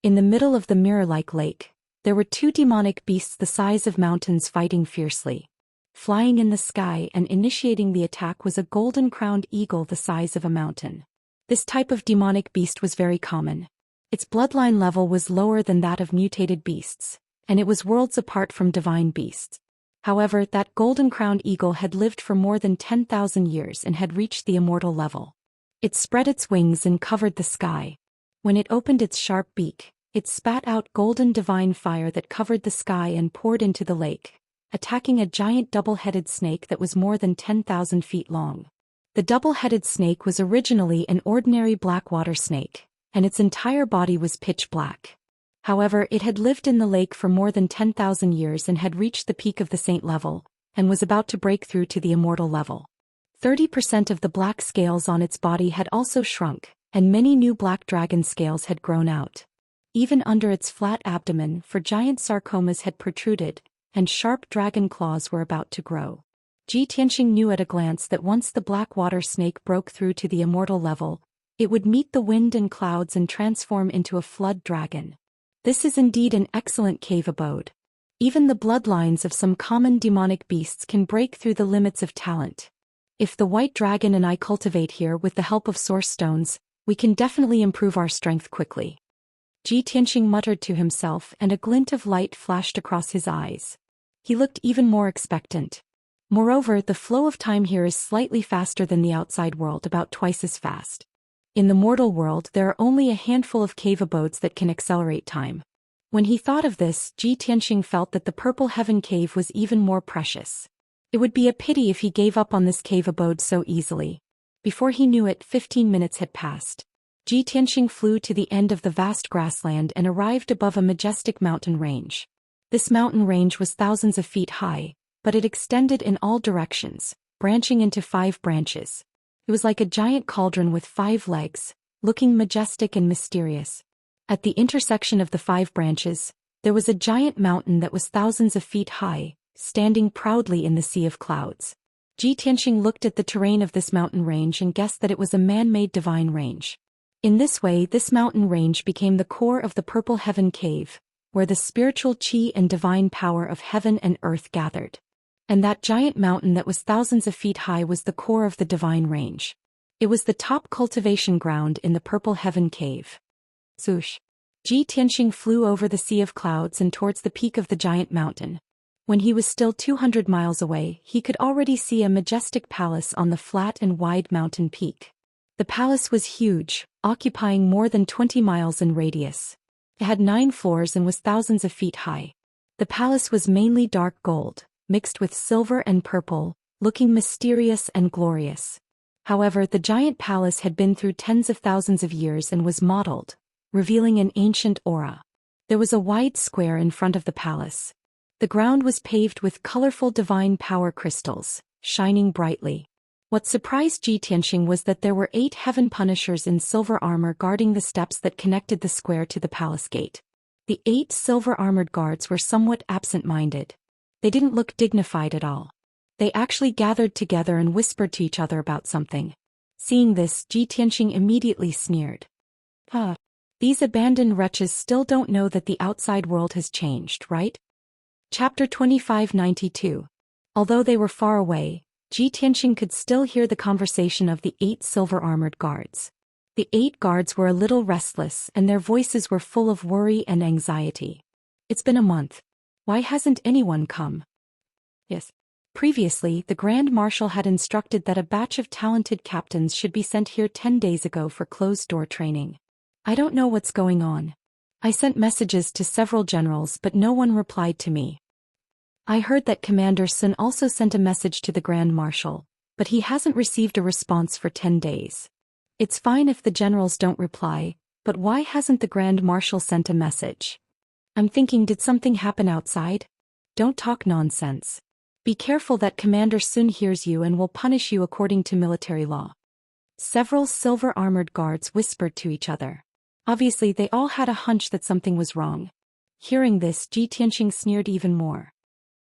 In the middle of the mirror-like lake, there were two demonic beasts the size of mountains fighting fiercely. Flying in the sky and initiating the attack was a golden-crowned eagle the size of a mountain. This type of demonic beast was very common. Its bloodline level was lower than that of mutated beasts, and it was worlds apart from divine beasts. However, that golden-crowned eagle had lived for more than 10,000 years and had reached the immortal level. It spread its wings and covered the sky. When it opened its sharp beak, it spat out golden divine fire that covered the sky and poured into the lake, attacking a giant double-headed snake that was more than 10,000 feet long. The double-headed snake was originally an ordinary black water snake, and its entire body was pitch black. However, it had lived in the lake for more than 10,000 years and had reached the peak of the saint level, and was about to break through to the immortal level. 30% of the black scales on its body had also shrunk, and many new black dragon scales had grown out. Even under its flat abdomen, for giant sarcomas had protruded, and sharp dragon claws were about to grow. Tianxing knew at a glance that once the black water snake broke through to the immortal level, it would meet the wind and clouds and transform into a flood dragon. This is indeed an excellent cave abode. Even the bloodlines of some common demonic beasts can break through the limits of talent. If the white dragon and I cultivate here with the help of source stones, we can definitely improve our strength quickly. Tianxing muttered to himself, and a glint of light flashed across his eyes. He looked even more expectant. Moreover, the flow of time here is slightly faster than the outside world, about twice as fast. In the mortal world, there are only a handful of cave abodes that can accelerate time. When he thought of this, Tianxing felt that the Purple Heaven Cave was even more precious. It would be a pity if he gave up on this cave abode so easily. Before he knew it, 15 minutes had passed. Tianxing flew to the end of the vast grassland and arrived above a majestic mountain range. This mountain range was thousands of feet high, but it extended in all directions, branching into 5 branches. It was like a giant cauldron with 5 legs, looking majestic and mysterious. At the intersection of the 5 branches, there was a giant mountain that was thousands of feet high, standing proudly in the sea of clouds. Tianxing looked at the terrain of this mountain range and guessed that it was a man-made divine range. In this way, this mountain range became the core of the Purple Heaven Cave, where the spiritual qi and divine power of heaven and earth gathered. And that giant mountain that was thousands of feet high was the core of the divine range. It was the top cultivation ground in the Purple Heaven Cave. Swoosh! Tianxing flew over the sea of clouds and towards the peak of the giant mountain. When he was still 200 miles away, he could already see a majestic palace on the flat and wide mountain peak. The palace was huge, occupying more than 20 miles in radius. It had 9 floors and was thousands of feet high. The palace was mainly dark gold, mixed with silver and purple, looking mysterious and glorious. However, the giant palace had been through tens of thousands of years and was mottled, revealing an ancient aura. There was a wide square in front of the palace. The ground was paved with colorful divine power crystals, shining brightly. What surprised Ji Tianxing was that there were 8 heaven punishers in silver armor guarding the steps that connected the square to the palace gate. The 8 silver-armored guards were somewhat absent-minded. They didn't look dignified at all. They actually gathered together and whispered to each other about something. Seeing this, Ji Tianxing immediately sneered. These abandoned wretches still don't know that the outside world has changed, right? Chapter 2592. Although they were far away, Ji Tianxing could still hear the conversation of the 8 silver-armored guards. The 8 guards were a little restless and their voices were full of worry and anxiety. It's been a month. Why hasn't anyone come? Yes. Previously, the Grand Marshal had instructed that a batch of talented captains should be sent here 10 days ago for closed-door training. I don't know what's going on. I sent messages to several generals but no one replied to me. I heard that Commander Sun also sent a message to the Grand Marshal, but he hasn't received a response for 10 days. It's fine if the generals don't reply, but why hasn't the Grand Marshal sent a message? I'm thinking, did something happen outside? Don't talk nonsense. Be careful that Commander Sun hears you and will punish you according to military law. Several silver-armored guards whispered to each other. Obviously, they all had a hunch that something was wrong. Hearing this, Ji Tianxing sneered even more.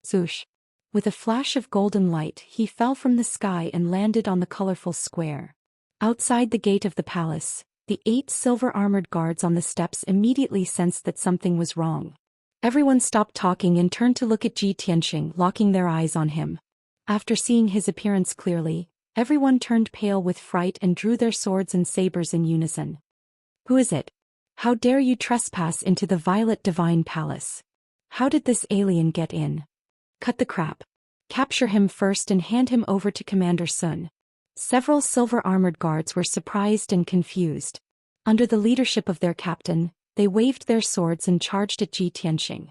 Zhoush. With a flash of golden light, he fell from the sky and landed on the colorful square. Outside the gate of the palace, the 8 silver-armored guards on the steps immediately sensed that something was wrong. Everyone stopped talking and turned to look at Ji Tianxing, locking their eyes on him. After seeing his appearance clearly, everyone turned pale with fright and drew their swords and sabers in unison. Who is it? How dare you trespass into the Violet Divine Palace? How did this alien get in? Cut the crap. Capture him first and hand him over to Commander Sun. Several silver-armored guards were surprised and confused. Under the leadership of their captain, they waved their swords and charged at Ji Tianxing.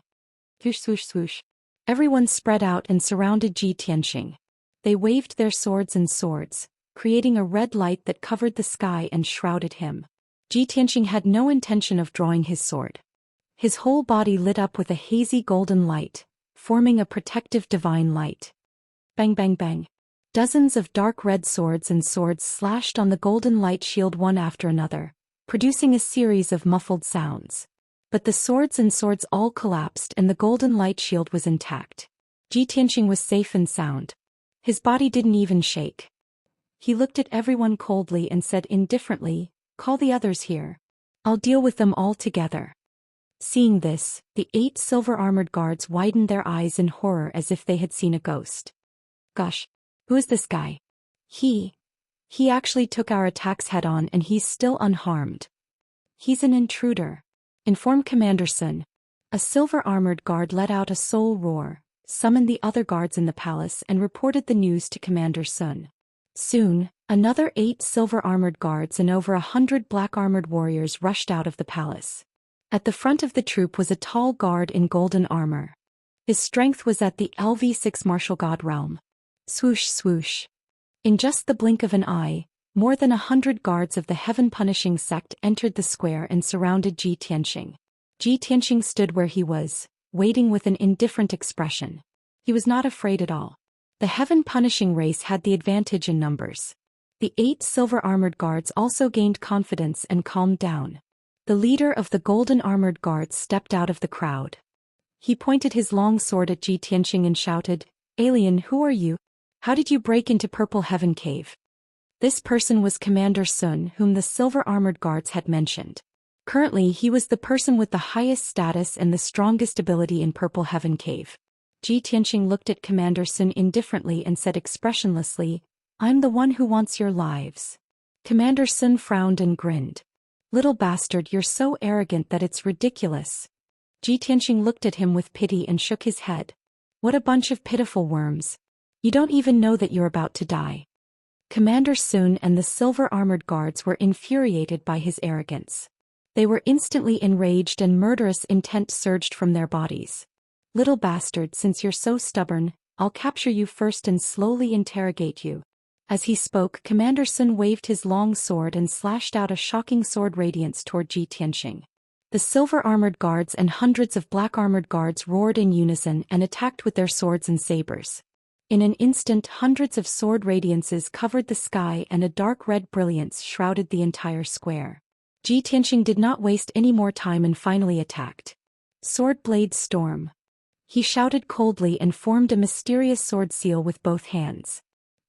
Swoosh swoosh swoosh. Everyone spread out and surrounded Ji Tianxing. They waved their swords and swords, creating a red light that covered the sky and shrouded him. Ji Tianxing had no intention of drawing his sword. His whole body lit up with a hazy golden light, forming a protective divine light. Bang bang bang. Dozens of dark red swords and swords slashed on the golden light shield one after another, producing a series of muffled sounds. But the swords and swords all collapsed and the golden light shield was intact. Ji Tianxing was safe and sound. His body didn't even shake. He looked at everyone coldly and said indifferently, "Call the others here. I'll deal with them all together." Seeing this, the 8 silver-armored guards widened their eyes in horror as if they had seen a ghost. Gosh, who is this guy? He actually took our attacks head-on and he's still unharmed. He's an intruder. Inform Commander Sun. A silver-armored guard let out a soul roar, summoned the other guards in the palace and reported the news to Commander Sun. Soon, another 8 silver-armored guards and over 100 black-armored warriors rushed out of the palace. At the front of the troop was a tall guard in golden armor. His strength was at the LV6 martial god realm. Swoosh swoosh. In just the blink of an eye, more than 100 guards of the heaven-punishing sect entered the square and surrounded Ji Tianxing. Ji Tianxing stood where he was, waiting with an indifferent expression. He was not afraid at all. The heaven-punishing race had the advantage in numbers. The 8 silver-armored guards also gained confidence and calmed down. The leader of the golden-armored guards stepped out of the crowd. He pointed his long sword at Ji Tianxing and shouted, "Alien, who are you? How did you break into Purple Heaven Cave?" This person was Commander Sun, whom the silver-armored guards had mentioned. Currently, he was the person with the highest status and the strongest ability in Purple Heaven Cave. Ji Tianxing looked at Commander Sun indifferently and said expressionlessly, "I'm the one who wants your lives." Commander Sun frowned and grinned. "Little bastard, you're so arrogant that it's ridiculous." Ji Tianxing looked at him with pity and shook his head. "What a bunch of pitiful worms. You don't even know that you're about to die." Commander Sun and the silver-armored guards were infuriated by his arrogance. They were instantly enraged and murderous intent surged from their bodies. "Little bastard, since you're so stubborn, I'll capture you first and slowly interrogate you." As he spoke, Commander Sun waved his long sword and slashed out a shocking sword radiance toward Ji Tianxing. The silver-armored guards and hundreds of black-armored guards roared in unison and attacked with their swords and sabers. In an instant, hundreds of sword radiances covered the sky and a dark red brilliance shrouded the entire square. Ji Tianxing did not waste any more time and finally attacked. "Sword blade storm." He shouted coldly and formed a mysterious sword seal with both hands.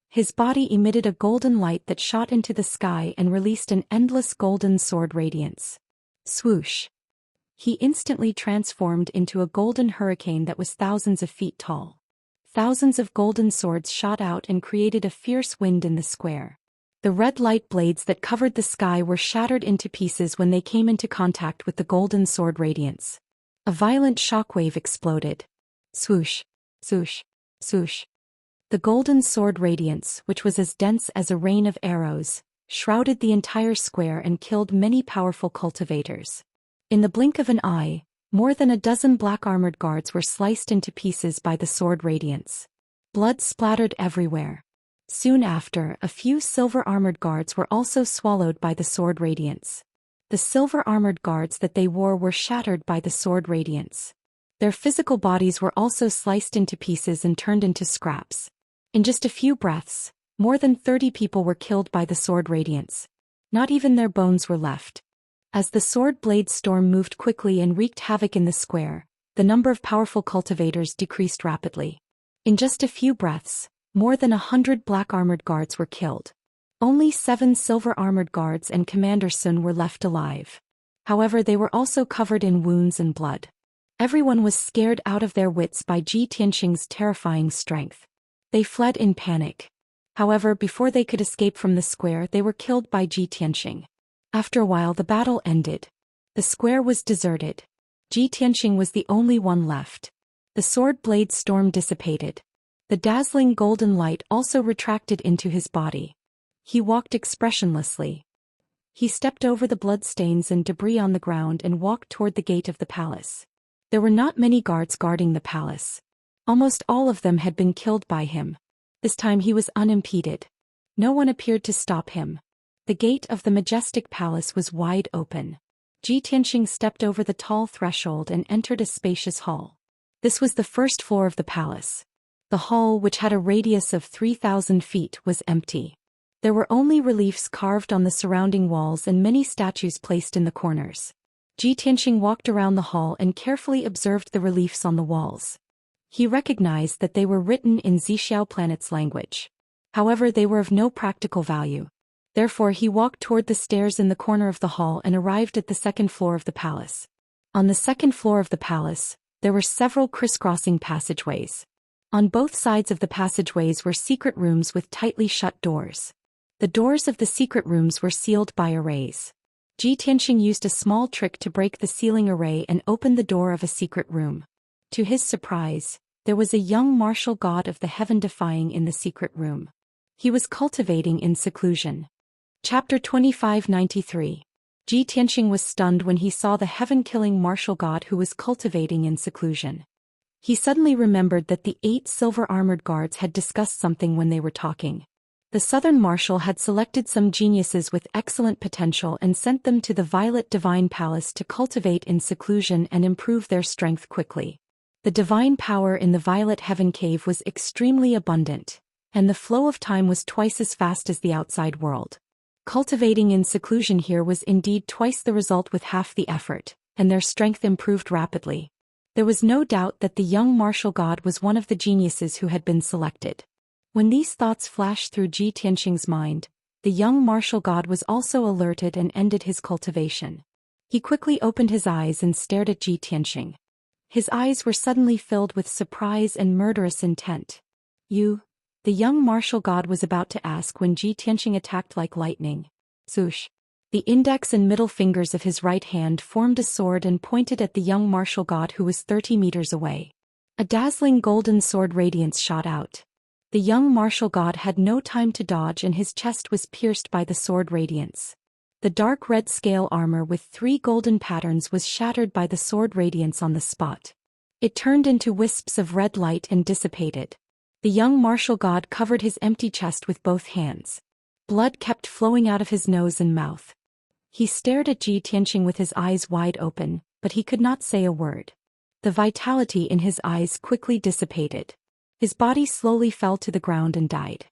His body emitted a golden light that shot into the sky and released an endless golden sword radiance. Swoosh! He instantly transformed into a golden hurricane that was thousands of feet tall. Thousands of golden swords shot out and created a fierce wind in the square. The red light blades that covered the sky were shattered into pieces when they came into contact with the golden sword radiance. A violent shockwave exploded. Swoosh! Swoosh! Swoosh! The golden sword radiance, which was as dense as a rain of arrows, shrouded the entire square and killed many powerful cultivators. In the blink of an eye, more than a dozen black-armored guards were sliced into pieces by the sword radiance. Blood splattered everywhere. Soon after, a few silver-armored guards were also swallowed by the sword radiance. The silver-armored guards that they wore were shattered by the sword radiance. Their physical bodies were also sliced into pieces and turned into scraps. In just a few breaths, more than 30 people were killed by the sword radiance. Not even their bones were left. As the sword blade storm moved quickly and wreaked havoc in the square, the number of powerful cultivators decreased rapidly. In just a few breaths, more than 100 black-armored guards were killed. Only 7 silver-armored guards and Commander Sun were left alive. However, they were also covered in wounds and blood. Everyone was scared out of their wits by Ji Tianxing's terrifying strength. They fled in panic. However, before they could escape from the square, they were killed by Ji Tianxing. After a while, the battle ended. The square was deserted. Ji Tianxing was the only one left. The sword blade storm dissipated. The dazzling golden light also retracted into his body. He walked expressionlessly. He stepped over the bloodstains and debris on the ground and walked toward the gate of the palace. There were not many guards guarding the palace. Almost all of them had been killed by him. This time he was unimpeded. No one appeared to stop him. The gate of the majestic palace was wide open. Ji Tianxing stepped over the tall threshold and entered a spacious hall. This was the first floor of the palace. The hall, which had a radius of 3,000 feet, was empty. There were only reliefs carved on the surrounding walls and many statues placed in the corners. Ji Tianxing walked around the hall and carefully observed the reliefs on the walls. He recognized that they were written in Xiao planet's language. However, they were of no practical value. Therefore, he walked toward the stairs in the corner of the hall and arrived at the second floor of the palace. On the second floor of the palace, there were several crisscrossing passageways. On both sides of the passageways were secret rooms with tightly shut doors. The doors of the secret rooms were sealed by arrays. Ji Tianxing used a small trick to break the sealing array and open the door of a secret room. To his surprise, there was a young martial god of the heaven-defying in the secret room. He was cultivating in seclusion. Chapter 2593. Ji Tianxing was stunned when he saw the heaven-killing martial god who was cultivating in seclusion. He suddenly remembered that the 8 silver-armored guards had discussed something when they were talking. The southern marshal had selected some geniuses with excellent potential and sent them to the Violet Divine Palace to cultivate in seclusion and improve their strength quickly. The divine power in the Violet Heaven Cave was extremely abundant, and the flow of time was twice as fast as the outside world. Cultivating in seclusion here was indeed twice the result with half the effort, and their strength improved rapidly. There was no doubt that the young martial god was one of the geniuses who had been selected. When these thoughts flashed through Ji Tianxing's mind, the young martial god was also alerted and ended his cultivation. He quickly opened his eyes and stared at Ji Tianxing. His eyes were suddenly filled with surprise and murderous intent. "You?" the young martial god was about to ask when Ji Tianxing attacked like lightning. Swoosh! The index and middle fingers of his right hand formed a sword and pointed at the young martial god who was 30 meters away. A dazzling golden sword radiance shot out. The young martial god had no time to dodge and his chest was pierced by the sword radiance. The dark red scale armor with 3 golden patterns was shattered by the sword radiance on the spot. It turned into wisps of red light and dissipated. The young martial god covered his empty chest with both hands. Blood kept flowing out of his nose and mouth. He stared at Ji Tianqing with his eyes wide open, but he could not say a word. The vitality in his eyes quickly dissipated. His body slowly fell to the ground and died.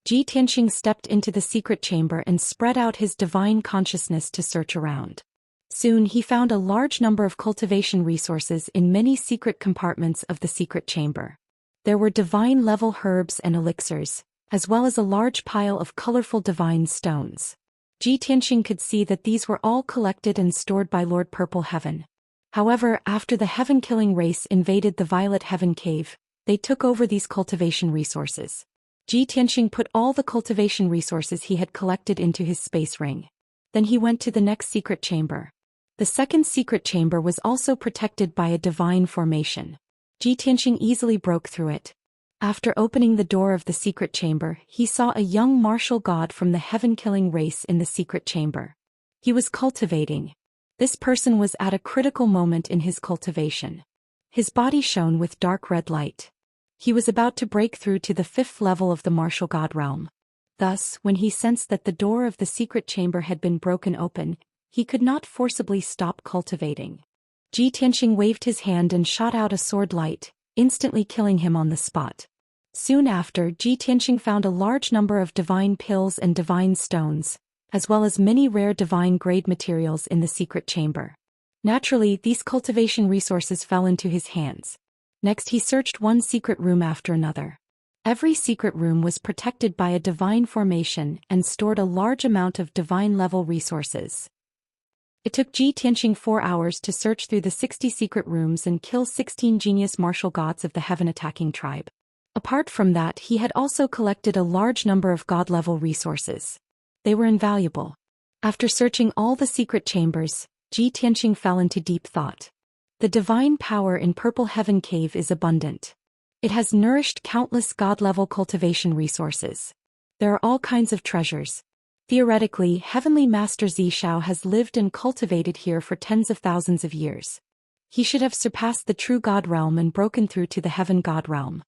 Ji Tianqing stepped into the secret chamber and spread out his divine consciousness to search around. Soon he found a large number of cultivation resources in many secret compartments of the secret chamber. There were divine-level herbs and elixirs, as well as a large pile of colorful divine stones. Ji Tianqing could see that these were all collected and stored by Lord Purple Heaven. However, after the heaven-killing race invaded the Violet Heaven Cave, they took over these cultivation resources. Ji Tianqing put all the cultivation resources he had collected into his space ring. Then he went to the next secret chamber. The second secret chamber was also protected by a divine formation. Ji Tianqing easily broke through it. After opening the door of the secret chamber, he saw a young martial god from the heaven-killing race in the secret chamber. He was cultivating. This person was at a critical moment in his cultivation. His body shone with dark red light. He was about to break through to the 5th level of the martial god realm. Thus, when he sensed that the door of the secret chamber had been broken open, he could not forcibly stop cultivating. Ji Tianqing waved his hand and shot out a sword light, instantly killing him on the spot. Soon after, Ji Tianqing found a large number of divine pills and divine stones, as well as many rare divine grade materials in the secret chamber. Naturally, these cultivation resources fell into his hands. Next he searched one secret room after another. Every secret room was protected by a divine formation and stored a large amount of divine-level resources. It took Ji Tianqing 4 hours to search through the 60 secret rooms and kill 16 genius martial gods of the heaven-attacking tribe. Apart from that, he had also collected a large number of god-level resources. They were invaluable. After searching all the secret chambers, Ji Tianqing fell into deep thought. The divine power in Purple Heaven Cave is abundant. It has nourished countless god-level cultivation resources. There are all kinds of treasures. Theoretically, Heavenly Master Zishao has lived and cultivated here for tens of thousands of years. He should have surpassed the true god realm and broken through to the heaven god realm.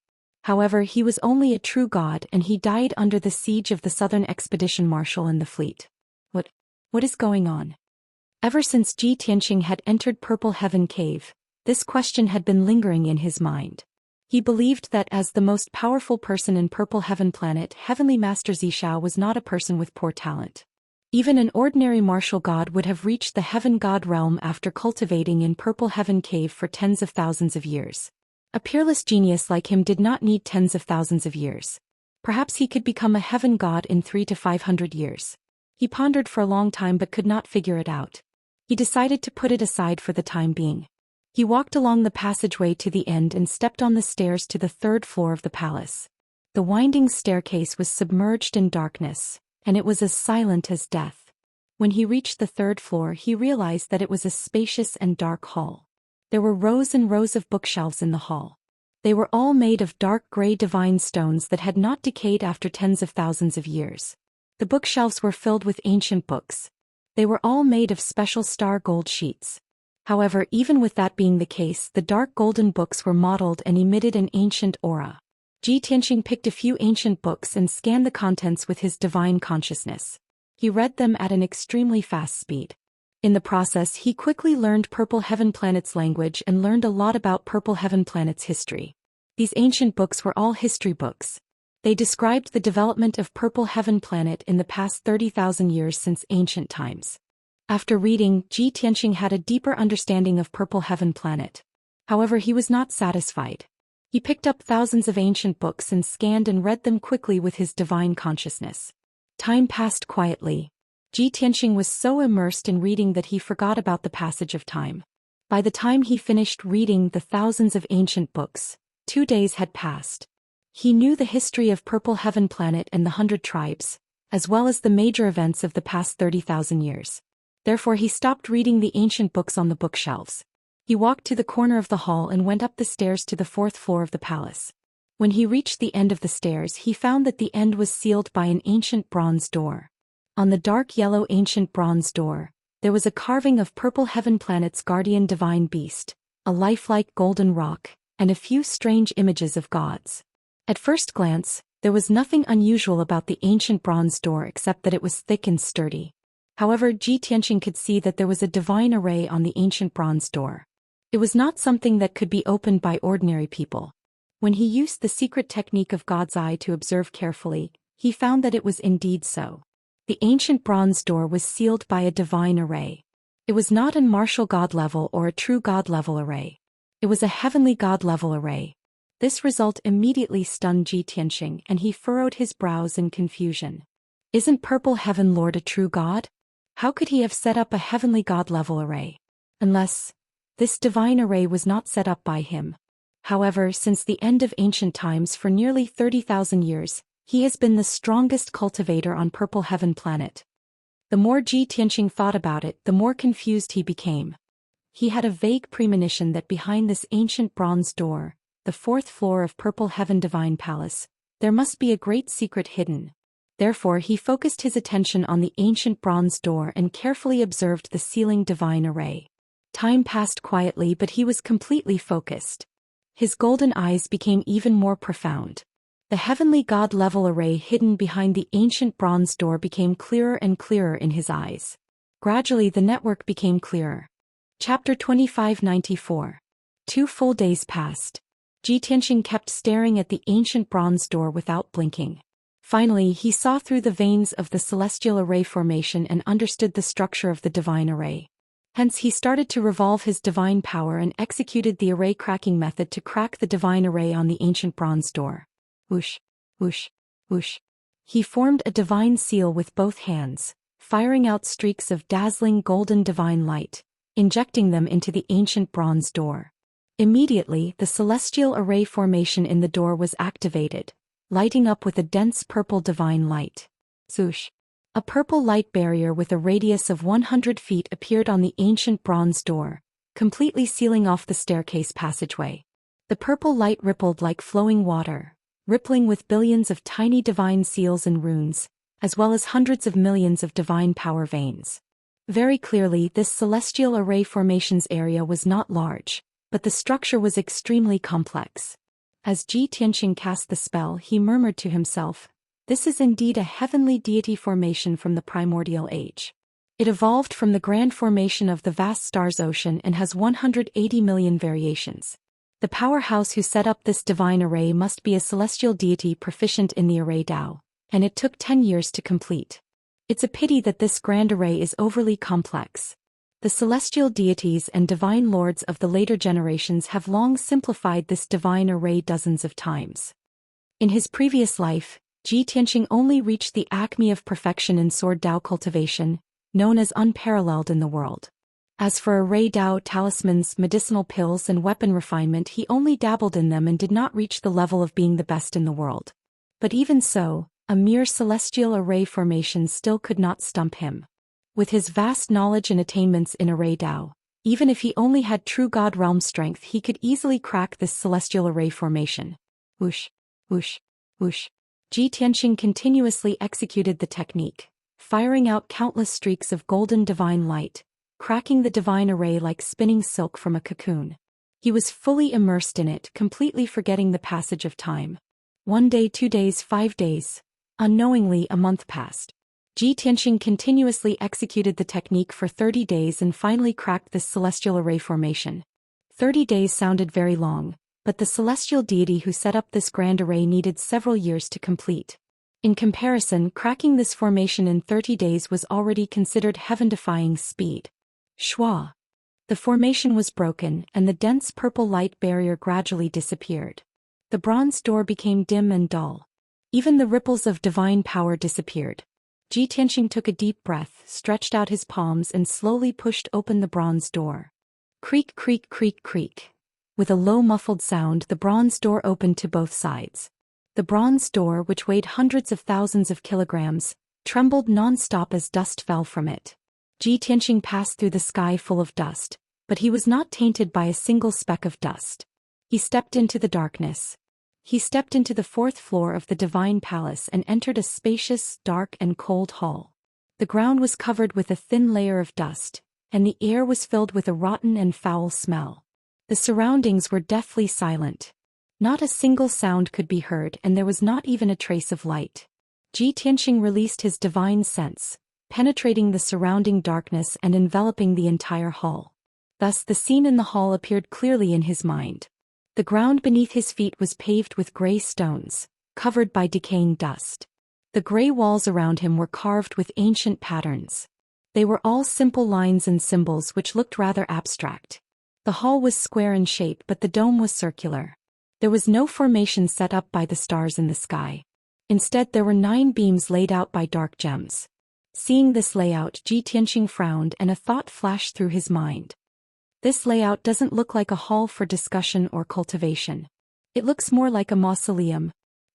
However, he was only a true god and he died under the siege of the Southern Expedition Marshal and the fleet. What is going on? Ever since Ji Tianqing had entered Purple Heaven Cave, this question had been lingering in his mind. He believed that as the most powerful person in Purple Heaven Planet, Heavenly Master Zishao was not a person with poor talent. Even an ordinary martial god would have reached the heaven god realm after cultivating in Purple Heaven Cave for tens of thousands of years. A peerless genius like him did not need tens of thousands of years. Perhaps he could become a heaven god in 300 to 500 years. He pondered for a long time but could not figure it out. He decided to put it aside for the time being. He walked along the passageway to the end and stepped on the stairs to the 3rd floor of the palace. The winding staircase was submerged in darkness, and it was as silent as death. When he reached the 3rd floor, he realized that it was a spacious and dark hall. There were rows and rows of bookshelves in the hall. They were all made of dark gray divine stones that had not decayed after tens of thousands of years. The bookshelves were filled with ancient books. They were all made of special star gold sheets. However, even with that being the case, the dark golden books were mottled and emitted an ancient aura. Ji Tianqing picked a few ancient books and scanned the contents with his divine consciousness. He read them at an extremely fast speed. In the process, he quickly learned Purple Heaven Planet's language and learned a lot about Purple Heaven Planet's history. These ancient books were all history books. They described the development of Purple Heaven Planet in the past 30,000 years since ancient times. After reading, Ji Tianqing had a deeper understanding of Purple Heaven Planet. However, he was not satisfied. He picked up thousands of ancient books and scanned and read them quickly with his divine consciousness. Time passed quietly. Ji Tianqing was so immersed in reading that he forgot about the passage of time. By the time he finished reading the thousands of ancient books, 2 days had passed. He knew the history of Purple Heaven Planet and the 100 tribes, as well as the major events of the past 30,000 years. Therefore he stopped reading the ancient books on the bookshelves. He walked to the corner of the hall and went up the stairs to the 4th floor of the palace. When he reached the end of the stairs, he found that the end was sealed by an ancient bronze door. On the dark yellow ancient bronze door, there was a carving of purple heaven planet's guardian divine beast, a lifelike golden rock, and a few strange images of gods. At first glance, there was nothing unusual about the ancient bronze door except that it was thick and sturdy. However, Ji Tianqing could see that there was a divine array on the ancient bronze door. It was not something that could be opened by ordinary people. When he used the secret technique of God's eye to observe carefully, he found that it was indeed so. The ancient bronze door was sealed by a divine array. It was not a martial god level or a true god level array. It was a heavenly god level array. This result immediately stunned Ji Tianqing, and he furrowed his brows in confusion. Isn't Purple Heaven Lord a true god? How could he have set up a heavenly god level array? Unless this divine array was not set up by him. However, since the end of ancient times for nearly 30,000 years, he has been the strongest cultivator on Purple Heaven planet. The more Ji Tianqing thought about it, the more confused he became. He had a vague premonition that behind this ancient bronze door, the fourth floor of Purple Heaven Divine Palace, there must be a great secret hidden. Therefore he focused his attention on the ancient bronze door and carefully observed the sealing divine array. Time passed quietly, but he was completely focused. His golden eyes became even more profound. The heavenly god-level array hidden behind the ancient bronze door became clearer and clearer in his eyes. Gradually the network became clearer. Chapter 2594. 2 full days passed. Ji Tianqing kept staring at the ancient bronze door without blinking. Finally he saw through the veins of the celestial array formation and understood the structure of the divine array. Hence he started to revolve his divine power and executed the array cracking method to crack the divine array on the ancient bronze door. Whoosh, whoosh, whoosh. He formed a divine seal with both hands, firing out streaks of dazzling golden divine light, injecting them into the ancient bronze door. Immediately, the celestial array formation in the door was activated, lighting up with a dense purple divine light. Swoosh. A purple light barrier with a radius of 100 feet appeared on the ancient bronze door, completely sealing off the staircase passageway. The purple light rippled like flowing water, rippling with billions of tiny divine seals and runes, as well as hundreds of millions of divine power veins. Very clearly, this celestial array formation's area was not large, but the structure was extremely complex. As Ji Tianqing cast the spell, he murmured to himself, "This is indeed a heavenly deity formation from the primordial age. It evolved from the grand formation of the vast stars ocean and has 180 million variations. The powerhouse who set up this divine array must be a celestial deity proficient in the array Dao, and it took 10 years to complete. It's a pity that this grand array is overly complex. The celestial deities and divine lords of the later generations have long simplified this divine array dozens of times." In his previous life, Ji Tianqing only reached the acme of perfection in sword Dao cultivation, known as unparalleled in the world. As for array Dao talismans, medicinal pills and weapon refinement, he only dabbled in them and did not reach the level of being the best in the world. But even so, a mere celestial array formation still could not stump him. With his vast knowledge and attainments in array Dao, even if he only had true God realm strength, he could easily crack this celestial array formation. Whoosh, whoosh, whoosh. Ji Tianqing continuously executed the technique, firing out countless streaks of golden divine light, cracking the divine array like spinning silk from a cocoon. He was fully immersed in it, completely forgetting the passage of time. 1 day, 2 days, 5 days. Unknowingly, a month passed. Ji Tianqing continuously executed the technique for 30 days and finally cracked this celestial array formation. 30 days sounded very long, but the celestial deity who set up this grand array needed several years to complete. In comparison, cracking this formation in 30 days was already considered heaven-defying speed. Shwa. The formation was broken, and the dense purple light barrier gradually disappeared. The bronze door became dim and dull. Even the ripples of divine power disappeared. Ji Tianqing took a deep breath, stretched out his palms and slowly pushed open the bronze door. Creak, creak, creak, creak. With a low muffled sound, the bronze door opened to both sides. The bronze door, which weighed hundreds of thousands of kilograms, trembled non-stop as dust fell from it. Ji Tianqing passed through the sky full of dust, but he was not tainted by a single speck of dust. He stepped into the darkness. He stepped into the fourth floor of the divine palace and entered a spacious, dark and cold hall. The ground was covered with a thin layer of dust, and the air was filled with a rotten and foul smell. The surroundings were deathly silent. Not a single sound could be heard, and there was not even a trace of light. Ji Tianxing released his divine sense, penetrating the surrounding darkness and enveloping the entire hall. Thus the scene in the hall appeared clearly in his mind. The ground beneath his feet was paved with gray stones, covered by decaying dust. The gray walls around him were carved with ancient patterns. They were all simple lines and symbols which looked rather abstract. The hall was square in shape, but the dome was circular. There was no formation set up by the stars in the sky. Instead, there were 9 beams laid out by dark gems. Seeing this layout, Ji Tianxing frowned and a thought flashed through his mind. This layout doesn't look like a hall for discussion or cultivation. It looks more like a mausoleum.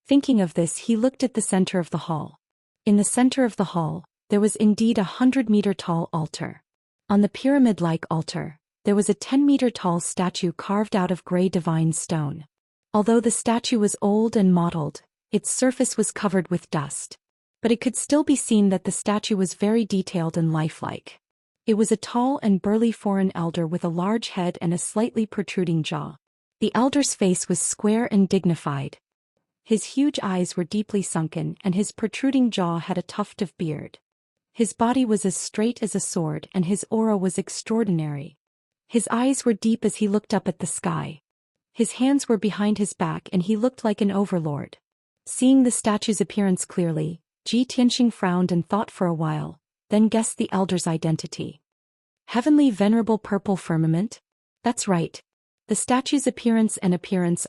Thinking of this, he looked at the center of the hall. In the center of the hall, there was indeed a 100-meter-tall altar. On the pyramid-like altar, there was a 10-meter-tall statue carved out of gray divine stone. Although the statue was old and mottled, its surface was covered with dust. But it could still be seen that the statue was very detailed and lifelike. It was a tall and burly foreign elder with a large head and a slightly protruding jaw. The elder's face was square and dignified. His huge eyes were deeply sunken, and his protruding jaw had a tuft of beard. His body was as straight as a sword, and his aura was extraordinary. His eyes were deep as he looked up at the sky. His hands were behind his back, and he looked like an overlord. Seeing the statue's appearance clearly, Ji Tianxing frowned and thought for a while, then guessed the elder's identity. Heavenly Venerable Purple Firmament? That's right. The statue's appearance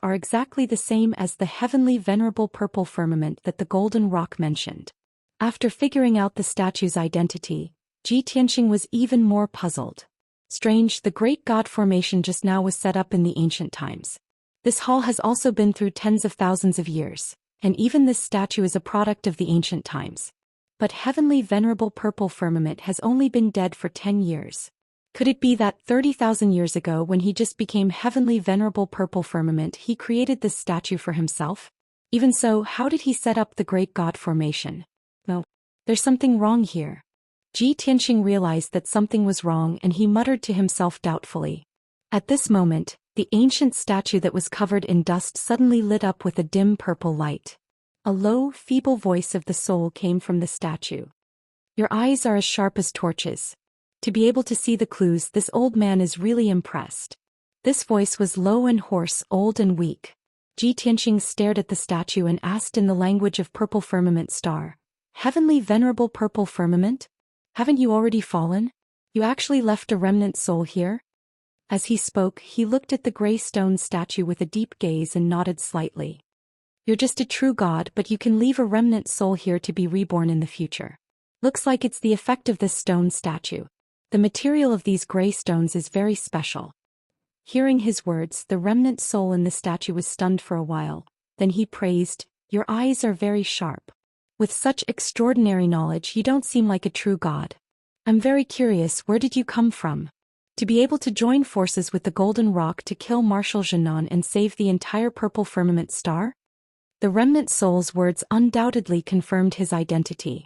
are exactly the same as the Heavenly Venerable Purple Firmament that the Golden Rock mentioned. After figuring out the statue's identity, Ji Tianxing was even more puzzled. Strange, the great god formation just now was set up in the ancient times. This hall has also been through tens of thousands of years, and even this statue is a product of the ancient times. But Heavenly Venerable Purple Firmament has only been dead for 10 years. Could it be that 30,000 years ago, when he just became Heavenly Venerable Purple Firmament, he created this statue for himself? Even so, how did he set up the great god formation? No, there's something wrong here. Ji Tianxing realized that something was wrong, and he muttered to himself doubtfully. At this moment, the ancient statue that was covered in dust suddenly lit up with a dim purple light. A low, feeble voice of the soul came from the statue. Your eyes are as sharp as torches. To be able to see the clues, this old man is really impressed. This voice was low and hoarse, old and weak. Ji Tianxing stared at the statue and asked in the language of Purple Firmament Star, Heavenly Venerable Purple Firmament? Haven't you already fallen? You actually left a remnant soul here? As he spoke, he looked at the gray stone statue with a deep gaze and nodded slightly. You're just a true god, but you can leave a remnant soul here to be reborn in the future. Looks like it's the effect of this stone statue. The material of these gray stones is very special. Hearing his words, the remnant soul in the statue was stunned for a while. Then he praised, Your eyes are very sharp. With such extraordinary knowledge, you don't seem like a true god. I'm very curious, where did you come from? To be able to join forces with the Golden Rock to kill Marshal Zhenan and save the entire Purple Firmament Star? The remnant soul's words undoubtedly confirmed his identity.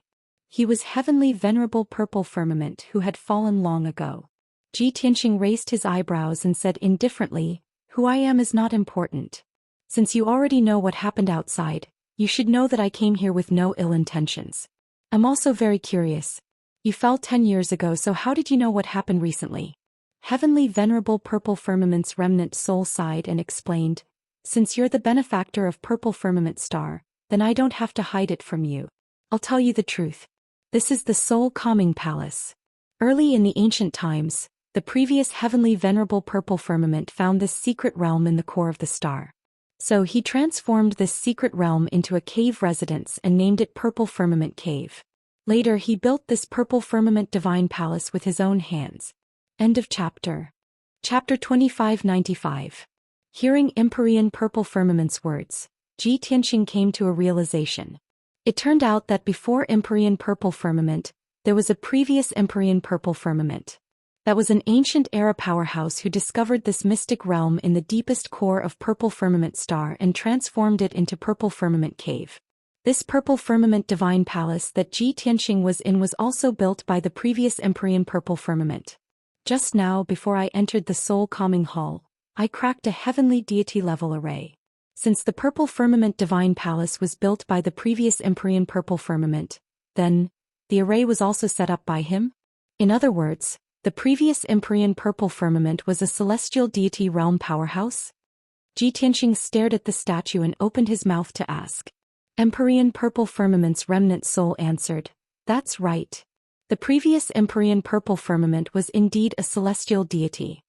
He was Heavenly Venerable Purple Firmament who had fallen long ago. Ji Tianxing raised his eyebrows and said indifferently, Who I am is not important. Since you already know what happened outside, you should know that I came here with no ill intentions. I'm also very curious. You fell 10 years ago, so how did you know what happened recently? Heavenly Venerable Purple Firmament's remnant soul sighed and explained, Since you're the benefactor of Purple Firmament Star, then I don't have to hide it from you. I'll tell you the truth. This is the Soul Calming Palace. Early in the ancient times, the previous Heavenly Venerable Purple Firmament found this secret realm in the core of the star. So he transformed this secret realm into a cave residence and named it Purple Firmament Cave. Later he built this Purple Firmament Divine Palace with his own hands. End of chapter. Chapter 2595. Hearing Empyrean Purple Firmament's words, Ji Tianxing came to a realization. It turned out that before Empyrean Purple Firmament, there was a previous Empyrean Purple Firmament. That was an ancient era powerhouse who discovered this mystic realm in the deepest core of Purple Firmament Star and transformed it into Purple Firmament Cave. This Purple Firmament Divine Palace that Ji Tianxing was in was also built by the previous Empyrean Purple Firmament. Just now, before I entered the Soul Calming Hall, I cracked a heavenly deity-level array. Since the Purple Firmament Divine Palace was built by the previous Empyrean Purple Firmament, then, the array was also set up by him? In other words, the previous Empyrean Purple Firmament was a celestial deity realm powerhouse? Ji Tianxing stared at the statue and opened his mouth to ask. Empyrean Purple Firmament's remnant soul answered, "That's right. The previous Empyrean Purple Firmament was indeed a celestial deity.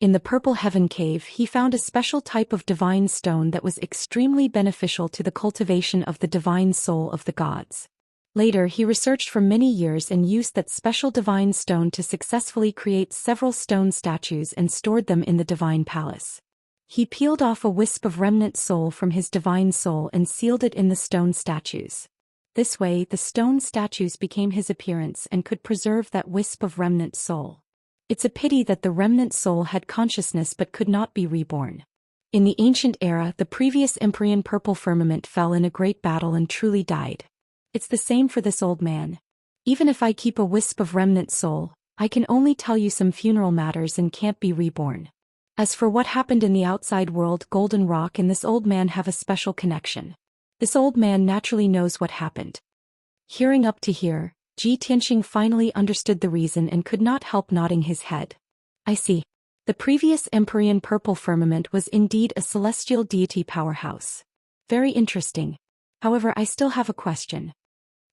In the Purple Heaven Cave he found a special type of divine stone that was extremely beneficial to the cultivation of the divine soul of the gods. Later he researched for many years and used that special divine stone to successfully create several stone statues and stored them in the divine palace. He peeled off a wisp of remnant soul from his divine soul and sealed it in the stone statues. This way the stone statues became his appearance and could preserve that wisp of remnant soul. It's a pity that the remnant soul had consciousness but could not be reborn. In the ancient era, the previous Empyrean Purple Firmament fell in a great battle and truly died. It's the same for this old man. Even if I keep a wisp of remnant soul, I can only tell you some funeral matters and can't be reborn. As for what happened in the outside world, Golden Rock and this old man have a special connection. This old man naturally knows what happened." Hearing up to here, Ji Tianxing finally understood the reason and could not help nodding his head. "I see. The previous Empyrean Purple Firmament was indeed a celestial deity powerhouse. Very interesting. However, I still have a question."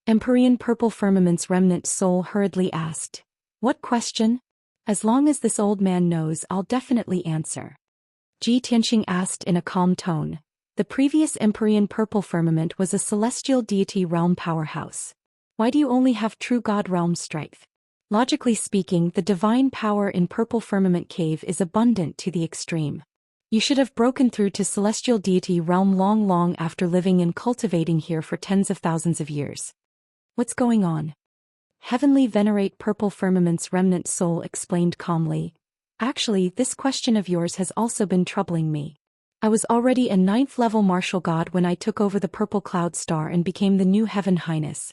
Empyrean Purple Firmament's remnant soul hurriedly asked. "What question?" "As long as this old man knows, I'll definitely answer." Ji Tianxing asked in a calm tone. "The previous Empyrean Purple Firmament was a celestial deity realm powerhouse. Why do you only have true god realm strength? Logically speaking, the divine power in Purple Firmament Cave is abundant to the extreme. You should have broken through to celestial deity realm long after living and cultivating here for tens of thousands of years. What's going on?" Heavenly Venerate Purple Firmament's remnant soul explained calmly. "Actually, this question of yours has also been troubling me. I was already a 9th level martial god when I took over the Purple Cloud Star and became the new Heaven Highness.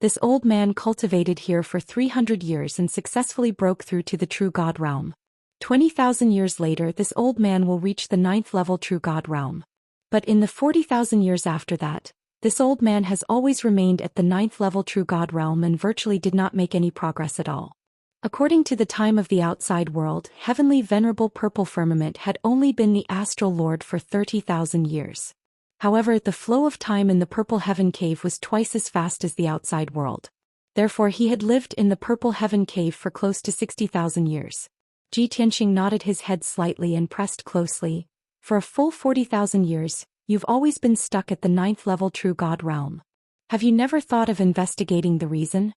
This old man cultivated here for 300 years and successfully broke through to the true god realm. 20,000 years later this old man will reach the 9th level true god realm. But in the 40,000 years after that, this old man has always remained at the 9th level true god realm and virtually did not make any progress at all. According to the time of the outside world, Heavenly Venerable Purple Firmament had only been the astral lord for 30,000 years. However, the flow of time in the Purple Heaven Cave was twice as fast as the outside world. Therefore he had lived in the Purple Heaven Cave for close to 60,000 years. Ji Tianxing nodded his head slightly and pressed closely. "For a full 40,000 years, you've always been stuck at the 9th level true god realm. Have you never thought of investigating the reason?"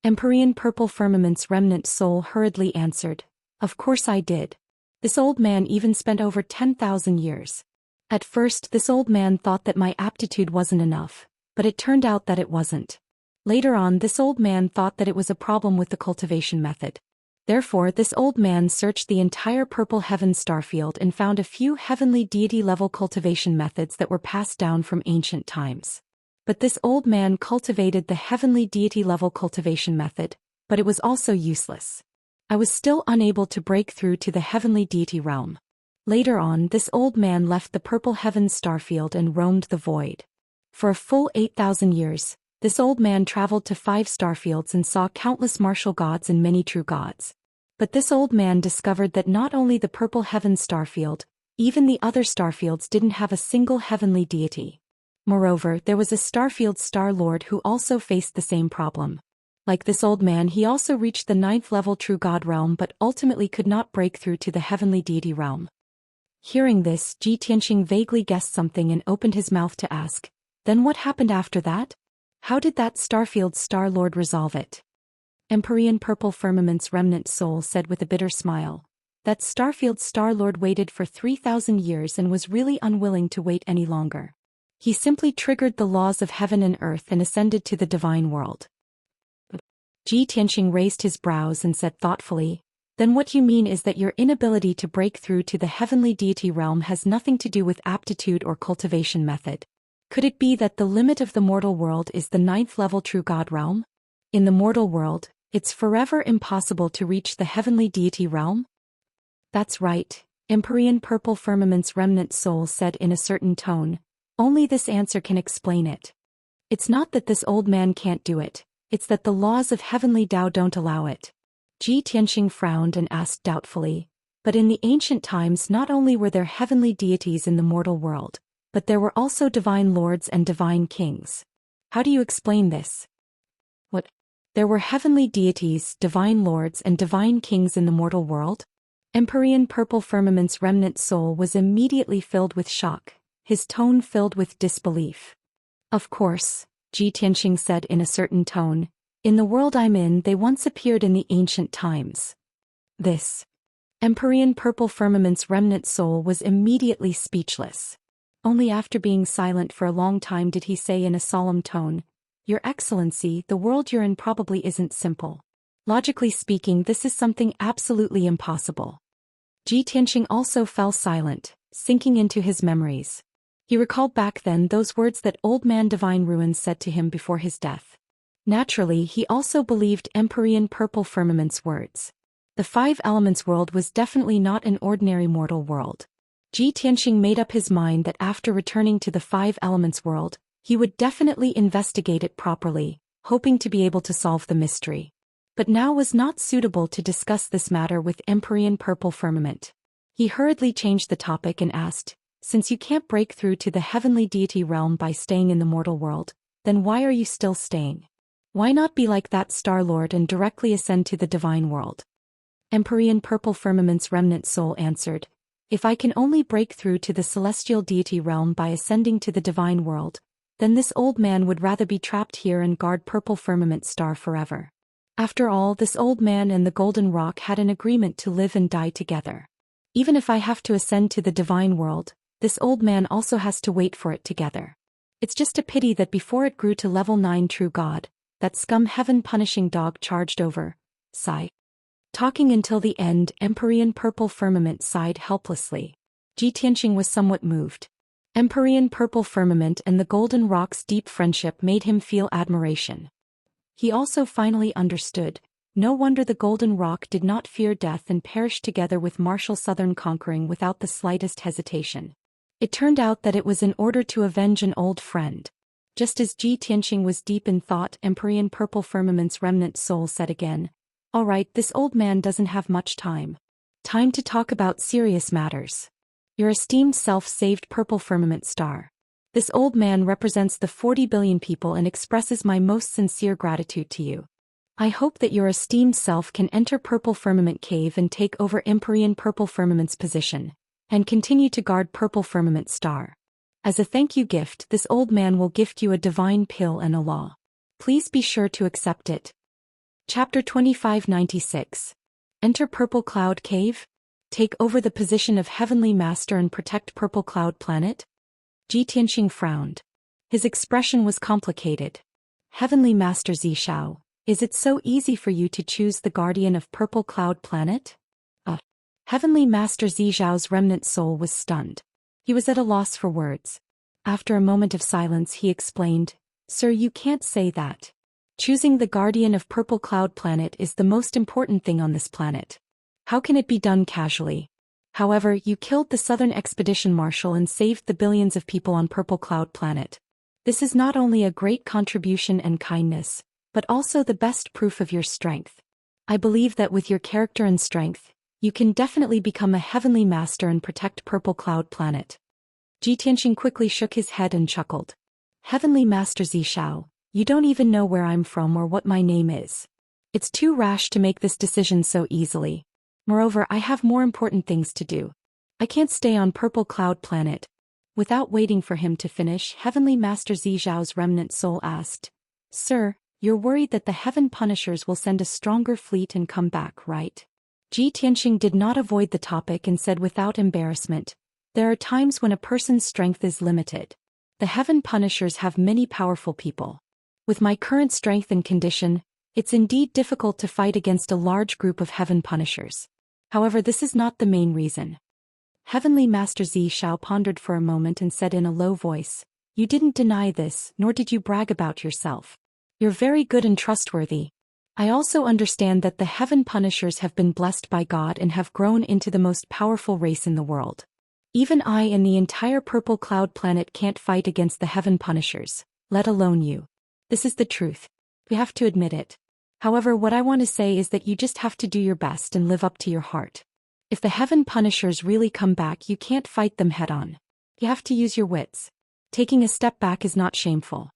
Empyrean Purple Firmament's remnant soul hurriedly answered. "Of course I did. This old man even spent over 10,000 years. At first this old man thought that my aptitude wasn't enough, but it turned out that it wasn't. Later on this old man thought that it was a problem with the cultivation method. Therefore this old man searched the entire Purple Heaven starfield and found a few heavenly deity-level cultivation methods that were passed down from ancient times. But this old man cultivated the heavenly deity-level cultivation method, but it was also useless. I was still unable to break through to the heavenly deity realm. Later on this old man left the Purple Heaven starfield and roamed the void. For a full 8,000 years, this old man traveled to 5 starfields and saw countless martial gods and many true gods. But this old man discovered that not only the Purple Heaven starfield, even the other starfields didn't have a single heavenly deity. Moreover, there was a starfield star lord who also faced the same problem. Like this old man, he also reached the 9th level true god realm but ultimately could not break through to the heavenly deity realm." Hearing this, Ji Tianxing vaguely guessed something and opened his mouth to ask, "Then what happened after that? How did that starfield star lord resolve it?" Empyrean Purple Firmament's remnant soul said with a bitter smile. "That starfield star lord waited for 3,000 years and was really unwilling to wait any longer. He simply triggered the laws of heaven and earth and ascended to the divine world." Ji Tianxing raised his brows and said thoughtfully, Then what you mean is that your inability to break through to the heavenly deity realm has nothing to do with aptitude or cultivation method. Could it be that the limit of the mortal world is the 9th level true god realm? In the mortal world, it's forever impossible to reach the heavenly deity realm? That's right, Empyrean Purple Firmament's remnant soul said in a certain tone. Only this answer can explain it. It's not that this old man can't do it, it's that the laws of heavenly Tao don't allow it. Ji Tianxing frowned and asked doubtfully, but in the ancient times not only were there heavenly deities in the mortal world, but there were also divine lords and divine kings. How do you explain this? What? There were heavenly deities, divine lords and divine kings in the mortal world? Empyrean Purple Firmament's remnant soul was immediately filled with shock, his tone filled with disbelief. Of course, Ji Tianxing said in a certain tone, in the world I'm in they once appeared in the ancient times. This. Empyrean Purple Firmament's remnant soul was immediately speechless. Only after being silent for a long time did he say in a solemn tone, Your Excellency, the world you're in probably isn't simple. Logically speaking, this is something absolutely impossible. Ji Tianxing also fell silent, sinking into his memories. He recalled back then those words that old man Divine Ruin said to him before his death. Naturally, he also believed Empyrean Purple Firmament's words. The 5 elements world was definitely not an ordinary mortal world. Ji Tianxing made up his mind that after returning to the 5 elements world, he would definitely investigate it properly, hoping to be able to solve the mystery. But now was not suitable to discuss this matter with Empyrean Purple Firmament. He hurriedly changed the topic and asked, Since you can't break through to the heavenly deity realm by staying in the mortal world, then why are you still staying? Why not be like that Star Lord and directly ascend to the divine world? Empyrean Purple Firmament's remnant soul answered, If I can only break through to the celestial deity realm by ascending to the divine world, then this old man would rather be trapped here and guard Purple Firmament Star forever. After all, this old man and the Golden Rock had an agreement to live and die together. Even if I have to ascend to the divine world, this old man also has to wait for it together. It's just a pity that before it grew to level 9 true god, that scum heaven-punishing dog charged over. Sigh. Talking until the end, Empyrean Purple Firmament sighed helplessly. Ji Tianxing was somewhat moved. Empyrean Purple Firmament and the Golden Rock's deep friendship made him feel admiration. He also finally understood. No wonder the Golden Rock did not fear death and perished together with martial Southern conquering without the slightest hesitation. It turned out that it was in order to avenge an old friend. Just as Ji Tianxing was deep in thought, Empyrean Purple Firmament's remnant soul said again, All right, this old man doesn't have much time. Time to talk about serious matters. Your esteemed self saved Purple Firmament Star. This old man represents the 40 billion people and expresses my most sincere gratitude to you. I hope that your esteemed self can enter Purple Firmament Cave and take over Empyrean Purple Firmament's position, and continue to guard Purple Firmament Star. As a thank you gift, this old man will gift you a divine pill and a law. Please be sure to accept it. Chapter 2596. Enter Purple Cloud Cave? Take over the position of Heavenly Master and protect Purple Cloud Planet? Ji Tianxing frowned. His expression was complicated. Heavenly Master Zishao, is it so easy for you to choose the guardian of Purple Cloud Planet? Heavenly Master Zishao's remnant soul was stunned. He was at a loss for words. After a moment of silence he explained, Sir, you can't say that. Choosing the guardian of Purple Cloud Planet is the most important thing on this planet. How can it be done casually? However, you killed the Southern Expedition Marshal and saved the billions of people on Purple Cloud Planet. This is not only a great contribution and kindness, but also the best proof of your strength. I believe that with your character and strength, you can definitely become a heavenly master and protect Purple Cloud Planet. Ji Tianxing quickly shook his head and chuckled. Heavenly Master Zishao, you don't even know where I'm from or what my name is. It's too rash to make this decision so easily. Moreover, I have more important things to do. I can't stay on Purple Cloud Planet. Without waiting for him to finish, Heavenly Master Zishao's remnant soul asked, Sir, you're worried that the Heaven Punishers will send a stronger fleet and come back, right? Ji Tianxing did not avoid the topic and said without embarrassment, There are times when a person's strength is limited. The Heaven Punishers have many powerful people. With my current strength and condition, It's indeed difficult to fight against a large group of heaven punishers. However, this is not the main reason. Heavenly Master Zhou Xian pondered for a moment and said in a low voice, "You didn't deny this, nor did you brag about yourself. You're very good and trustworthy. I also understand that the heaven punishers have been blessed by God and have grown into the most powerful race in the world. Even I and the entire Purple Cloud planet can't fight against the heaven punishers, let alone you. This is the truth. We have to admit it. However, what I want to say is that you just have to do your best and live up to your heart. If the heaven punishers really come back, you can't fight them head-on. You have to use your wits. Taking a step back is not shameful.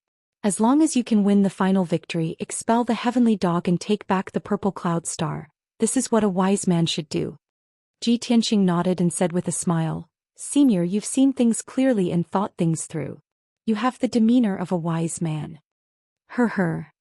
As long as you can win the final victory, expel the heavenly dog and take back the Purple Cloud Star, this is what a wise man should do." Xianxia nodded and said with a smile, "Senior, you've seen things clearly and thought things through. You have the demeanor of a wise man." Her.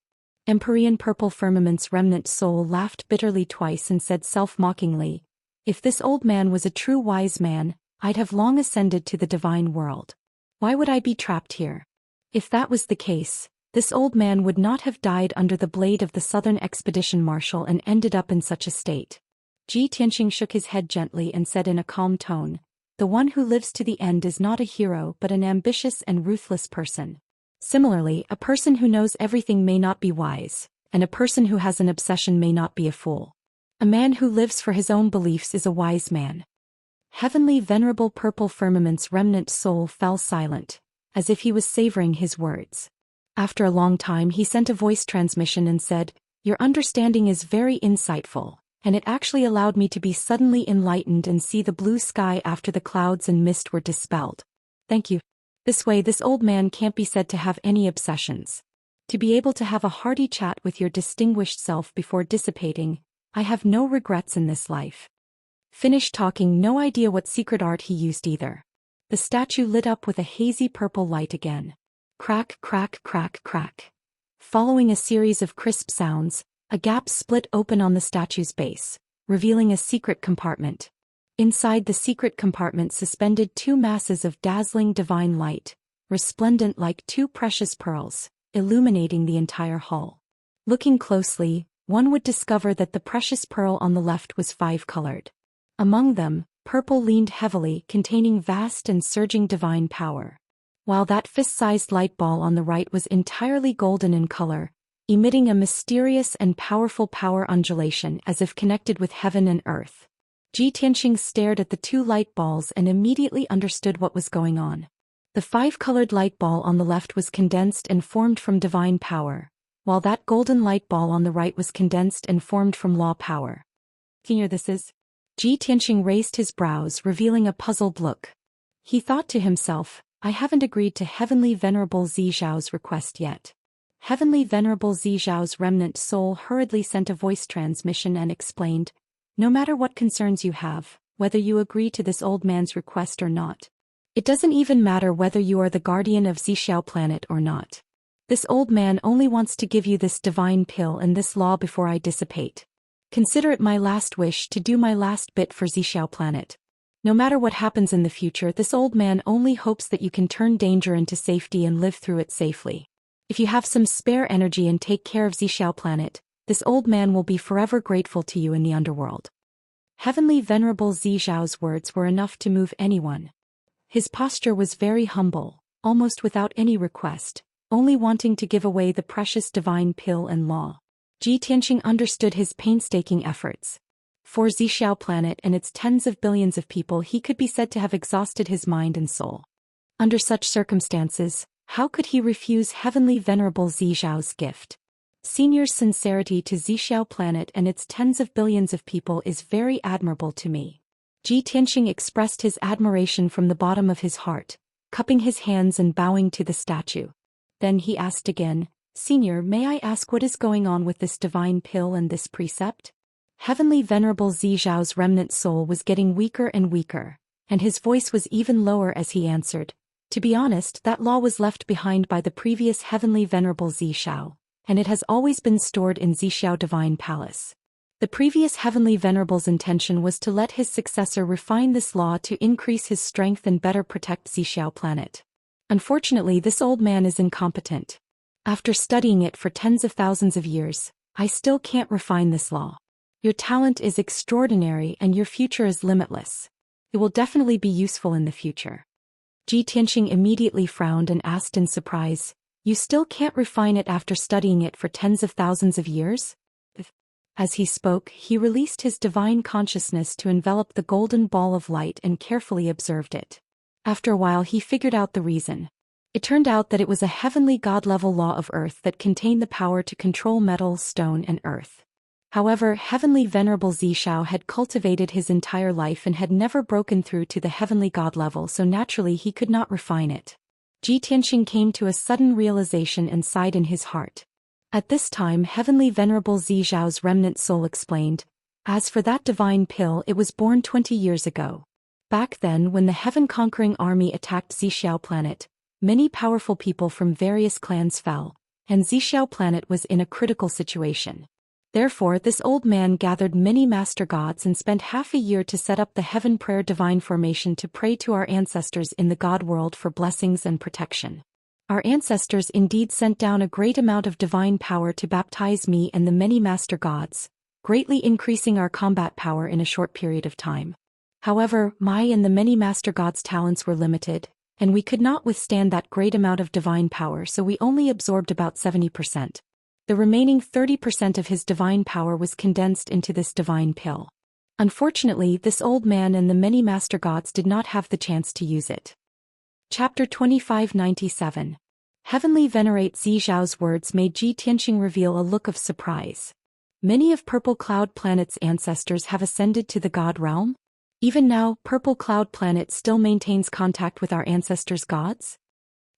Empyrean Purple Firmament's remnant soul laughed bitterly twice and said self-mockingly, "If this old man was a true wise man, I'd have long ascended to the divine world. Why would I be trapped here? If that was the case, this old man would not have died under the blade of the Southern Expedition Marshal and ended up in such a state." Xianxia shook his head gently and said in a calm tone, "The one who lives to the end is not a hero but an ambitious and ruthless person. Similarly, a person who knows everything may not be wise, and a person who has an obsession may not be a fool. A man who lives for his own beliefs is a wise man." Heavenly Venerable Purple Firmament's remnant soul fell silent, as if he was savoring his words. After a long time he sent a voice transmission and said, "Your understanding is very insightful, and it actually allowed me to be suddenly enlightened and see the blue sky after the clouds and mist were dispelled. Thank you. This way this old man can't be said to have any obsessions. To be able to have a hearty chat with your distinguished self before dissipating, I have no regrets in this life." Finished talking, no idea what secret art he used either. The statue lit up with a hazy purple light again. Crack, crack, crack, crack. Following a series of crisp sounds, a gap split open on the statue's base, revealing a secret compartment. Inside the secret compartment suspended two masses of dazzling divine light, resplendent like two precious pearls, illuminating the entire hull. Looking closely, one would discover that the precious pearl on the left was five-colored. Among them, purple leaned heavily, containing vast and surging divine power, while that fist-sized light ball on the right was entirely golden in color, emitting a mysterious and powerful power undulation as if connected with heaven and earth. Xianxia stared at the two light balls and immediately understood what was going on. The five-colored light ball on the left was condensed and formed from divine power, while that golden light ball on the right was condensed and formed from law power. Here this is. Xianxia raised his brows, revealing a puzzled look. He thought to himself, "I haven't agreed to Heavenly Venerable Zhou Xiao's request yet." Heavenly Venerable Zhou Xiao's remnant soul hurriedly sent a voice transmission and explained, "No matter what concerns you have, whether you agree to this old man's request or not. It doesn't even matter whether you are the guardian of Xiao planet or not. This old man only wants to give you this divine pill and this law before I dissipate. Consider it my last wish to do my last bit for Xiao planet. No matter what happens in the future, this old man only hopes that you can turn danger into safety and live through it safely. If you have some spare energy and take care of Xiao planet, this old man will be forever grateful to you in the underworld." Heavenly Venerable Zhou Xiao's words were enough to move anyone. His posture was very humble, almost without any request, only wanting to give away the precious divine pill and law. Xianxia understood his painstaking efforts. For Xiao planet and its tens of billions of people, he could be said to have exhausted his mind and soul. Under such circumstances, how could he refuse Heavenly Venerable Zhou Xiao's gift? Senior's sincerity to Xiao planet and its tens of billions of people is very admirable to me. Xianxia expressed his admiration from the bottom of his heart, cupping his hands and bowing to the statue. Then he asked again, "Senior, may I ask what is going on with this divine pill and this precept?" Heavenly Venerable Zhou Xiao's remnant soul was getting weaker and weaker, and his voice was even lower as he answered, "To be honest, that law was left behind by the previous Heavenly Venerable Zhou Xiao, and it has always been stored in Xiao Divine Palace. The previous Heavenly Venerable's intention was to let his successor refine this law to increase his strength and better protect Xiao planet. Unfortunately, this old man is incompetent. After studying it for tens of thousands of years, I still can't refine this law. Your talent is extraordinary and your future is limitless. It will definitely be useful in the future. Ji Tianxing immediately frowned and asked in surprise, you still can't refine it after studying it for tens of thousands of years? As he spoke, he released his divine consciousness to envelop the golden ball of light and carefully observed it. After a while he figured out the reason. It turned out that it was a heavenly god-level law of earth that contained the power to control metal, stone and earth. However, heavenly venerable Xiao had cultivated his entire life and had never broken through to the heavenly god level, so naturally he could not refine it. Ji Tianxing came to a sudden realization and sighed in his heart. At this time heavenly venerable Xiao's remnant soul explained, as for that divine pill, it was born 20 years ago. Back then when the heaven-conquering army attacked Xiao planet, many powerful people from various clans fell, and Xiao planet was in a critical situation. Therefore this old man gathered many master gods and spent half a year to set up the heaven prayer divine formation to pray to our ancestors in the god world for blessings and protection. Our ancestors indeed sent down a great amount of divine power to baptize me and the many master gods, greatly increasing our combat power in a short period of time. However, my and the many master gods' talents were limited, and we could not withstand that great amount of divine power, so we only absorbed about 70%. The remaining 30% of his divine power was condensed into this divine pill. Unfortunately, this old man and the many master gods did not have the chance to use it. Chapter 2597. Heavenly Venerate Xiao's words made Ji Tianxing reveal a look of surprise. Many of Purple Cloud Planet's ancestors have ascended to the god realm? Even now, Purple Cloud Planet still maintains contact with our ancestors' gods?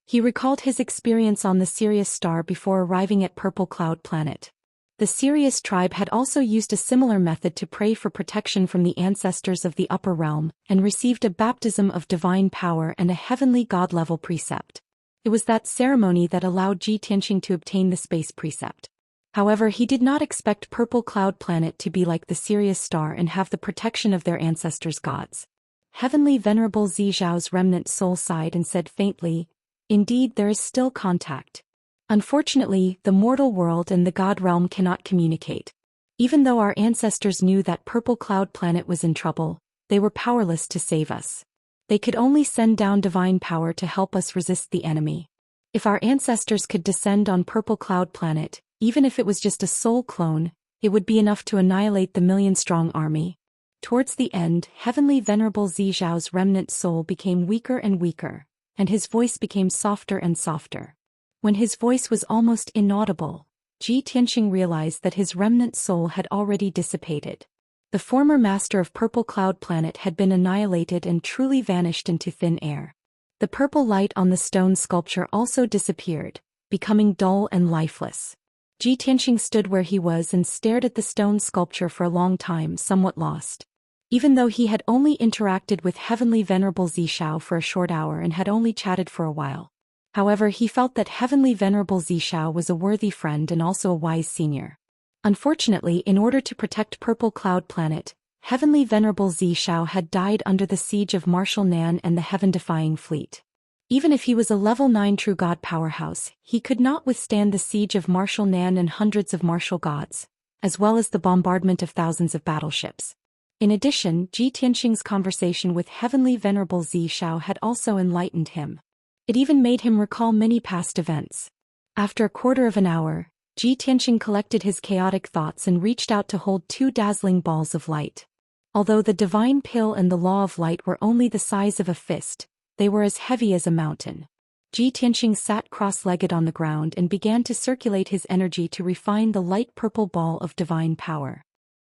He recalled his experience on the Sirius star before arriving at Purple Cloud Planet. The Sirius tribe had also used a similar method to pray for protection from the ancestors of the upper realm, and received a baptism of divine power and a heavenly god-level precept. It was that ceremony that allowed Ji Tianxing to obtain the space precept. However, he did not expect Purple Cloud Planet to be like the Sirius star and have the protection of their ancestors' gods. Heavenly Venerable Xiao's remnant soul sighed and said faintly, indeed there is still contact. Unfortunately, the mortal world and the god realm cannot communicate. Even though our ancestors knew that Purple Cloud Planet was in trouble, they were powerless to save us. They could only send down divine power to help us resist the enemy. If our ancestors could descend on Purple Cloud Planet, even if it was just a soul clone, it would be enough to annihilate the million-strong army. Towards the end, Heavenly Venerable Xiao's remnant soul became weaker and weaker, and his voice became softer and softer. When his voice was almost inaudible, Ji Tianxing realized that his remnant soul had already dissipated. The former master of Purple Cloud Planet had been annihilated and truly vanished into thin air. The purple light on the stone sculpture also disappeared, becoming dull and lifeless. Ji Tianxing stood where he was and stared at the stone sculpture for a long time, somewhat lost. Even though he had only interacted with Heavenly Venerable Xiao for a short hour and had only chatted for a while. However, he felt that Heavenly Venerable Xiao was a worthy friend and also a wise senior. Unfortunately, in order to protect Purple Cloud Planet, Heavenly Venerable Xiao had died under the siege of Marshal Nan and the heaven-defying fleet. Even if he was a level 9 true god powerhouse, he could not withstand the siege of Marshal Nan and hundreds of martial gods, as well as the bombardment of thousands of battleships. In addition, Ji Tianxing's conversation with Heavenly Venerable Xiao had also enlightened him. It even made him recall many past events. After a quarter of an hour, Ji Tianxing collected his chaotic thoughts and reached out to hold 2 dazzling balls of light. Although the divine pill and the law of light were only the size of a fist, they were as heavy as a mountain. Ji Tianxing sat cross-legged on the ground and began to circulate his energy to refine the light purple ball of divine power.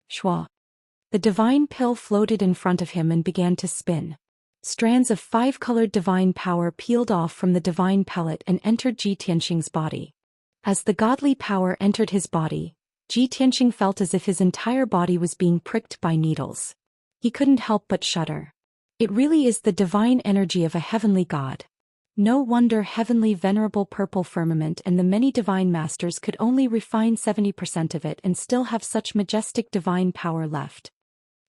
Shua. The divine pill floated in front of him and began to spin. Strands of 5-colored divine power peeled off from the divine pellet and entered Ji Tianxing's body. As the godly power entered his body, Ji Tianxing felt as if his entire body was being pricked by needles. He couldn't help but shudder. It really is the divine energy of a heavenly god. No wonder Heavenly Venerable Purple Firmament and the many divine masters could only refine 70% of it and still have such majestic divine power left.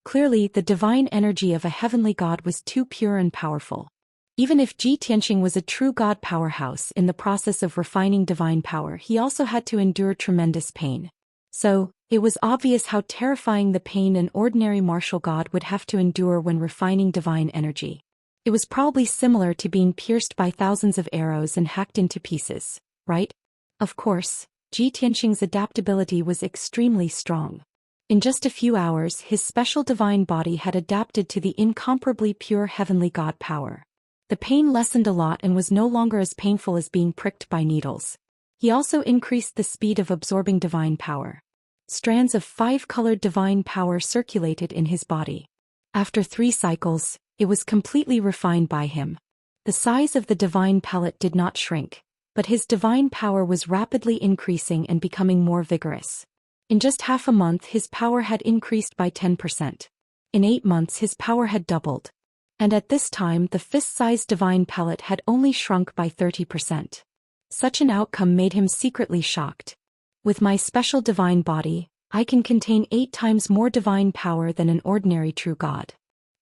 Clearly, the divine energy of a heavenly god was too pure and powerful. Even if Ji Tianxing was a true god powerhouse in the process of refining divine power, he also had to endure tremendous pain. So, it was obvious how terrifying the pain an ordinary martial god would have to endure when refining divine energy. It was probably similar to being pierced by thousands of arrows and hacked into pieces, right? Of course, Ji Tianxing's adaptability was extremely strong. In just a few hours, his special divine body had adapted to the incomparably pure heavenly god power. The pain lessened a lot and was no longer as painful as being pricked by needles. He also increased the speed of absorbing divine power. Strands of 5-colored divine power circulated in his body. After 3 cycles, it was completely refined by him. The size of the divine pellet did not shrink, but his divine power was rapidly increasing and becoming more vigorous. In just half a month his power had increased by 10%. In 8 months his power had doubled. And at this time the fist-sized divine pellet had only shrunk by 30%. Such an outcome made him secretly shocked. With my special divine body, I can contain 8 times more divine power than an ordinary true god.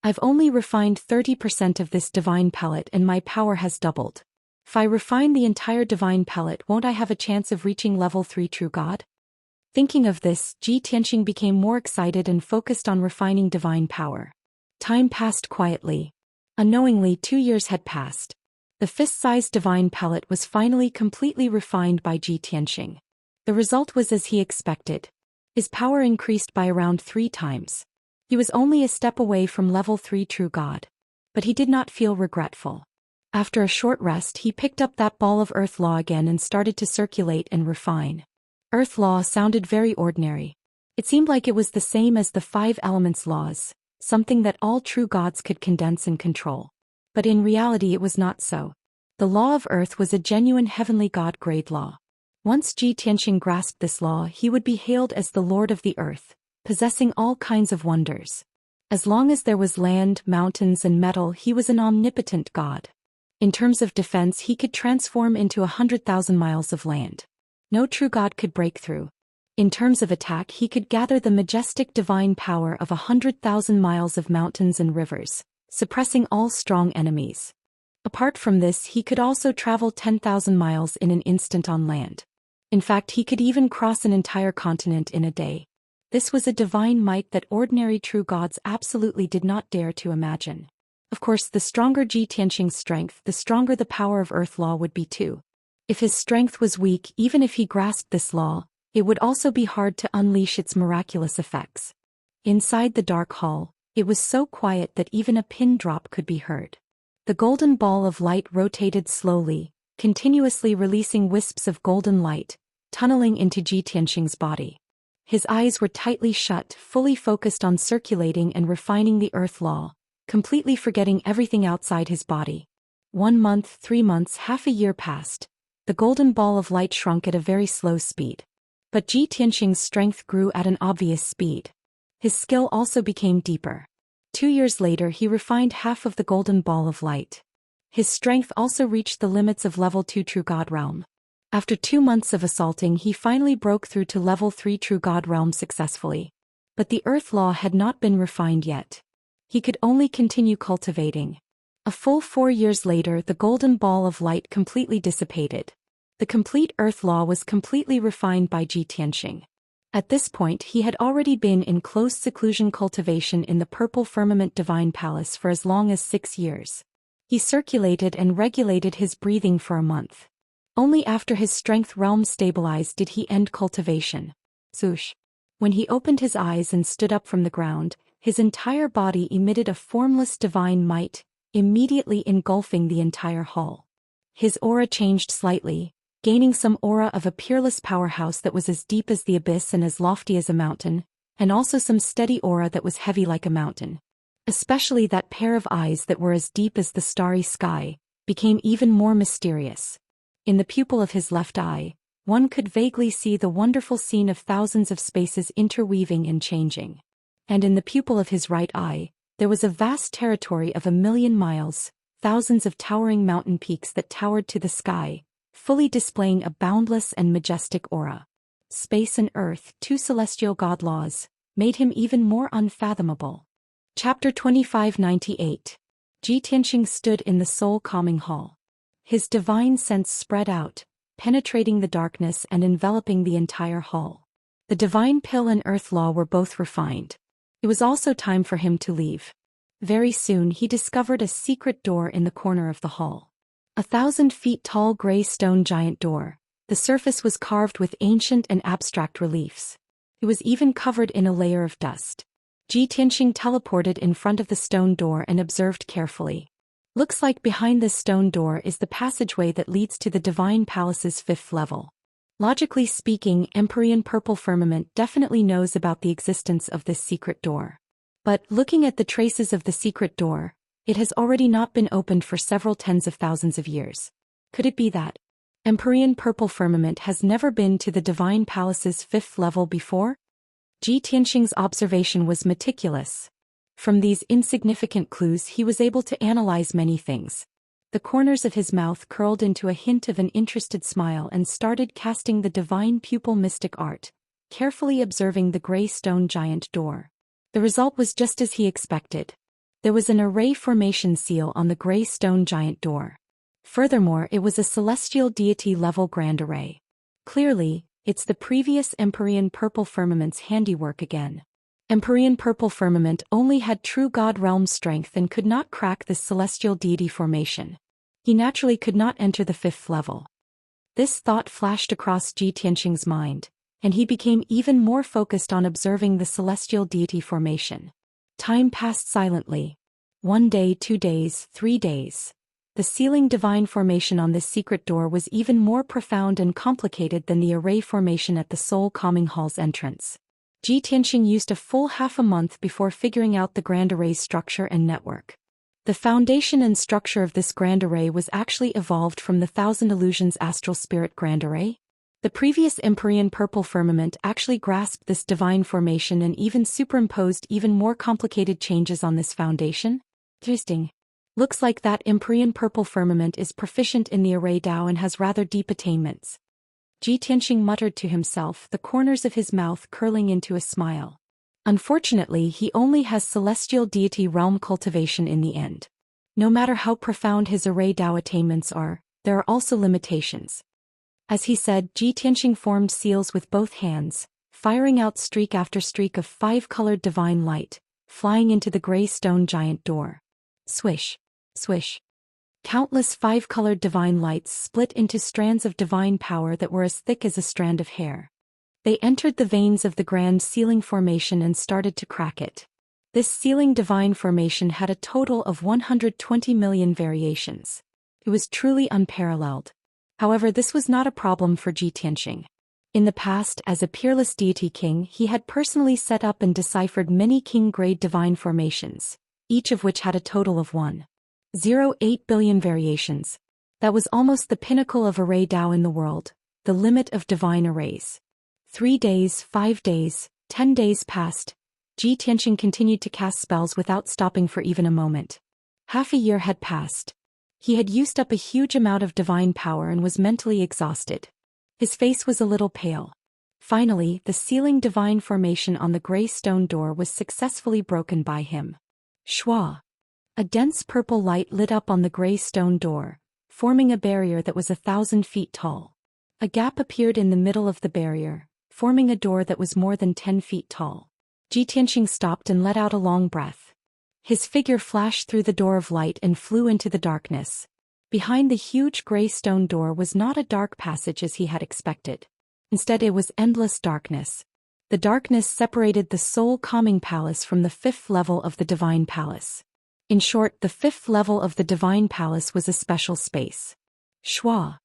I've only refined 30% of this divine pellet and my power has doubled. If I refine the entire divine pellet, won't I have a chance of reaching level 3 true god? Thinking of this, Ji Tianxing became more excited and focused on refining divine power. Time passed quietly. Unknowingly 2 years had passed. The fist-sized divine pellet was finally completely refined by Ji Tianxing. The result was as he expected. His power increased by around 3 times. He was only a step away from level 3 true god. But he did not feel regretful. After a short rest he picked up that ball of earth law again and started to circulate and refine. Earth law sounded very ordinary. It seemed like it was the same as the 5 elements laws, something that all true gods could condense and control. But in reality it was not so. The law of earth was a genuine heavenly god-grade law. Once Ji Tianxing grasped this law, he would be hailed as the Lord of the Earth, possessing all kinds of wonders. As long as there was land, mountains and metal, he was an omnipotent god. In terms of defense, he could transform into 100,000 miles of land. No true god could break through. In terms of attack, he could gather the majestic divine power of 100,000 miles of mountains and rivers, suppressing all strong enemies. Apart from this, he could also travel 10,000 miles in an instant on land. In fact, he could even cross an entire continent in a day. This was a divine might that ordinary true gods absolutely did not dare to imagine. Of course, the stronger Ji Tianxing's strength, the stronger the power of earth law would be too. If his strength was weak, even if he grasped this law, it would also be hard to unleash its miraculous effects. Inside the dark hall, it was so quiet that even a pin drop could be heard. The golden ball of light rotated slowly, continuously releasing wisps of golden light, tunneling into Ji Tianxing's body. His eyes were tightly shut, fully focused on circulating and refining the earth law, completely forgetting everything outside his body. 1 month, 3 months, half a year passed. The golden ball of light shrunk at a very slow speed. But Ji Tianxing's strength grew at an obvious speed. His skill also became deeper. 2 years later he refined half of the golden ball of light. His strength also reached the limits of level 2 true god realm. After 2 months of assaulting, he finally broke through to level 3 true god realm successfully. But the earth law had not been refined yet. He could only continue cultivating. A full 4 years later the golden ball of light completely dissipated. The complete earth law was completely refined by Ji Tianxing. At this point he had already been in close seclusion cultivation in the purple firmament divine palace for as long as 6 years. He circulated and regulated his breathing for a month. Only after his strength realm stabilized did he end cultivation. Swoosh. When he opened his eyes and stood up from the ground, his entire body emitted a formless divine might, immediately engulfing the entire hall. His aura changed slightly, gaining some aura of a peerless powerhouse that was as deep as the abyss and as lofty as a mountain, and also some steady aura that was heavy like a mountain. Especially that pair of eyes that were as deep as the starry sky, became even more mysterious. In the pupil of his left eye, one could vaguely see the wonderful scene of thousands of spaces interweaving and changing. And in the pupil of his right eye, there was a vast territory of 1,000,000 miles, thousands of towering mountain peaks that towered to the sky, fully displaying a boundless and majestic aura. Space and earth, 2 celestial god laws, made him even more unfathomable. Chapter 2598. Ji Tianxing stood in the soul-calming hall. His divine sense spread out, penetrating the darkness and enveloping the entire hall. The divine pill and earth law were both refined. It was also time for him to leave. Very soon he discovered a secret door in the corner of the hall. 1,000 feet tall gray stone giant door. The surface was carved with ancient and abstract reliefs. It was even covered in a layer of dust. Ji Tianxing teleported in front of the stone door and observed carefully. Looks like behind this stone door is the passageway that leads to the Divine Palace's 5th level. Logically speaking, Empyrean Purple Firmament definitely knows about the existence of this secret door. But, looking at the traces of the secret door, it has already not been opened for several tens of thousands of years. Could it be that Empyrean Purple Firmament has never been to the Divine Palace's 5th level before? Ji Tianxing's observation was meticulous. From these insignificant clues he was able to analyze many things. The corners of his mouth curled into a hint of an interested smile and started casting the divine pupil mystic art, carefully observing the gray stone giant door. The result was just as he expected. There was an array formation seal on the gray stone giant door. Furthermore, it was a celestial deity level grand array. Clearly, it's the previous Empyrean Purple Firmament's handiwork again. Empyrean Purple Firmament only had true God realm strength and could not crack this celestial deity formation. He naturally could not enter the 5th level. This thought flashed across Ji Tianxing's mind, and he became even more focused on observing the celestial deity formation. Time passed silently. 1 day, 2 days, 3 days. The sealing divine formation on this secret door was even more profound and complicated than the array formation at the Soul Calming Hall's entrance. Ji Tianxing used a full half a month before figuring out the grand array's structure and network. The foundation and structure of this grand array was actually evolved from the Thousand Illusions Astral Spirit Grand Array. The previous Empyrean Purple Firmament actually grasped this divine formation and even superimposed even more complicated changes on this foundation. Interesting. Looks like that Empyrean Purple Firmament is proficient in the array Dao and has rather deep attainments. Ji Tianxing muttered to himself, the corners of his mouth curling into a smile. Unfortunately, he only has celestial deity realm cultivation in the end. No matter how profound his array Dao attainments are, there are also limitations. As he said, Ji Tianxing formed seals with both hands, firing out streak after streak of 5-colored divine light, flying into the gray stone giant door. Swish, swish. Countless 5-colored divine lights split into strands of divine power that were as thick as a strand of hair. They entered the veins of the grand sealing formation and started to crack it. This sealing divine formation had a total of 120 million variations. It was truly unparalleled. However, this was not a problem for Ji Tianxing. In the past, as a peerless deity king, he had personally set up and deciphered many king-grade divine formations, each of which had a total of 1.08 billion variations. That was almost the pinnacle of array Dao in the world, the limit of divine arrays. 3 days, 5 days, 10 days passed. Ji Tianxing continued to cast spells without stopping for even a moment. Half a year had passed. He had used up a huge amount of divine power and was mentally exhausted. His face was a little pale. Finally, the sealing divine formation on the gray stone door was successfully broken by him. Shwa! A dense purple light lit up on the gray stone door, forming a barrier that was 1,000 feet tall. A gap appeared in the middle of the barrier, forming a door that was more than 10 feet tall. Ji Tianxing stopped and let out a long breath. His figure flashed through the door of light and flew into the darkness. Behind the huge gray stone door was not a dark passage as he had expected. Instead, it was endless darkness. The darkness separated the Soul Calming Palace from the 5th level of the Divine Palace. In short, the 5th level of the Divine Palace was a special space. Shwa!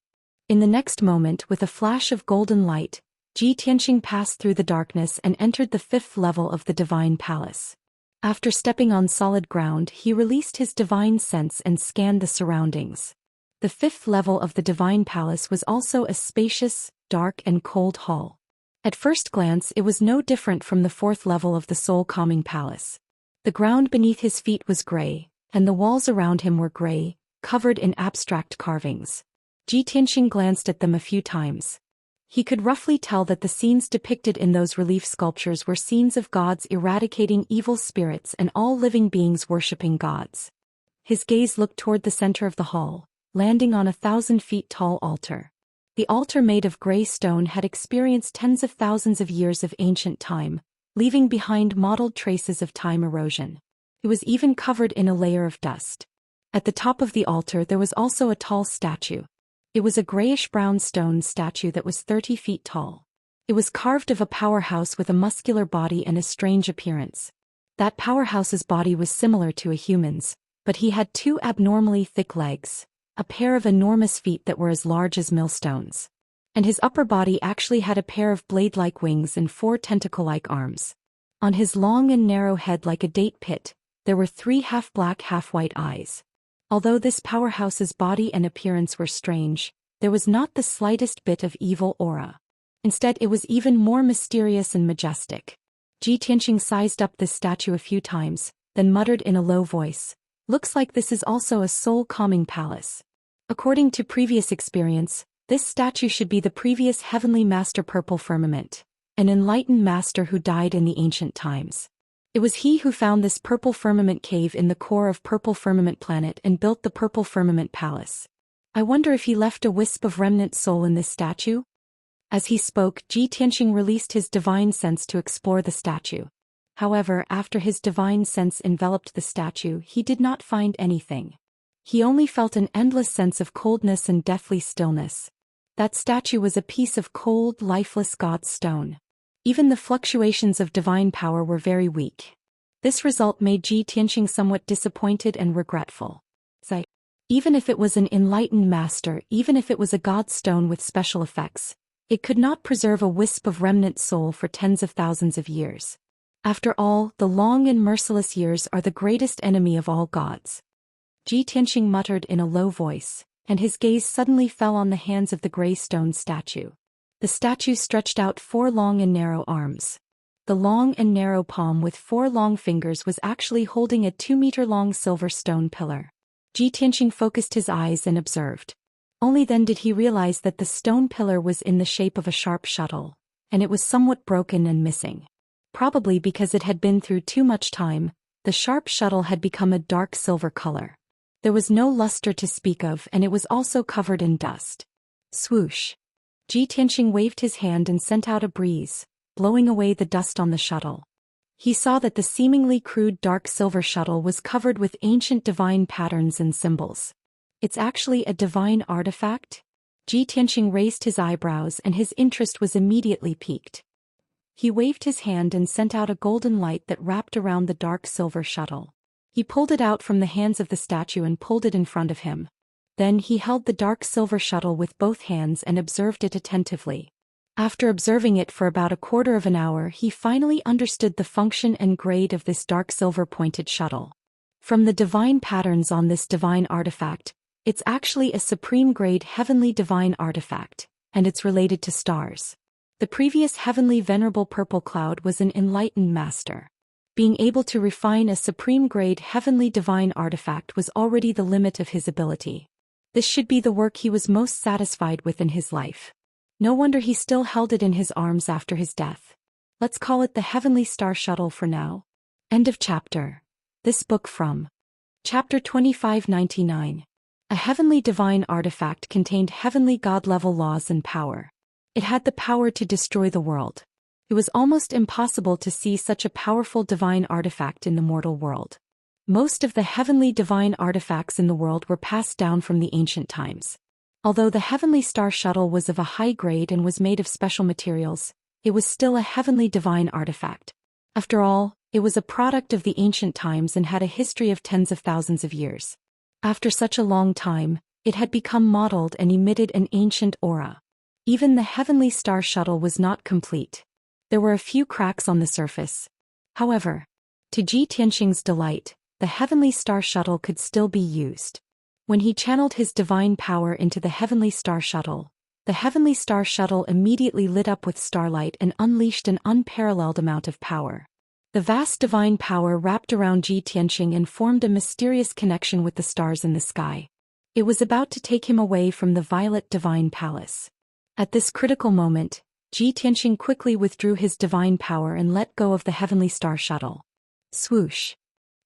In the next moment, with a flash of golden light, Ji Tianxing passed through the darkness and entered the 5th level of the Divine Palace. After stepping on solid ground, he released his divine sense and scanned the surroundings. The 5th level of the Divine Palace was also a spacious, dark and cold hall. At first glance, it was no different from the 4th level of the Soul Calming Palace. The ground beneath his feet was gray, and the walls around him were gray, covered in abstract carvings. Ji Tianxing glanced at them a few times. He could roughly tell that the scenes depicted in those relief sculptures were scenes of gods eradicating evil spirits and all living beings worshipping gods. His gaze looked toward the center of the hall, landing on a 1,000 feet tall altar. The altar made of gray stone had experienced tens of thousands of years of ancient time, leaving behind mottled traces of time erosion. It was even covered in a layer of dust. At the top of the altar there was also a tall statue. It was a grayish-brown stone statue that was 30 feet tall. It was carved of a powerhouse with a muscular body and a strange appearance. That powerhouse's body was similar to a human's, but he had 2 abnormally thick legs, a pair of enormous feet that were as large as millstones. And his upper body actually had a pair of blade-like wings and 4 tentacle-like arms. On his long and narrow head like a date pit, there were 3 half-black half-white eyes. Although this powerhouse's body and appearance were strange, there was not the slightest bit of evil aura. Instead it was even more mysterious and majestic. Ji Tianqing sized up this statue a few times, then muttered in a low voice, "Looks like this is also a soul-calming palace." According to previous experience, this statue should be the previous heavenly master Purple Firmament, an enlightened master who died in the ancient times. It was he who found this Purple Firmament cave in the core of Purple Firmament planet and built the Purple Firmament Palace. I wonder if he left a wisp of remnant soul in this statue? As he spoke, Ji Tianqing released his divine sense to explore the statue. However, after his divine sense enveloped the statue, he did not find anything. He only felt an endless sense of coldness and deathly stillness. That statue was a piece of cold, lifeless God's stone. Even the fluctuations of divine power were very weak. This result made Ji Tianqing somewhat disappointed and regretful. Even if it was an enlightened master, even if it was a God stone with special effects, it could not preserve a wisp of remnant soul for tens of thousands of years. After all, the long and merciless years are the greatest enemy of all gods. Ji Tianqing muttered in a low voice, and his gaze suddenly fell on the hands of the gray stone statue. The statue stretched out 4 long and narrow arms. The long and narrow palm with 4 long fingers was actually holding a 2-meter-long silver stone pillar. Ji Tianqing focused his eyes and observed. Only then did he realize that the stone pillar was in the shape of a sharp shuttle, and it was somewhat broken and missing. Probably because it had been through too much time, the sharp shuttle had become a dark silver color. There was no luster to speak of, and it was also covered in dust. Swoosh! Ji Tianqing waved his hand and sent out a breeze, blowing away the dust on the shuttle. He saw that the seemingly crude dark silver shuttle was covered with ancient divine patterns and symbols. It's actually a divine artifact? Ji Tianqing raised his eyebrows and his interest was immediately piqued. He waved his hand and sent out a golden light that wrapped around the dark silver shuttle. He pulled it out from the hands of the statue and pulled it in front of him. Then he held the dark silver shuttle with both hands and observed it attentively. After observing it for about a quarter of an hour, he finally understood the function and grade of this dark silver-pointed shuttle. From the divine patterns on this divine artifact, it's actually a supreme-grade heavenly divine artifact, and it's related to stars. The previous heavenly venerable purple cloud was an enlightened master. Being able to refine a supreme-grade heavenly divine artifact was already the limit of his ability. This should be the work he was most satisfied with in his life. No wonder he still held it in his arms after his death. Let's call it the Heavenly Star Shuttle for now. End of chapter. This book from Chapter 2599. A heavenly divine artifact contained heavenly god-level laws and power. It had the power to destroy the world. It was almost impossible to see such a powerful divine artifact in the mortal world. Most of the heavenly divine artifacts in the world were passed down from the ancient times. Although the Heavenly Star Shuttle was of a high grade and was made of special materials, it was still a heavenly divine artifact. After all, it was a product of the ancient times and had a history of tens of thousands of years. After such a long time, it had become mottled and emitted an ancient aura. Even the Heavenly Star Shuttle was not complete. There were a few cracks on the surface. However, to Ji Tianqing's delight, the Heavenly Star Shuttle could still be used. When he channeled his divine power into the Heavenly Star Shuttle, the Heavenly Star Shuttle immediately lit up with starlight and unleashed an unparalleled amount of power. The vast divine power wrapped around Ji Tianqing and formed a mysterious connection with the stars in the sky. It was about to take him away from the Violet Divine Palace. At this critical moment, Ji Tianqing quickly withdrew his divine power and let go of the Heavenly Star Shuttle. Swoosh!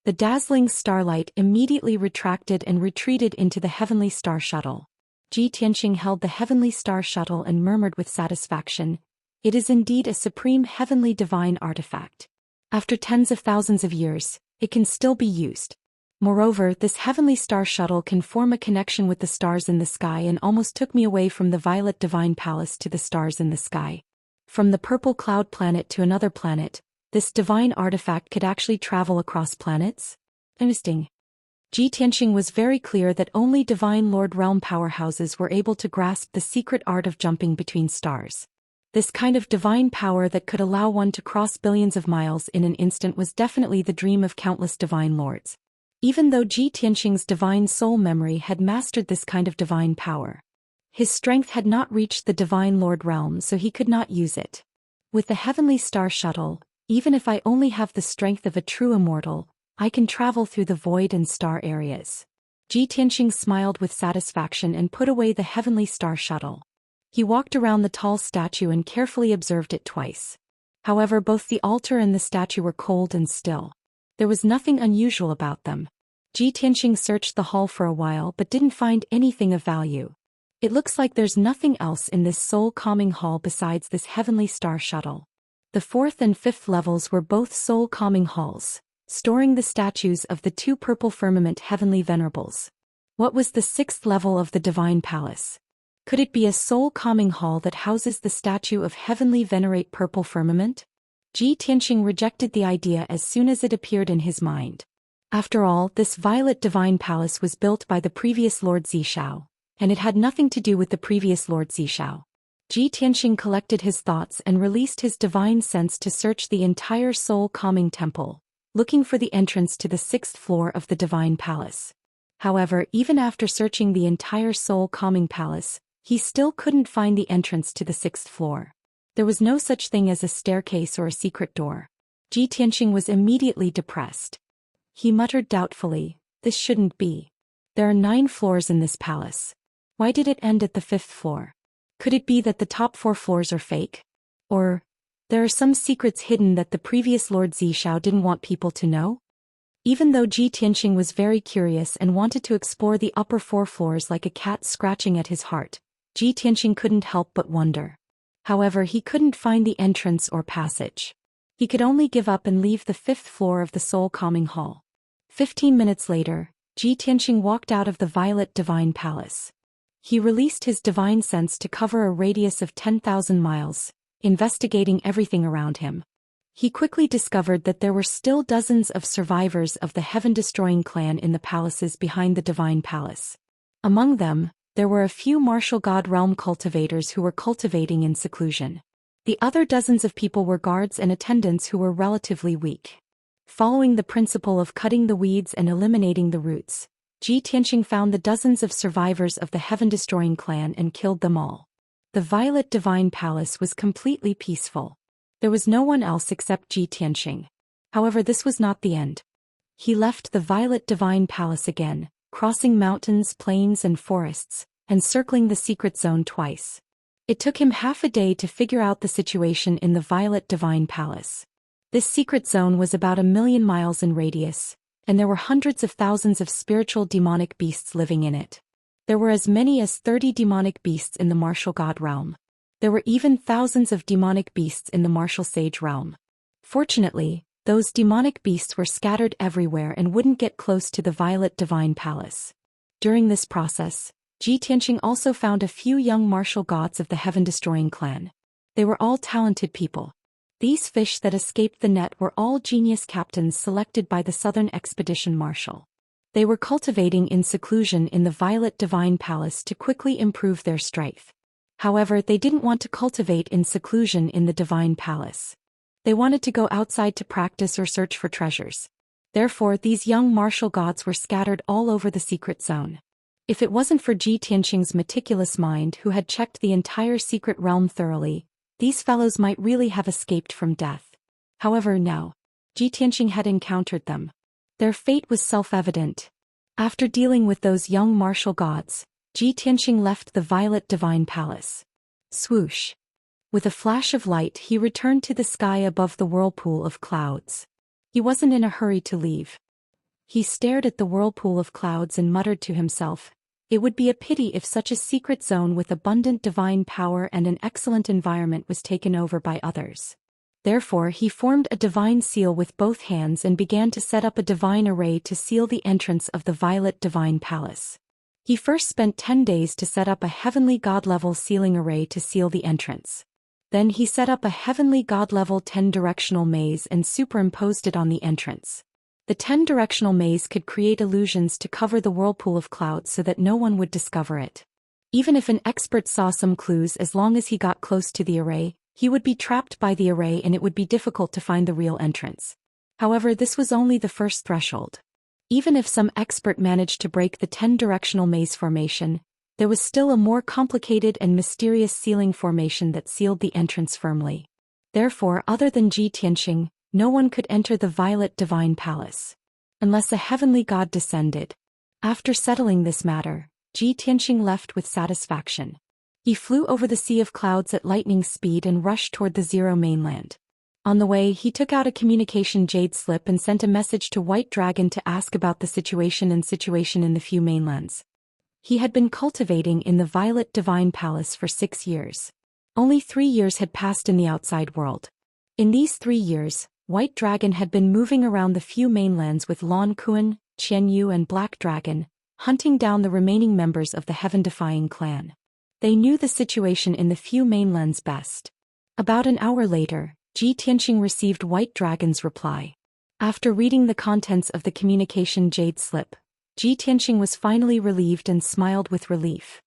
The dazzling starlight immediately retracted and retreated into the Heavenly Star Shuttle. Ji Tianxing held the heavenly star shuttle and murmured with satisfaction, "It is indeed a supreme heavenly divine artifact. After tens of thousands of years, it can still be used. Moreover, this heavenly star shuttle can form a connection with the stars in the sky and almost took me away from the violet divine palace to the stars in the sky. From the purple cloud planet to another planet, this divine artifact could actually travel across planets? Interesting." Ji Tianxing was very clear that only Divine Lord Realm powerhouses were able to grasp the secret art of jumping between stars. This kind of divine power that could allow one to cross billions of miles in an instant was definitely the dream of countless divine lords. Even though Ji Tianxing's divine soul memory had mastered this kind of divine power, his strength had not reached the divine lord realm, so he could not use it. With the heavenly star shuttle, even if I only have the strength of a true immortal, I can travel through the void and star areas. Ji Tianxing smiled with satisfaction and put away the heavenly star shuttle. He walked around the tall statue and carefully observed it twice. However, both the altar and the statue were cold and still. There was nothing unusual about them. Ji Tianxing searched the hall for a while but didn't find anything of value. It looks like there's nothing else in this soul-calming hall besides this heavenly star shuttle. The 4th and 5th levels were both soul-calming halls, storing the statues of the 2 purple firmament heavenly venerables. What was the 6th level of the divine palace? Could it be a soul-calming hall that houses the statue of heavenly venerate purple firmament? Ji Tianxing rejected the idea as soon as it appeared in his mind. After all, this violet divine palace was built by the previous Lord Zishao, and it had nothing to do with the previous Lord Zishao. Ji Tianxing collected his thoughts and released his divine sense to search the entire soul-calming temple, looking for the entrance to the 6th floor of the divine palace. However, even after searching the entire soul-calming palace, he still couldn't find the entrance to the 6th floor. There was no such thing as a staircase or a secret door. Ji Tianxing was immediately depressed. He muttered doubtfully, "This shouldn't be. There are 9 floors in this palace. Why did it end at the 5th floor? Could it be that the top 4 floors are fake? Or there are some secrets hidden that the previous Lord Zishao didn't want people to know?" Even though Ji Tianxing was very curious and wanted to explore the upper 4 floors like a cat scratching at his heart, Ji Tianxing couldn't help but wonder. However, he couldn't find the entrance or passage. He could only give up and leave the 5th floor of the soul-calming hall. 15 minutes later, Ji Tianxing walked out of the violet divine palace. He released his divine sense to cover a radius of 10,000 miles, investigating everything around him. He quickly discovered that there were still dozens of survivors of the heaven-destroying clan in the palaces behind the divine palace. Among them, there were a few martial god realm cultivators who were cultivating in seclusion. The other dozens of people were guards and attendants who were relatively weak. Following the principle of cutting the weeds and eliminating the roots, Ji Tianxing found the dozens of survivors of the heaven-destroying clan and killed them all. The violet divine palace was completely peaceful. There was no one else except Ji Tianxing. However, this was not the end. He left the violet divine palace again, crossing mountains, plains and forests, and circling the secret zone twice. It took him half a day to figure out the situation in the violet divine palace. This secret zone was about 1,000,000 miles in radius, and there were hundreds of thousands of spiritual demonic beasts living in it. There were as many as 30 demonic beasts in the martial god realm. There were even thousands of demonic beasts in the martial sage realm. Fortunately, those demonic beasts were scattered everywhere and wouldn't get close to the violet divine palace. During this process, Ji Tianxing also found a few young martial gods of the heaven-destroying clan. They were all talented people. These fish that escaped the net were all genius captains selected by the Southern Expedition Marshal. They were cultivating in seclusion in the violet divine palace to quickly improve their strength. However, they didn't want to cultivate in seclusion in the divine palace. They wanted to go outside to practice or search for treasures. Therefore, these young martial gods were scattered all over the secret zone. If it wasn't for Ji Tianxing's meticulous mind who had checked the entire secret realm thoroughly, these fellows might really have escaped from death. However, now, Ji Tianxing had encountered them. Their fate was self-evident. After dealing with those young martial gods, Ji Tianxing left the violet divine palace. Swoosh. With a flash of light, he returned to the sky above the whirlpool of clouds. He wasn't in a hurry to leave. He stared at the whirlpool of clouds and muttered to himself, It would be a pity if such a secret zone with abundant divine power and an excellent environment was taken over by others. Therefore he formed a divine seal with both hands and began to set up a divine array to seal the entrance of the Violet Divine Palace. He first spent 10 days to set up a heavenly god-level sealing array to seal the entrance. Then he set up a heavenly god-level 10-directional maze and superimposed it on the entrance. The 10-directional maze could create illusions to cover the whirlpool of clouds so that no one would discover it. Even if an expert saw some clues, as long as he got close to the array, he would be trapped by the array and it would be difficult to find the real entrance. However, this was only the first threshold. Even if some expert managed to break the 10-directional maze formation, there was still a more complicated and mysterious sealing formation that sealed the entrance firmly. Therefore, other than Zhi Tianxing, no one could enter the Violet Divine Palace. Unless a heavenly god descended. After settling this matter, Zhi Tianxing left with satisfaction. He flew over the sea of clouds at lightning speed and rushed toward the Zero mainland. On the way, he took out a communication jade slip and sent a message to White Dragon to ask about the situation in the few mainlands. He had been cultivating in the Violet Divine Palace for 6 years. Only 3 years had passed in the outside world. In these 3 years, White Dragon had been moving around the few mainlands with Lan Kuan, Qian Yu and Black Dragon, hunting down the remaining members of the Heaven-defying clan. They knew the situation in the few mainlands best. About an hour later, Zhi Tianxing received White Dragon's reply. After reading the contents of the communication jade slip, Zhi Tianxing was finally relieved and smiled with relief.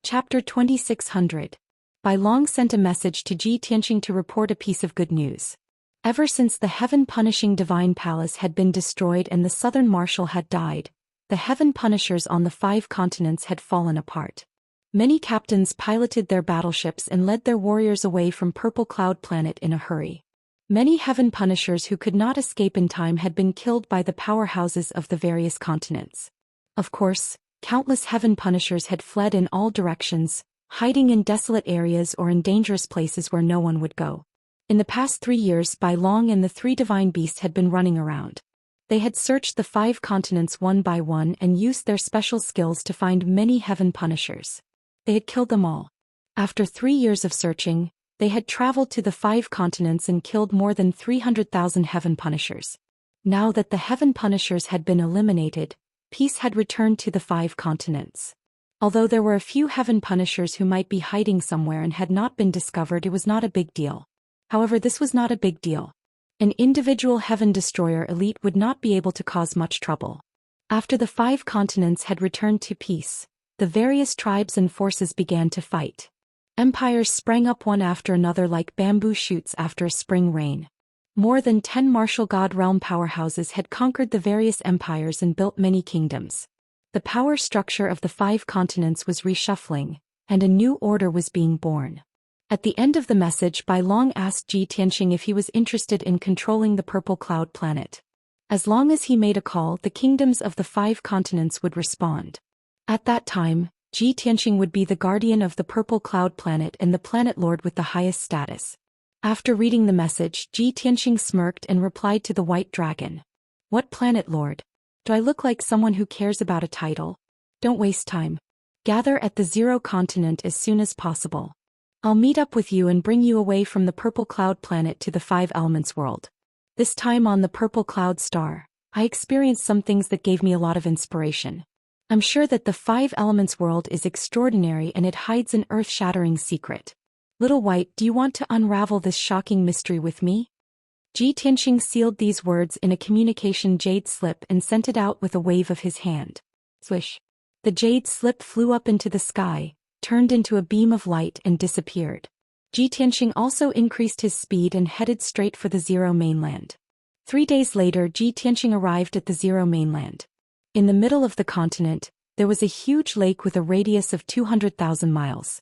Chapter 2600. Bai Long sent a message to Zhi Tianxing to report a piece of good news. Ever since the Heaven-punishing Divine Palace had been destroyed and the Southern Marshal had died, the Heaven Punishers on the 5 continents had fallen apart. Many captains piloted their battleships and led their warriors away from Purple Cloud Planet in a hurry. Many Heaven Punishers who could not escape in time had been killed by the powerhouses of the various continents. Of course, countless Heaven Punishers had fled in all directions, hiding in desolate areas or in dangerous places where no one would go. In the past 3 years, Bai Long and the 3 divine beasts had been running around. They had searched the 5 continents one by one and used their special skills to find many Heaven Punishers. They had killed them all. After 3 years of searching, they had traveled to the 5 continents and killed more than 300,000 Heaven Punishers. Now that the Heaven Punishers had been eliminated, peace had returned to the 5 continents. Although there were a few Heaven Punishers who might be hiding somewhere and had not been discovered, it was not a big deal. However, this was not a big deal. An individual Heaven Destroyer elite would not be able to cause much trouble. After the 5 continents had returned to peace, the various tribes and forces began to fight. Empires sprang up one after another like bamboo shoots after a spring rain. More than 10 martial god realm powerhouses had conquered the various empires and built many kingdoms. The power structure of the 5 continents was reshuffling, and a new order was being born. At the end of the message, Bai Long asked Zhi Tianxing if he was interested in controlling the Purple Cloud Planet. As long as he made a call, the kingdoms of the 5 continents would respond. At that time, Zhi Tianxing would be the guardian of the Purple Cloud Planet and the planet lord with the highest status. After reading the message, Zhi Tianxing smirked and replied to the White Dragon. What planet lord? Do I look like someone who cares about a title? Don't waste time. Gather at the Zero continent as soon as possible. I'll meet up with you and bring you away from the Purple Cloud Planet to the 5 Elements world. This time on the Purple Cloud Star, I experienced some things that gave me a lot of inspiration. I'm sure that the 5 Elements world is extraordinary and it hides an earth-shattering secret. Little White, do you want to unravel this shocking mystery with me? Zhi Tianxing sealed these words in a communication jade slip and sent it out with a wave of his hand. Swish. The jade slip flew up into the sky, turned into a beam of light and disappeared. Zhi Tianxing also increased his speed and headed straight for the Zero mainland. 3 days later, Zhi Tianxing arrived at the Zero mainland. In the middle of the continent, there was a huge lake with a radius of 200,000 miles.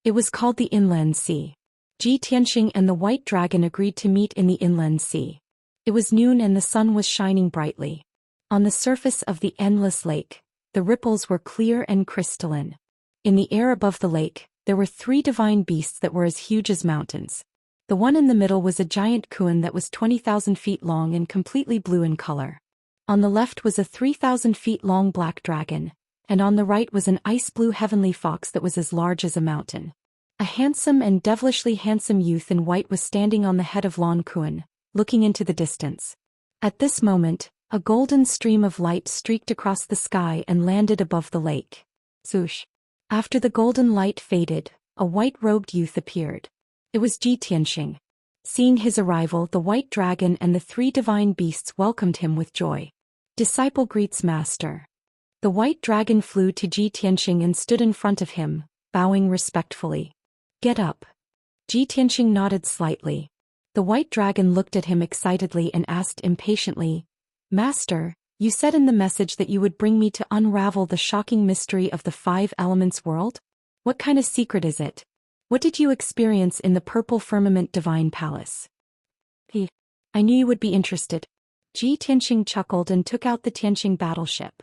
It was called the Inland Sea. Zhi Tianxing and the White Dragon agreed to meet in the Inland Sea. It was noon and the sun was shining brightly. On the surface of the endless lake, the ripples were clear and crystalline. In the air above the lake, there were 3 divine beasts that were as huge as mountains. The one in the middle was a giant kuan that was 20,000 feet long and completely blue in color. On the left was a 3,000 feet long black dragon, and on the right was an ice-blue heavenly fox that was as large as a mountain. A handsome and devilishly handsome youth in white was standing on the head of Lan Kuan, looking into the distance. At this moment, a golden stream of light streaked across the sky and landed above the lake. Swoosh! After the golden light faded, a white-robed youth appeared. It was Ji Tianxing. Seeing his arrival, the white dragon and the 3 divine beasts welcomed him with joy. Disciple greets master. The white dragon flew to Ji Tianxing and stood in front of him, bowing respectfully. Get up. Ji Tianxing nodded slightly. The white dragon looked at him excitedly and asked impatiently, Master, you said in the message that you would bring me to unravel the shocking mystery of the 5 elements world? What kind of secret is it? What did you experience in the Purple Firmament Divine Palace? I knew you would be interested. Ji Tianxing chuckled and took out the Tianxing battleship.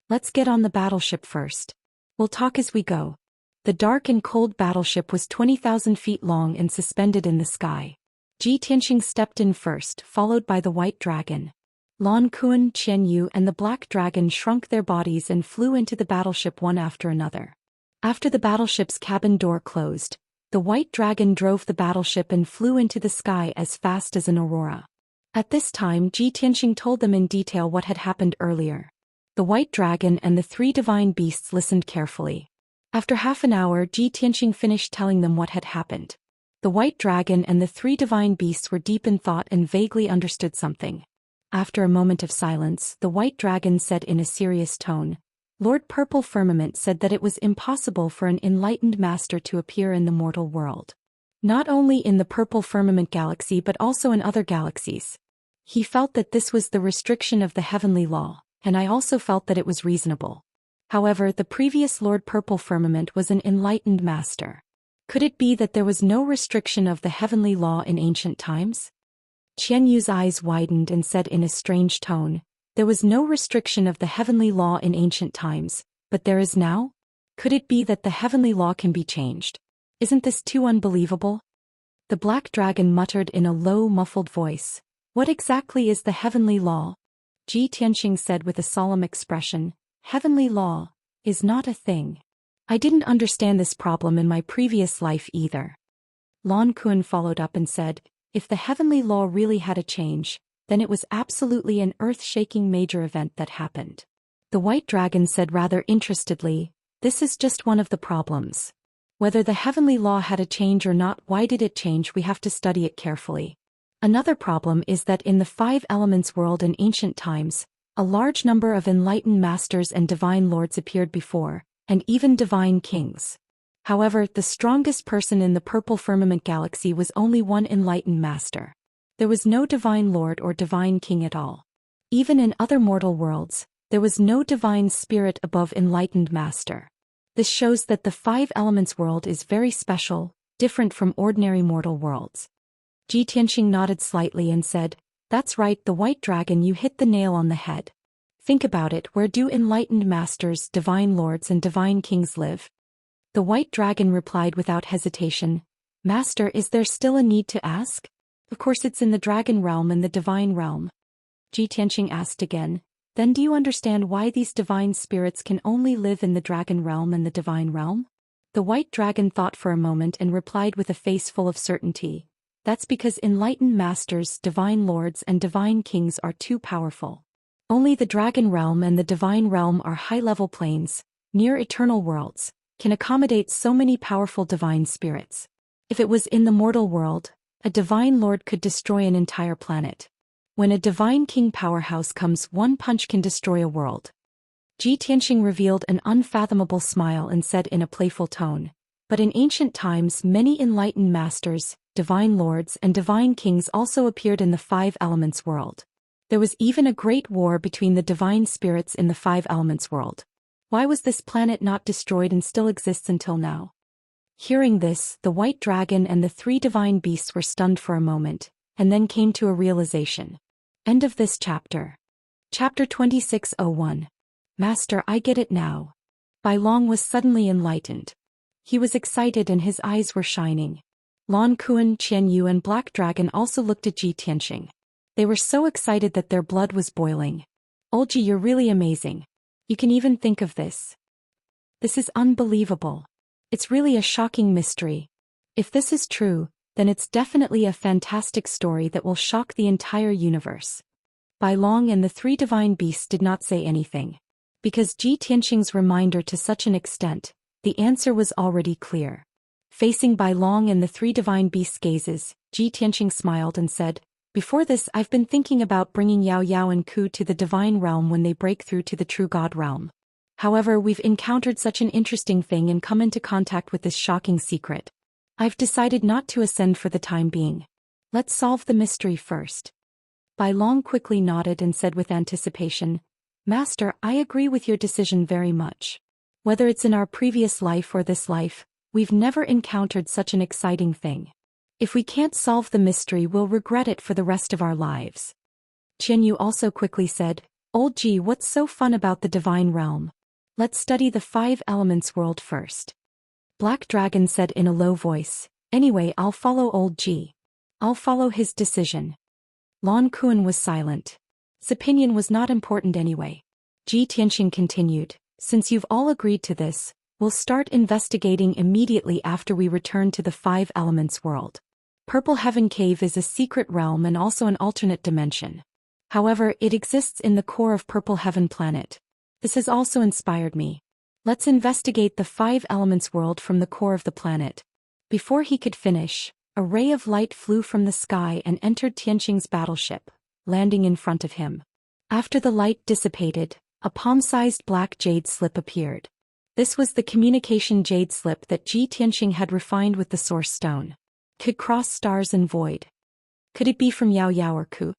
Let's get on the battleship first. We'll talk as we go. The dark and cold battleship was 20,000 feet long and suspended in the sky. Ji Tianxing stepped in first, followed by the white dragon. Lan Kuan, Qian Yu and the black dragon shrunk their bodies and flew into the battleship one after another. After the battleship's cabin door closed, the white dragon drove the battleship and flew into the sky as fast as an aurora. At this time, Ji Tianxing told them in detail what had happened earlier. The white dragon and the 3 divine beasts listened carefully. After half an hour, Ji Tianxing finished telling them what had happened. The white dragon and the 3 divine beasts were deep in thought and vaguely understood something. After a moment of silence, the white dragon said in a serious tone, Lord Purple Firmament said that it was impossible for an enlightened master to appear in the mortal world. Not only in the Purple Firmament galaxy but also in other galaxies. He felt that this was the restriction of the heavenly law, and I also felt that it was reasonable. However, the previous Lord Purple Firmament was an enlightened master. Could it be that there was no restriction of the heavenly law in ancient times? Qian Yu's eyes widened and said in a strange tone, There was no restriction of the heavenly law in ancient times, but there is now? Could it be that the heavenly law can be changed? Isn't this too unbelievable? The black dragon muttered in a low, muffled voice, What exactly is the heavenly law? Ji Tianxing said with a solemn expression, Heavenly law is not a thing. I didn't understand this problem in my previous life either. Lan Kuan followed up and said, If the heavenly law really had a change, then it was absolutely an earth-shaking major event that happened. The white dragon said rather interestedly, This is just one of the problems. Whether the heavenly law had a change or not, why did it change? We have to study it carefully. Another problem is that in the 5 elements world in ancient times, a large number of enlightened masters and divine lords appeared before, and even divine kings. However, the strongest person in the Purple Firmament galaxy was only one enlightened master. There was no divine lord or divine king at all. Even in other mortal worlds, there was no divine spirit above enlightened master. This shows that the 5 elements world is very special, different from ordinary mortal worlds. Ji Tianxing nodded slightly and said, That's right, the white dragon, you hit the nail on the head. Think about it, where do enlightened masters, divine lords and divine kings live? The white dragon replied without hesitation, Master, is there still a need to ask? Of course it's in the dragon realm and the divine realm. Ji Tianxing asked again, Then do you understand why these divine spirits can only live in the dragon realm and the divine realm? The white dragon thought for a moment and replied with a face full of certainty, That's because enlightened masters, divine lords and divine kings are too powerful. Only the dragon realm and the divine realm are high-level planes, near eternal worlds, can accommodate so many powerful divine spirits. If it was in the mortal world, a divine lord could destroy an entire planet. When a divine king powerhouse comes, one punch can destroy a world. Ji Tianxing revealed an unfathomable smile and said in a playful tone, But in ancient times many enlightened masters, divine lords and divine kings also appeared in the 5 elements world. There was even a great war between the divine spirits in the 5 elements world. Why was this planet not destroyed and still exists until now? Hearing this, the white dragon and the 3 divine beasts were stunned for a moment, and then came to a realization. End of this chapter. Chapter 2601. Master, I get it now. Bai Long was suddenly enlightened. He was excited and his eyes were shining. Lan Kuan, Qian Yu and Black Dragon also looked at Ji Tianxing. They were so excited that their blood was boiling. Olji, you're really amazing. You can even think of this. This is unbelievable. It's really a shocking mystery. If this is true, then it's definitely a fantastic story that will shock the entire universe. Bai Long and the three divine beasts did not say anything. Because Ji Tianqing's reminder to such an extent, the answer was already clear. Facing Bai Long and the three divine beasts' gazes, Ji Tianqing smiled and said, "Before this I've been thinking about bringing Yao Yao and Ku to the divine realm when they break through to the true God realm. However, we've encountered such an interesting thing and come into contact with this shocking secret. I've decided not to ascend for the time being. Let's solve the mystery first." Bai Long quickly nodded and said with anticipation, "Master, I agree with your decision very much. Whether it's in our previous life or this life, we've never encountered such an exciting thing. If we can't solve the mystery, we'll regret it for the rest of our lives." Qian Yu also quickly said, "Old Ji, what's so fun about the divine realm? Let's study the 5 elements world first." Black Dragon said in a low voice, "Anyway, I'll follow Old Ji. I'll follow his decision." Lon Kuan was silent. His opinion was not important anyway. Ji Tianqing continued, "Since you've all agreed to this, we'll start investigating immediately after we return to the 5 elements world. Purple Heaven Cave is a secret realm and also an alternate dimension. However, it exists in the core of Purple Heaven planet. This has also inspired me. Let's investigate the 5 elements world from the core of the planet." Before he could finish, a ray of light flew from the sky and entered Tianqing's battleship, landing in front of him. After the light dissipated, a palm-sized black jade slip appeared. This was the communication jade slip that Ji Tianqing had refined with the source stone. Could cross stars and void. Could it be from Yao Yao or Ku?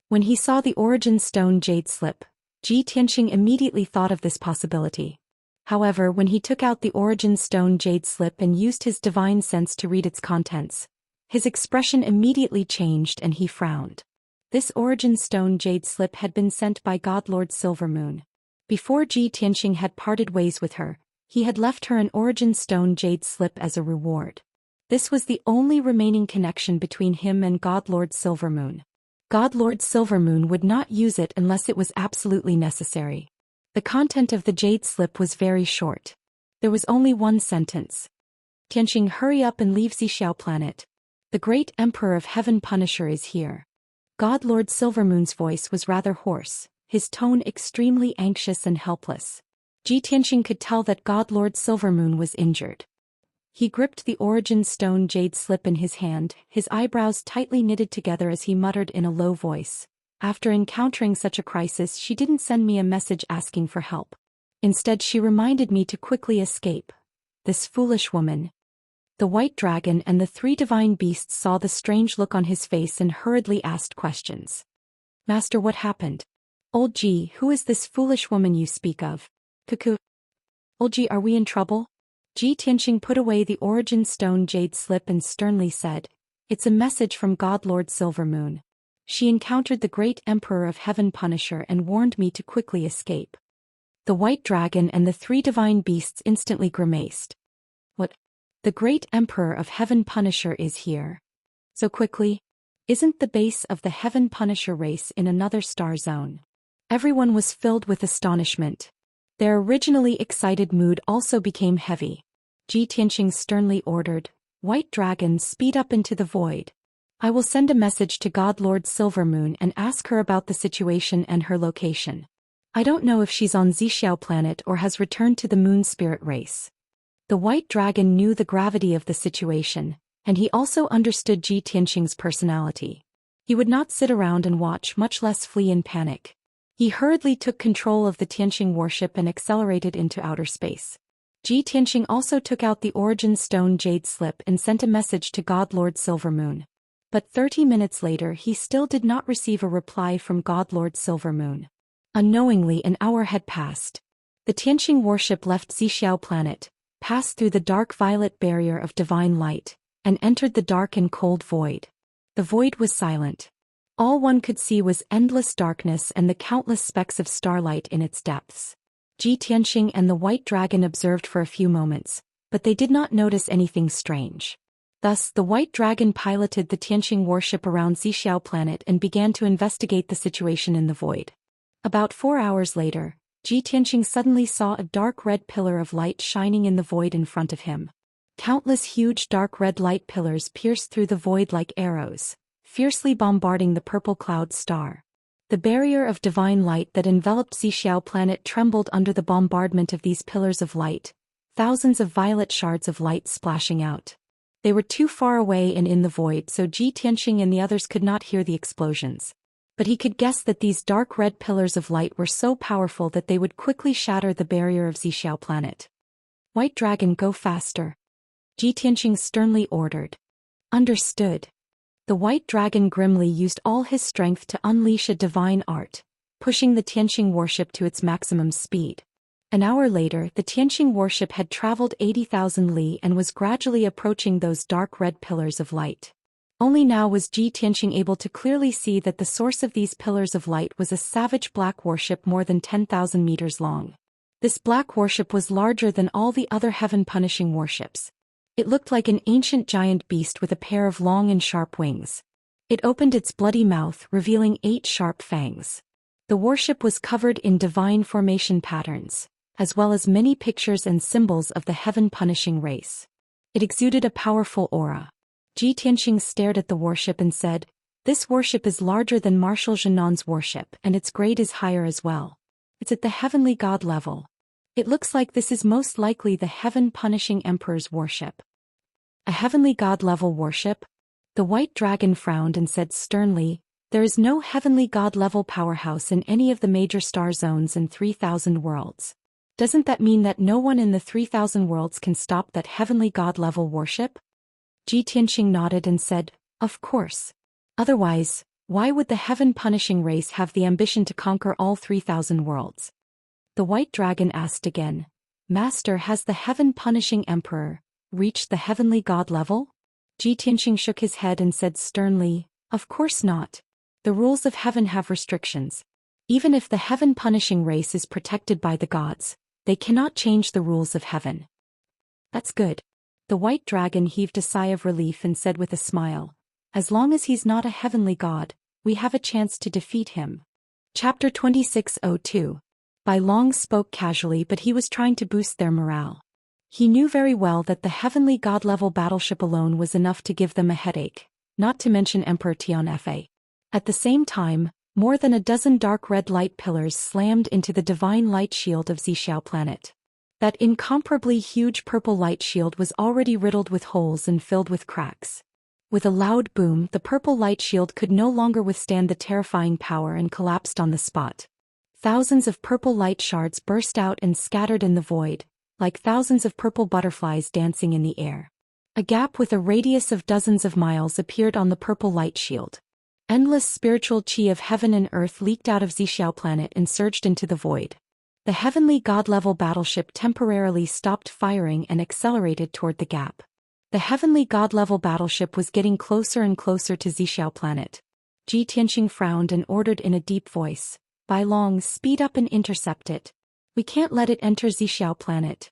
When he saw the origin stone jade slip, Ji Tianqing immediately thought of this possibility. However, when he took out the origin stone jade slip and used his divine sense to read its contents, his expression immediately changed and he frowned. This origin stone jade slip had been sent by God Lord Silvermoon. Before Ji Tianqing had parted ways with her, he had left her an origin stone jade slip as a reward. This was the only remaining connection between him and God Lord Silvermoon. God Lord Silvermoon would not use it unless it was absolutely necessary. The content of the jade slip was very short. There was only one sentence. "Tianqing, hurry up and leave Xiao planet. The great Emperor of Heaven Punisher is here." God Lord Silvermoon's voice was rather hoarse, his tone extremely anxious and helpless. Ji Tianqing could tell that God Lord Silvermoon was injured. He gripped the origin stone jade slip in his hand, his eyebrows tightly knitted together as he muttered in a low voice, "After encountering such a crisis, she didn't send me a message asking for help. Instead, she reminded me to quickly escape. This foolish woman." The white dragon and the 3 divine beasts saw the strange look on his face and hurriedly asked questions. "Master, what happened? Old Ji, who is this foolish woman you speak of? Cuckoo. Old Ji, are we in trouble?" Ji Tianqing put away the origin stone jade slip and sternly said, "It's a message from God Lord Silvermoon. She encountered the great Emperor of Heaven Punisher and warned me to quickly escape." The white dragon and the 3 divine beasts instantly grimaced. "What? The great Emperor of Heaven Punisher is here? So quickly? Isn't the base of the Heaven Punisher race in another star zone?" Everyone was filled with astonishment. Their originally excited mood also became heavy. Ji Tianqing sternly ordered, "White dragon, speed up into the void. I will send a message to God Lord Silvermoon and ask her about the situation and her location. I don't know if she's on Xiao planet or has returned to the moon spirit race." The white dragon knew the gravity of the situation, and he also understood Ji Tianqing's personality. He would not sit around and watch, much less flee in panic. He hurriedly took control of the Tianqing warship and accelerated into outer space. Ji Tianqing also took out the origin stone jade slip and sent a message to God Lord Silvermoon. But 30 minutes later he still did not receive a reply from God Lord Silvermoon. Unknowingly an hour had passed. The Tianqing warship left Xiao planet, passed through the dark violet barrier of divine light, and entered the dark and cold void. The void was silent. All one could see was endless darkness and the countless specks of starlight in its depths. Ji Tianqing and the white dragon observed for a few moments, but they did not notice anything strange. Thus, the white dragon piloted the Tianqing warship around Xiao planet and began to investigate the situation in the void. About 4 hours later, Ji Tianqing suddenly saw a dark red pillar of light shining in the void in front of him. Countless huge dark red light pillars pierced through the void like arrows, fiercely bombarding the purple cloud star. The barrier of divine light that enveloped Xixiao planet trembled under the bombardment of these pillars of light, thousands of violet shards of light splashing out. They were too far away and in the void, so Ji Tianqing and the others could not hear the explosions. But he could guess that these dark red pillars of light were so powerful that they would quickly shatter the barrier of Xixiao planet. White Dragon, go faster. Ji Tianqing sternly ordered. Understood. The White Dragon grimly used all his strength to unleash a divine art, pushing the Tianqing warship to its maximum speed. An hour later, the Tianqing warship had traveled 80,000 li and was gradually approaching those dark red pillars of light. Only now was Ji Tianqing able to clearly see that the source of these pillars of light was a savage black warship more than 10,000 meters long. This black warship was larger than all the other heaven-punishing warships. It looked like an ancient giant beast with a pair of long and sharp wings. It opened its bloody mouth, revealing 8 sharp fangs. The warship was covered in divine formation patterns, as well as many pictures and symbols of the heaven-punishing race. It exuded a powerful aura. Ji Tianqing stared at the warship and said, "This warship is larger than Marshal Zhenan's warship, and its grade is higher as well. It's at the heavenly god level. It looks like this is most likely the heaven-punishing emperor's warship." A heavenly god level warship? The White Dragon frowned and said sternly, "There is no heavenly god level powerhouse in any of the major star zones in 3,000 worlds. Doesn't that mean that no one in the 3,000 worlds can stop that heavenly god level warship?" Ji Tianqing nodded and said, "Of course. Otherwise, why would the heaven-punishing race have the ambition to conquer all 3,000 worlds?" The White Dragon asked again, "Master, has the heaven-punishing emperor reached the heavenly god level?" Ji Tianqing shook his head and said sternly, "Of course not. The rules of heaven have restrictions. Even if the heaven-punishing race is protected by the gods, they cannot change the rules of heaven." "That's good." The White Dragon heaved a sigh of relief and said with a smile, "As long as he's not a heavenly god, we have a chance to defeat him." Chapter 2602. Bai Long spoke casually, but he was trying to boost their morale. He knew very well that the heavenly god-level battleship alone was enough to give them a headache, not to mention Emperor Tianfa. At the same time, more than a dozen dark red light pillars slammed into the divine light shield of Xixiao planet. That incomparably huge purple light shield was already riddled with holes and filled with cracks. With a loud boom, the purple light shield could no longer withstand the terrifying power and collapsed on the spot. Thousands of purple light shards burst out and scattered in the void, like thousands of purple butterflies dancing in the air. A gap with a radius of dozens of miles appeared on the purple light shield. Endless spiritual chi of heaven and earth leaked out of Xixiao planet and surged into the void. The heavenly god-level battleship temporarily stopped firing and accelerated toward the gap. The heavenly god-level battleship was getting closer and closer to Xixiao planet. Ji Tianqing frowned and ordered in a deep voice, "Bai Long, speed up and intercept it. We can't let it enter Xixiao planet."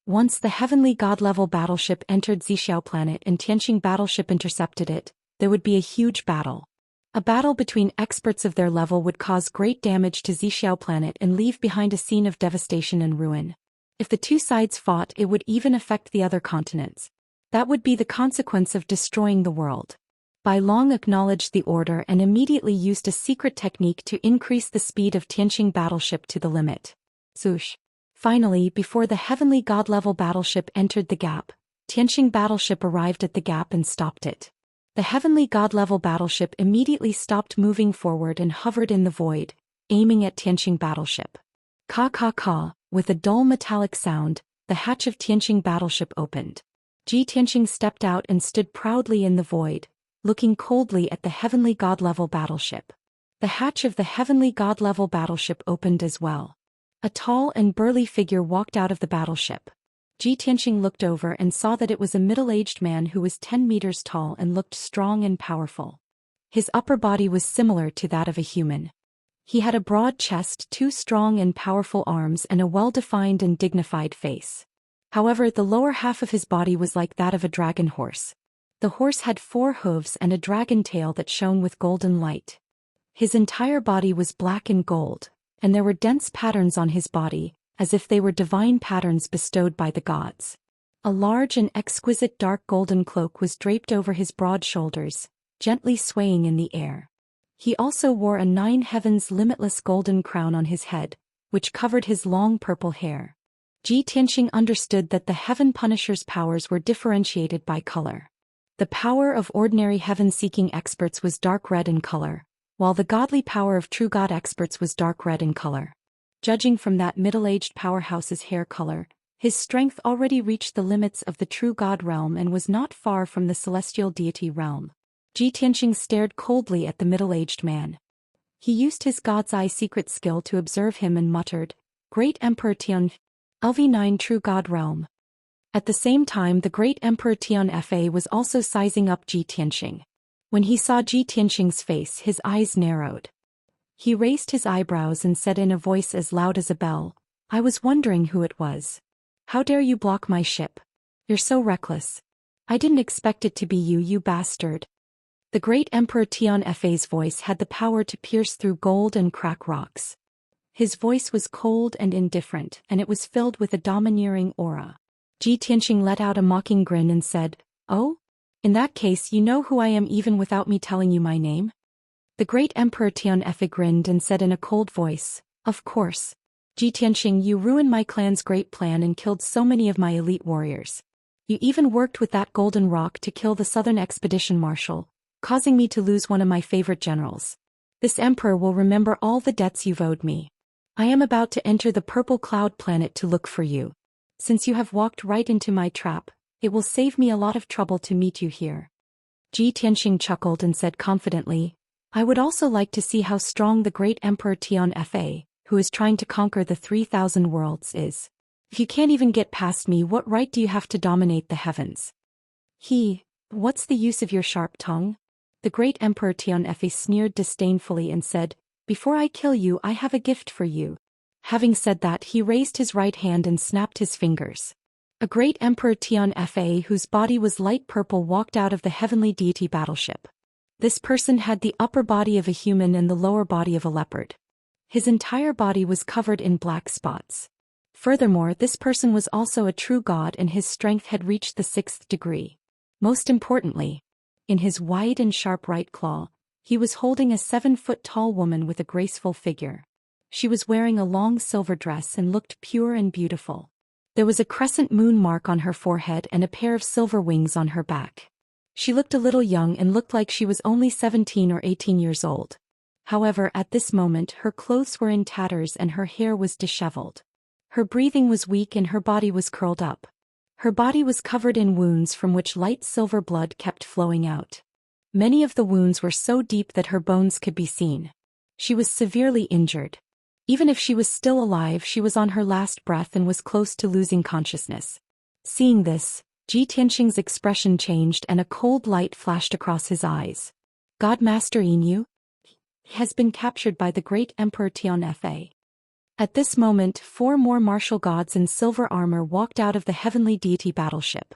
Once the heavenly god-level battleship entered Xixiao planet and Tianqing battleship intercepted it, there would be a huge battle. A battle between experts of their level would cause great damage to Xixiao planet and leave behind a scene of devastation and ruin. If the two sides fought, it would even affect the other continents. That would be the consequence of destroying the world. Bai Long acknowledged the order and immediately used a secret technique to increase the speed of Tianqing battleship to the limit. Swoosh. Finally, before the heavenly god-level battleship entered the gap, Tianqing battleship arrived at the gap and stopped it. The heavenly god-level battleship immediately stopped moving forward and hovered in the void, aiming at Tianqing battleship. Ka, with a dull metallic sound, the hatch of Tianqing battleship opened. Ji Tianqing stepped out and stood proudly in the void, looking coldly at the heavenly god-level battleship. The hatch of the heavenly god-level battleship opened as well. A tall and burly figure walked out of the battleship. Ji Tianqing looked over and saw that it was a middle-aged man who was 10 meters tall and looked strong and powerful. His upper body was similar to that of a human. He had a broad chest, 2 strong and powerful arms, and a well-defined and dignified face. However, the lower half of his body was like that of a dragon horse. The horse had 4 hooves and a dragon tail that shone with golden light. His entire body was black and gold, and there were dense patterns on his body, as if they were divine patterns bestowed by the gods. A large and exquisite dark golden cloak was draped over his broad shoulders, gently swaying in the air. He also wore a 9 heavens limitless golden crown on his head, which covered his long purple hair. Ji Tianxing understood that the Heaven Punisher's powers were differentiated by color. The power of ordinary heaven-seeking experts was dark red in color, while the godly power of true god experts was dark red in color. Judging from that middle-aged powerhouse's hair color, his strength already reached the limits of the true god realm and was not far from the celestial deity realm. Ji Tianxing stared coldly at the middle-aged man. He used his god's eye secret skill to observe him and muttered, "Great Emperor Tian, LV9 True God Realm." At the same time the great Emperor Tian Fa was also sizing up Ji Tianxing. When he saw Ji Tianxing's face, his eyes narrowed. He raised his eyebrows and said in a voice as loud as a bell, "I was wondering who it was. How dare you block my ship? You're so reckless. I didn't expect it to be you, you bastard." The great Emperor Tian Fa's voice had the power to pierce through gold and crack rocks. His voice was cold and indifferent, and it was filled with a domineering aura. Ji Tianxing let out a mocking grin and said, "Oh? In that case you know who I am even without me telling you my name?" The great Emperor Tian Fa grinned and said in a cold voice, "Of course. Ji Tianxing, you ruined my clan's great plan and killed so many of my elite warriors. You even worked with that golden rock to kill the Southern Expedition Marshal, causing me to lose one of my favorite generals. This emperor will remember all the debts you've owed me. I am about to enter the Purple Cloud planet to look for you. Since you have walked right into my trap, it will save me a lot of trouble to meet you here." Ji Tianxing chuckled and said confidently, "I would also like to see how strong the great Emperor Tian Fa, who is trying to conquer the 3,000 worlds, is. If you can't even get past me, what right do you have to dominate the heavens? What's the use of your sharp tongue?" The great Emperor Tian Fa sneered disdainfully and said, "Before I kill you, I have a gift for you." Having said that, he raised his right hand and snapped his fingers. A great Emperor Tian Fa whose body was light purple walked out of the heavenly deity battleship. This person had the upper body of a human and the lower body of a leopard. His entire body was covered in black spots. Furthermore, this person was also a true god and his strength had reached the 6th degree. Most importantly, in his wide and sharp right claw, he was holding a 7-foot-tall woman with a graceful figure. She was wearing a long silver dress and looked pure and beautiful. There was a crescent moon mark on her forehead and a pair of silver wings on her back. She looked a little young and looked like she was only 17 or 18 years old. However, at this moment her clothes were in tatters and her hair was disheveled. Her breathing was weak and her body was curled up. Her body was covered in wounds from which light silver blood kept flowing out. Many of the wounds were so deep that her bones could be seen. She was severely injured. Even if she was still alive, she was on her last breath and was close to losing consciousness. Seeing this, Ji Tianxing's expression changed and a cold light flashed across his eyes. "God Master Inu has been captured by the great Emperor Tian Fa." At this moment, 4 more martial gods in silver armor walked out of the heavenly deity battleship.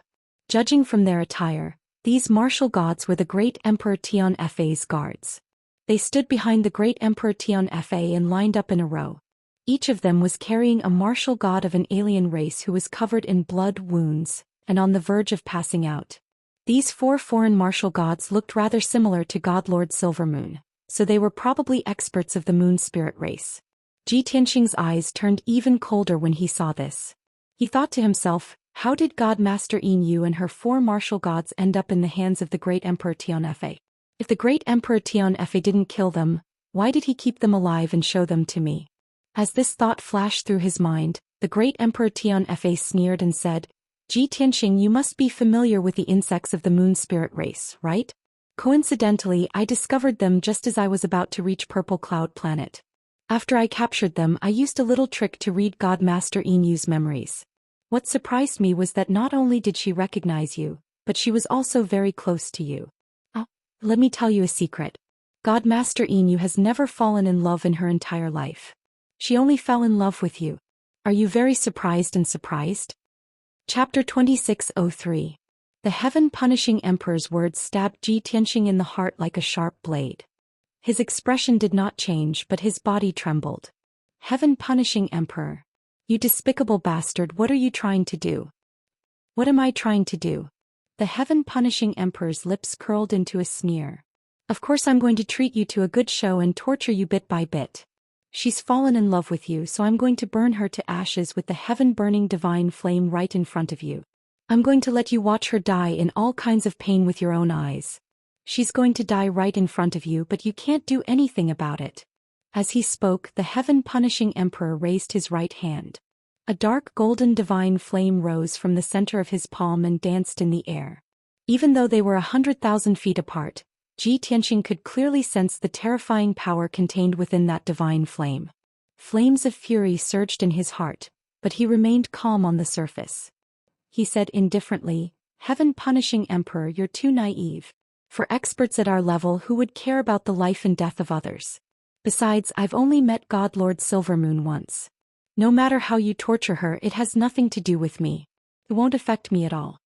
Judging from their attire, these martial gods were the great Emperor Tian Fa's guards. They stood behind the great Emperor Tian Fa and lined up in a row. Each of them was carrying a martial god of an alien race who was covered in blood wounds and on the verge of passing out. These 4 foreign martial gods looked rather similar to God Lord Silvermoon, so they were probably experts of the moon spirit race. Ji Tianxing's eyes turned even colder when he saw this. He thought to himself, how did God Master Inu and her 4 martial gods end up in the hands of the great Emperor Tian Fa? If the great Emperor Tian Fa didn't kill them, why did he keep them alive and show them to me? As this thought flashed through his mind, the great Emperor Tian Fa sneered and said, "Ji Tianxing, you must be familiar with the insects of the moon spirit race, right? Coincidentally, I discovered them just as I was about to reach Purple Cloud Planet. After I captured them, I used a little trick to read God Master Inu's memories. What surprised me was that not only did she recognize you, but she was also very close to you. Let me tell you a secret. God Master Inu has never fallen in love in her entire life. She only fell in love with you. Are you very surprised and surprised?" Chapter 2603. The heaven-punishing emperor's words stabbed Ji Tianxing in the heart like a sharp blade. His expression did not change, but his body trembled. Heaven punishing Emperor. You despicable bastard, what are you trying to do? What am I trying to do? The heaven punishing Emperor's lips curled into a sneer. Of course I'm going to treat you to a good show and torture you bit by bit. She's fallen in love with you, so I'm going to burn her to ashes with the heaven-burning divine flame right in front of you. I'm going to let you watch her die in all kinds of pain with your own eyes. She's going to die right in front of you, but you can't do anything about it. As he spoke, the heaven-punishing Emperor raised his right hand. A dark golden divine flame rose from the center of his palm and danced in the air. Even though they were 100,000 feet apart, Ji Tianxing could clearly sense the terrifying power contained within that divine flame. Flames of fury surged in his heart, but he remained calm on the surface. He said indifferently, "Heaven-punishing Emperor, you're too naive. For experts at our level, who would care about the life and death of others? Besides, I've only met God Lord Silvermoon once. No matter how you torture her, it has nothing to do with me. It won't affect me at all."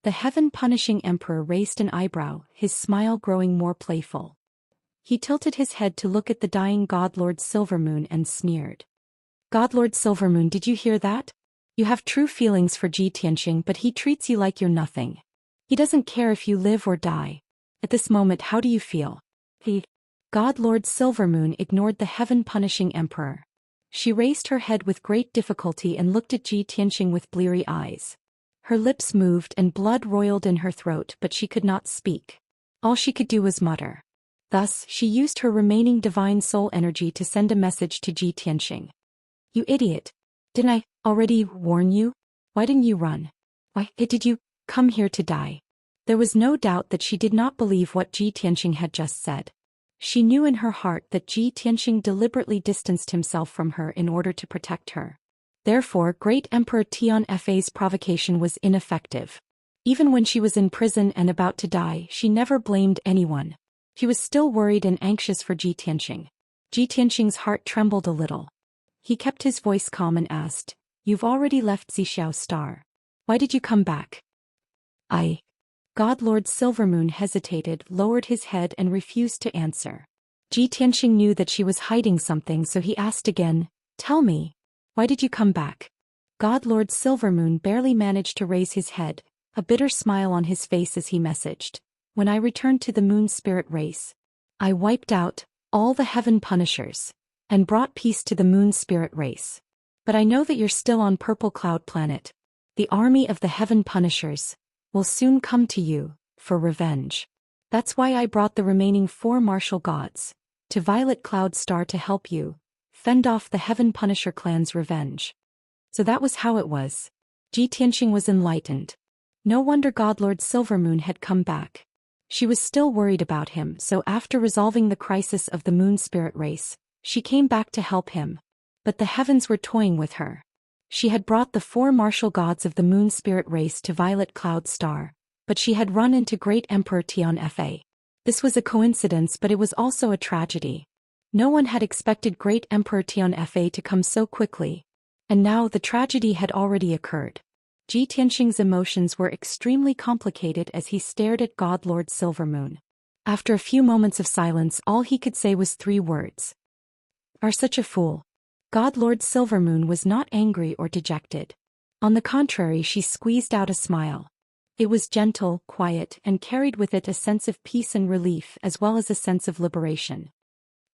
The heaven-punishing Emperor raised an eyebrow, his smile growing more playful. He tilted his head to look at the dying God Lord Silvermoon and sneered. "God Lord Silvermoon, did you hear that? You have true feelings for Ji Tianxing, but he treats you like you're nothing. He doesn't care if you live or die. At this moment, how do you feel?" God Lord Silvermoon ignored the heaven-punishing Emperor. She raised her head with great difficulty and looked at Ji Tianxing with bleary eyes. Her lips moved and blood roiled in her throat, but she could not speak. All she could do was mutter. Thus, she used her remaining divine soul energy to send a message to Ji Tianxing. "You idiot! Didn't I already warn you? Why didn't you run? Why did you come here to die?" There was no doubt that she did not believe what Ji Tianxing had just said. She knew in her heart that Ji Tianxing deliberately distanced himself from her in order to protect her. Therefore, Great Emperor Tian Fa's provocation was ineffective. Even when she was in prison and about to die, she never blamed anyone. She was still worried and anxious for Ji Tianxing. Ji Tianxing's heart trembled a little. He kept his voice calm and asked, "You've already left Zixiao Star. Why did you come back?" God Lord Silvermoon hesitated, lowered his head and refused to answer. Ji Tianxing knew that she was hiding something, so he asked again, "Tell me, why did you come back?" God Lord Silvermoon barely managed to raise his head, a bitter smile on his face as he messaged, "When I returned to the moon spirit race, I wiped out all the heaven punishers and brought peace to the moon spirit race. But I know that you're still on Purple Cloud Planet. The army of the heaven punishers will soon come to you for revenge. That's why I brought the remaining 4 martial gods to Violet Cloud Star to help you fend off the Heaven Punisher clan's revenge." So that was how it was. Ji Tianxing was enlightened. No wonder God Lord Silvermoon had come back. She was still worried about him, so after resolving the crisis of the moon spirit race, she came back to help him. But the heavens were toying with her. She had brought the 4 martial gods of the moon spirit race to Violet Cloud Star, but she had run into Great Emperor Tian Fa. This was a coincidence, but it was also a tragedy. No one had expected Great Emperor Tian Fa to come so quickly. And now the tragedy had already occurred. Ji Tianxing's emotions were extremely complicated as he stared at God Lord Silvermoon. After a few moments of silence, all he could say was 3 words. "Are such a fool." God Lord Silvermoon was not angry or dejected. On the contrary, she squeezed out a smile. It was gentle, quiet, and carried with it a sense of peace and relief as well as a sense of liberation.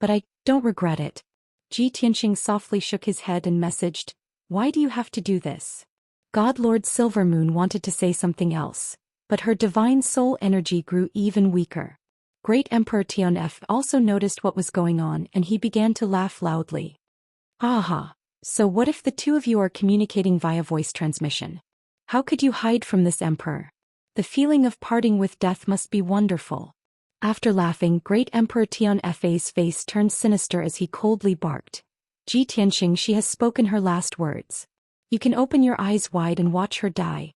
"But I don't regret it." Ji Tianxing softly shook his head and messaged, "Why do you have to do this?" God Lord Silvermoon wanted to say something else, but her divine soul energy grew even weaker. Great Emperor Tian Fa also noticed what was going on, and he began to laugh loudly. "Aha! So what if the 2 of you are communicating via voice transmission? How could you hide from this emperor? The feeling of parting with death must be wonderful." After laughing, Great Emperor Tian Fa's face turned sinister as he coldly barked, "Ji Tianxing, she has spoken her last words. You can open your eyes wide and watch her die."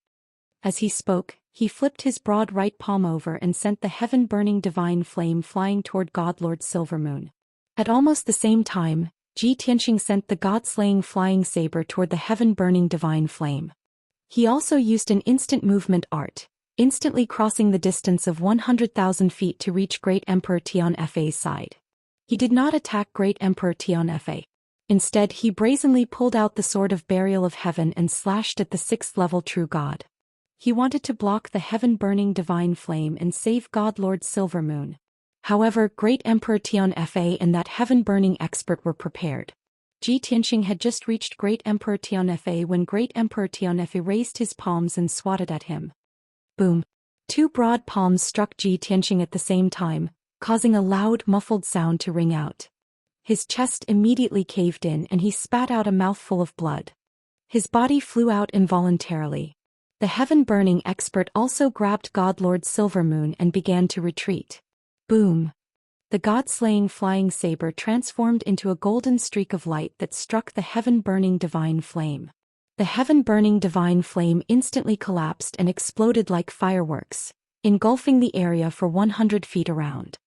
As he spoke, he flipped his broad right palm over and sent the heaven-burning divine flame flying toward God Lord Silvermoon. At almost the same time, Ji Tianxing sent the god-slaying flying saber toward the heaven-burning divine flame. He also used an instant movement art, instantly crossing the distance of 100,000 feet to reach Great Emperor Tian Fa's side. He did not attack Great Emperor Tian Fa. Instead, he brazenly pulled out the sword of burial of heaven and slashed at the 6th-level true god. He wanted to block the heaven-burning divine flame and save God Lord Silvermoon. However, Great Emperor Tianfa and that heaven-burning expert were prepared. Ji Tianxing had just reached Great Emperor Tianfa when Great Emperor Tianfa raised his palms and swatted at him. Boom! 2 broad palms struck Ji Tianxing at the same time, causing a loud, muffled sound to ring out. His chest immediately caved in and he spat out a mouthful of blood. His body flew out involuntarily. The heaven-burning expert also grabbed God Lord Silvermoon and began to retreat. Boom! The god-slaying flying saber transformed into a golden streak of light that struck the heaven-burning divine flame. The heaven-burning divine flame instantly collapsed and exploded like fireworks, engulfing the area for 100 feet around.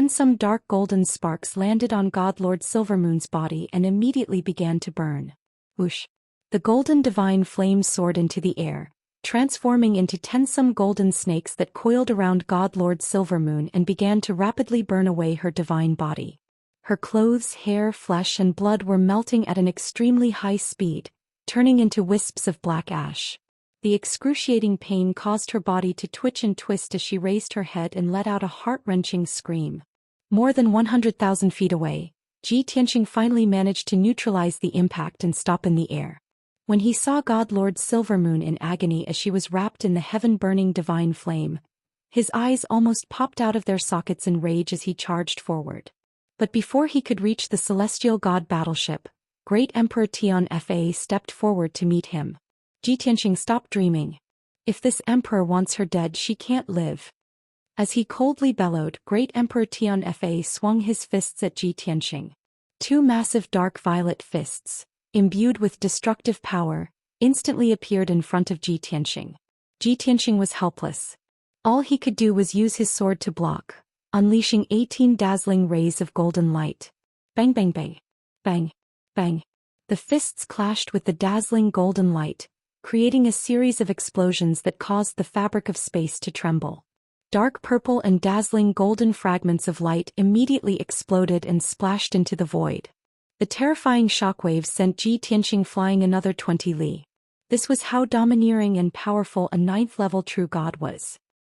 Some dark golden sparks landed on God Lord Silvermoon's body and immediately began to burn. Whoosh! The golden divine flame soared into the air, transforming into some golden snakes that coiled around God Lord Silvermoon and began to rapidly burn away her divine body. Her clothes, hair, flesh and blood were melting at an extremely high speed, turning into wisps of black ash. The excruciating pain caused her body to twitch and twist as she raised her head and let out a heart-wrenching scream. More than 100,000 feet away, Ji Tianxing finally managed to neutralize the impact and stop in the air. When he saw God Lord Silvermoon in agony as she was wrapped in the heaven-burning divine flame, his eyes almost popped out of their sockets in rage as he charged forward. But before he could reach the celestial god battleship, Great Emperor Tianfa stepped forward to meet him. Ji Tianxing stopped dreaming. If this emperor wants her dead, she can't live. As he coldly bellowed, Great Emperor Tianfa swung his fists at Ji Tianxing. 2 massive dark violet fists, imbued with destructive power, instantly appeared in front of Ji Tianxing. Ji Tianxing was helpless. All he could do was use his sword to block, unleashing 18 dazzling rays of golden light. Bang bang bang. Bang. Bang. The fists clashed with the dazzling golden light, creating a series of explosions that caused the fabric of space to tremble. Dark purple and dazzling golden fragments of light immediately exploded and splashed into the void. The terrifying shockwaves sent Ji Tianxing flying another 20 li. This was how domineering and powerful a 9th-level true god was.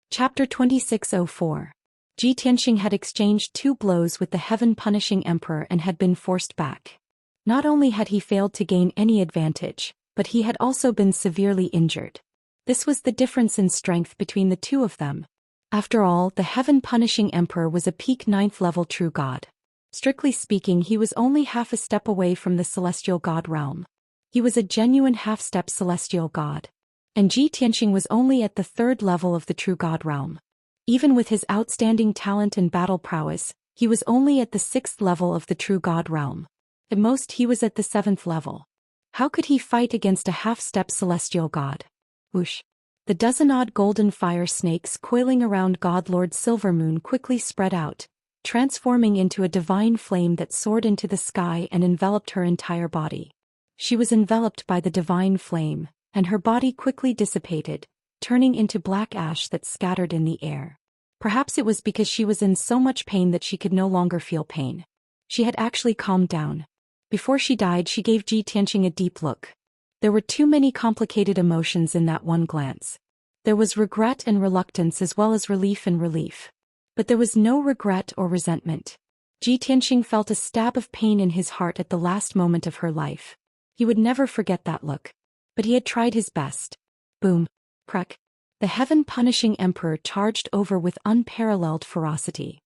Chapter 2604. Ji Tianxing had exchanged 2 blows with the heaven-punishing emperor and had been forced back. Not only had he failed to gain any advantage, but he had also been severely injured. This was the difference in strength between the two of them. After all, the heaven-punishing emperor was a peak 9th-level true god. Strictly speaking, he was only half a step away from the celestial god realm. He was a genuine half-step celestial god. And Ji Tianxing was only at the 3rd level of the true god realm. Even with his outstanding talent and battle prowess, he was only at the 6th level of the true god realm. At most, he was at the 7th level. How could he fight against a half-step celestial god? Whoosh! The dozen-odd golden fire snakes coiling around God Lord Silvermoon quickly spread out, transforming into a divine flame that soared into the sky and enveloped her entire body. She was enveloped by the divine flame, and her body quickly dissipated, turning into black ash that scattered in the air. Perhaps it was because she was in so much pain that she could no longer feel pain. She had actually calmed down. Before she died, she gave Ji Tianxing a deep look. There were too many complicated emotions in that one glance. There was regret and reluctance as well as relief and relief. But there was no regret or resentment. Ji Tianxing felt a stab of pain in his heart at the last moment of her life. He would never forget that look. But he had tried his best. Boom. Crack. The heaven-punishing emperor charged over with unparalleled ferocity.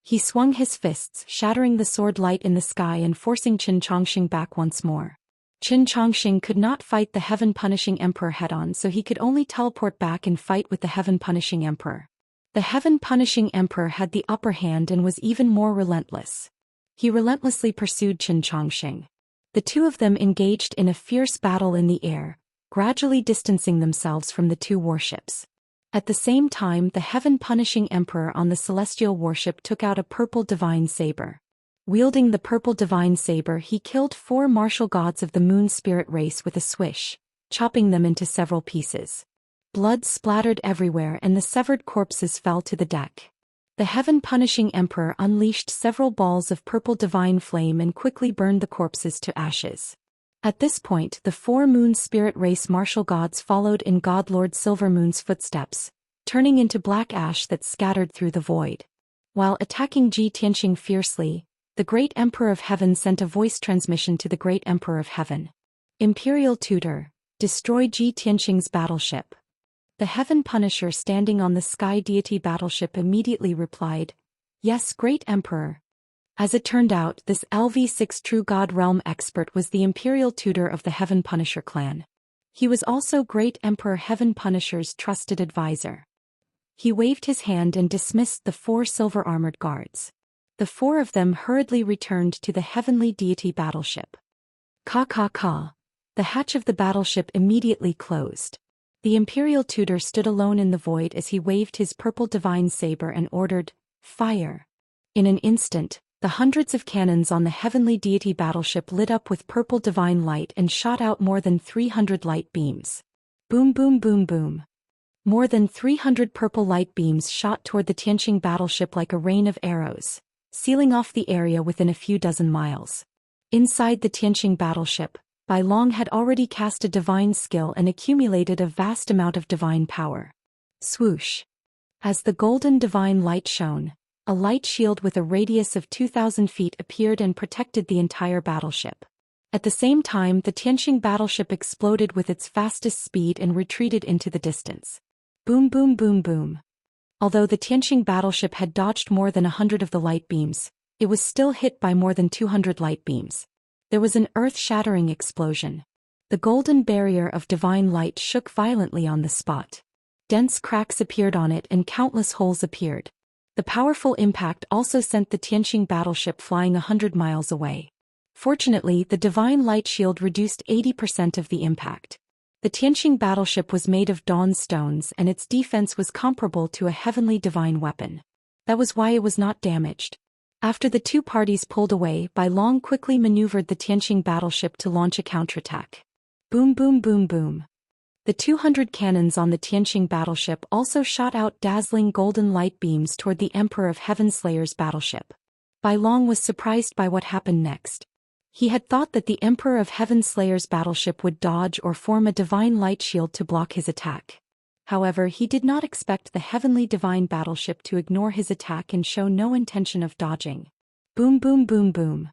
He swung his fists, shattering the sword light in the sky and forcing Qin Chongxing back once more. Qin Chongxing could not fight the heaven-punishing emperor head-on, so he could only teleport back and fight with the heaven-punishing emperor. The heaven-punishing emperor had the upper hand and was even more relentless. He relentlessly pursued Qin Chongxing. The two of them engaged in a fierce battle in the air, gradually distancing themselves from the 2 warships. At the same time, the heaven-punishing emperor on the celestial warship took out a purple divine saber. Wielding the purple divine saber, he killed 4 martial gods of the moon spirit race with a swish, chopping them into several pieces. Blood splattered everywhere and the severed corpses fell to the deck. The heaven-punishing emperor unleashed several balls of purple divine flame and quickly burned the corpses to ashes. At this point, the 4 moon spirit race martial gods followed in God Lord Silver Moon's footsteps, turning into black ash that scattered through the void. While attacking Ji Tianxing fiercely, the Great Emperor of Heaven sent a voice transmission to the Great Emperor of Heaven. Imperial Tutor, destroy Ji Tianxing's battleship. The Heaven Punisher standing on the Sky Deity battleship immediately replied, Yes, Great Emperor. As it turned out, this LV6 True God Realm expert was the Imperial Tutor of the Heaven Punisher clan. He was also Great Emperor Heaven Punisher's trusted advisor. He waved his hand and dismissed the 4 silver-armored guards. The 4 of them hurriedly returned to the Heavenly Deity battleship. Ka. The hatch of the battleship immediately closed. The Imperial Tutor stood alone in the void as he waved his purple divine saber and ordered, Fire! In an instant, the hundreds of cannons on the Heavenly Deity battleship lit up with purple divine light and shot out more than 300 light beams. Boom boom boom boom. More than 300 purple light beams shot toward the Tianxing battleship like a rain of arrows, sealing off the area within a few dozen miles. Inside the Tianxing battleship, Bai Long had already cast a divine skill and accumulated a vast amount of divine power. Swoosh! As the golden divine light shone, a light shield with a radius of 2,000 feet appeared and protected the entire battleship. At the same time, the Tianxing battleship exploded with its fastest speed and retreated into the distance. Boom boom boom boom. Although the Tianxing battleship had dodged more than 100 of the light beams, it was still hit by more than 200 light beams. There was an earth-shattering explosion. The golden barrier of divine light shook violently on the spot. Dense cracks appeared on it and countless holes appeared. The powerful impact also sent the Tianxing battleship flying 100 miles away. Fortunately, the divine light shield reduced 80% of the impact. The Tianxing battleship was made of dawn stones and its defense was comparable to a heavenly divine weapon. That was why it was not damaged. After the 2 parties pulled away, Bai Long quickly maneuvered the Tianxing battleship to launch a counterattack. Boom boom boom boom. The 200 cannons on the Tianxing battleship also shot out dazzling golden light beams toward the Emperor of Heaven Slayer's battleship. Bai Long was surprised by what happened next. He had thought that the Emperor of Heaven Slayer's battleship would dodge or form a divine light shield to block his attack. However, he did not expect the Heavenly Divine battleship to ignore his attack and show no intention of dodging. Boom boom boom boom.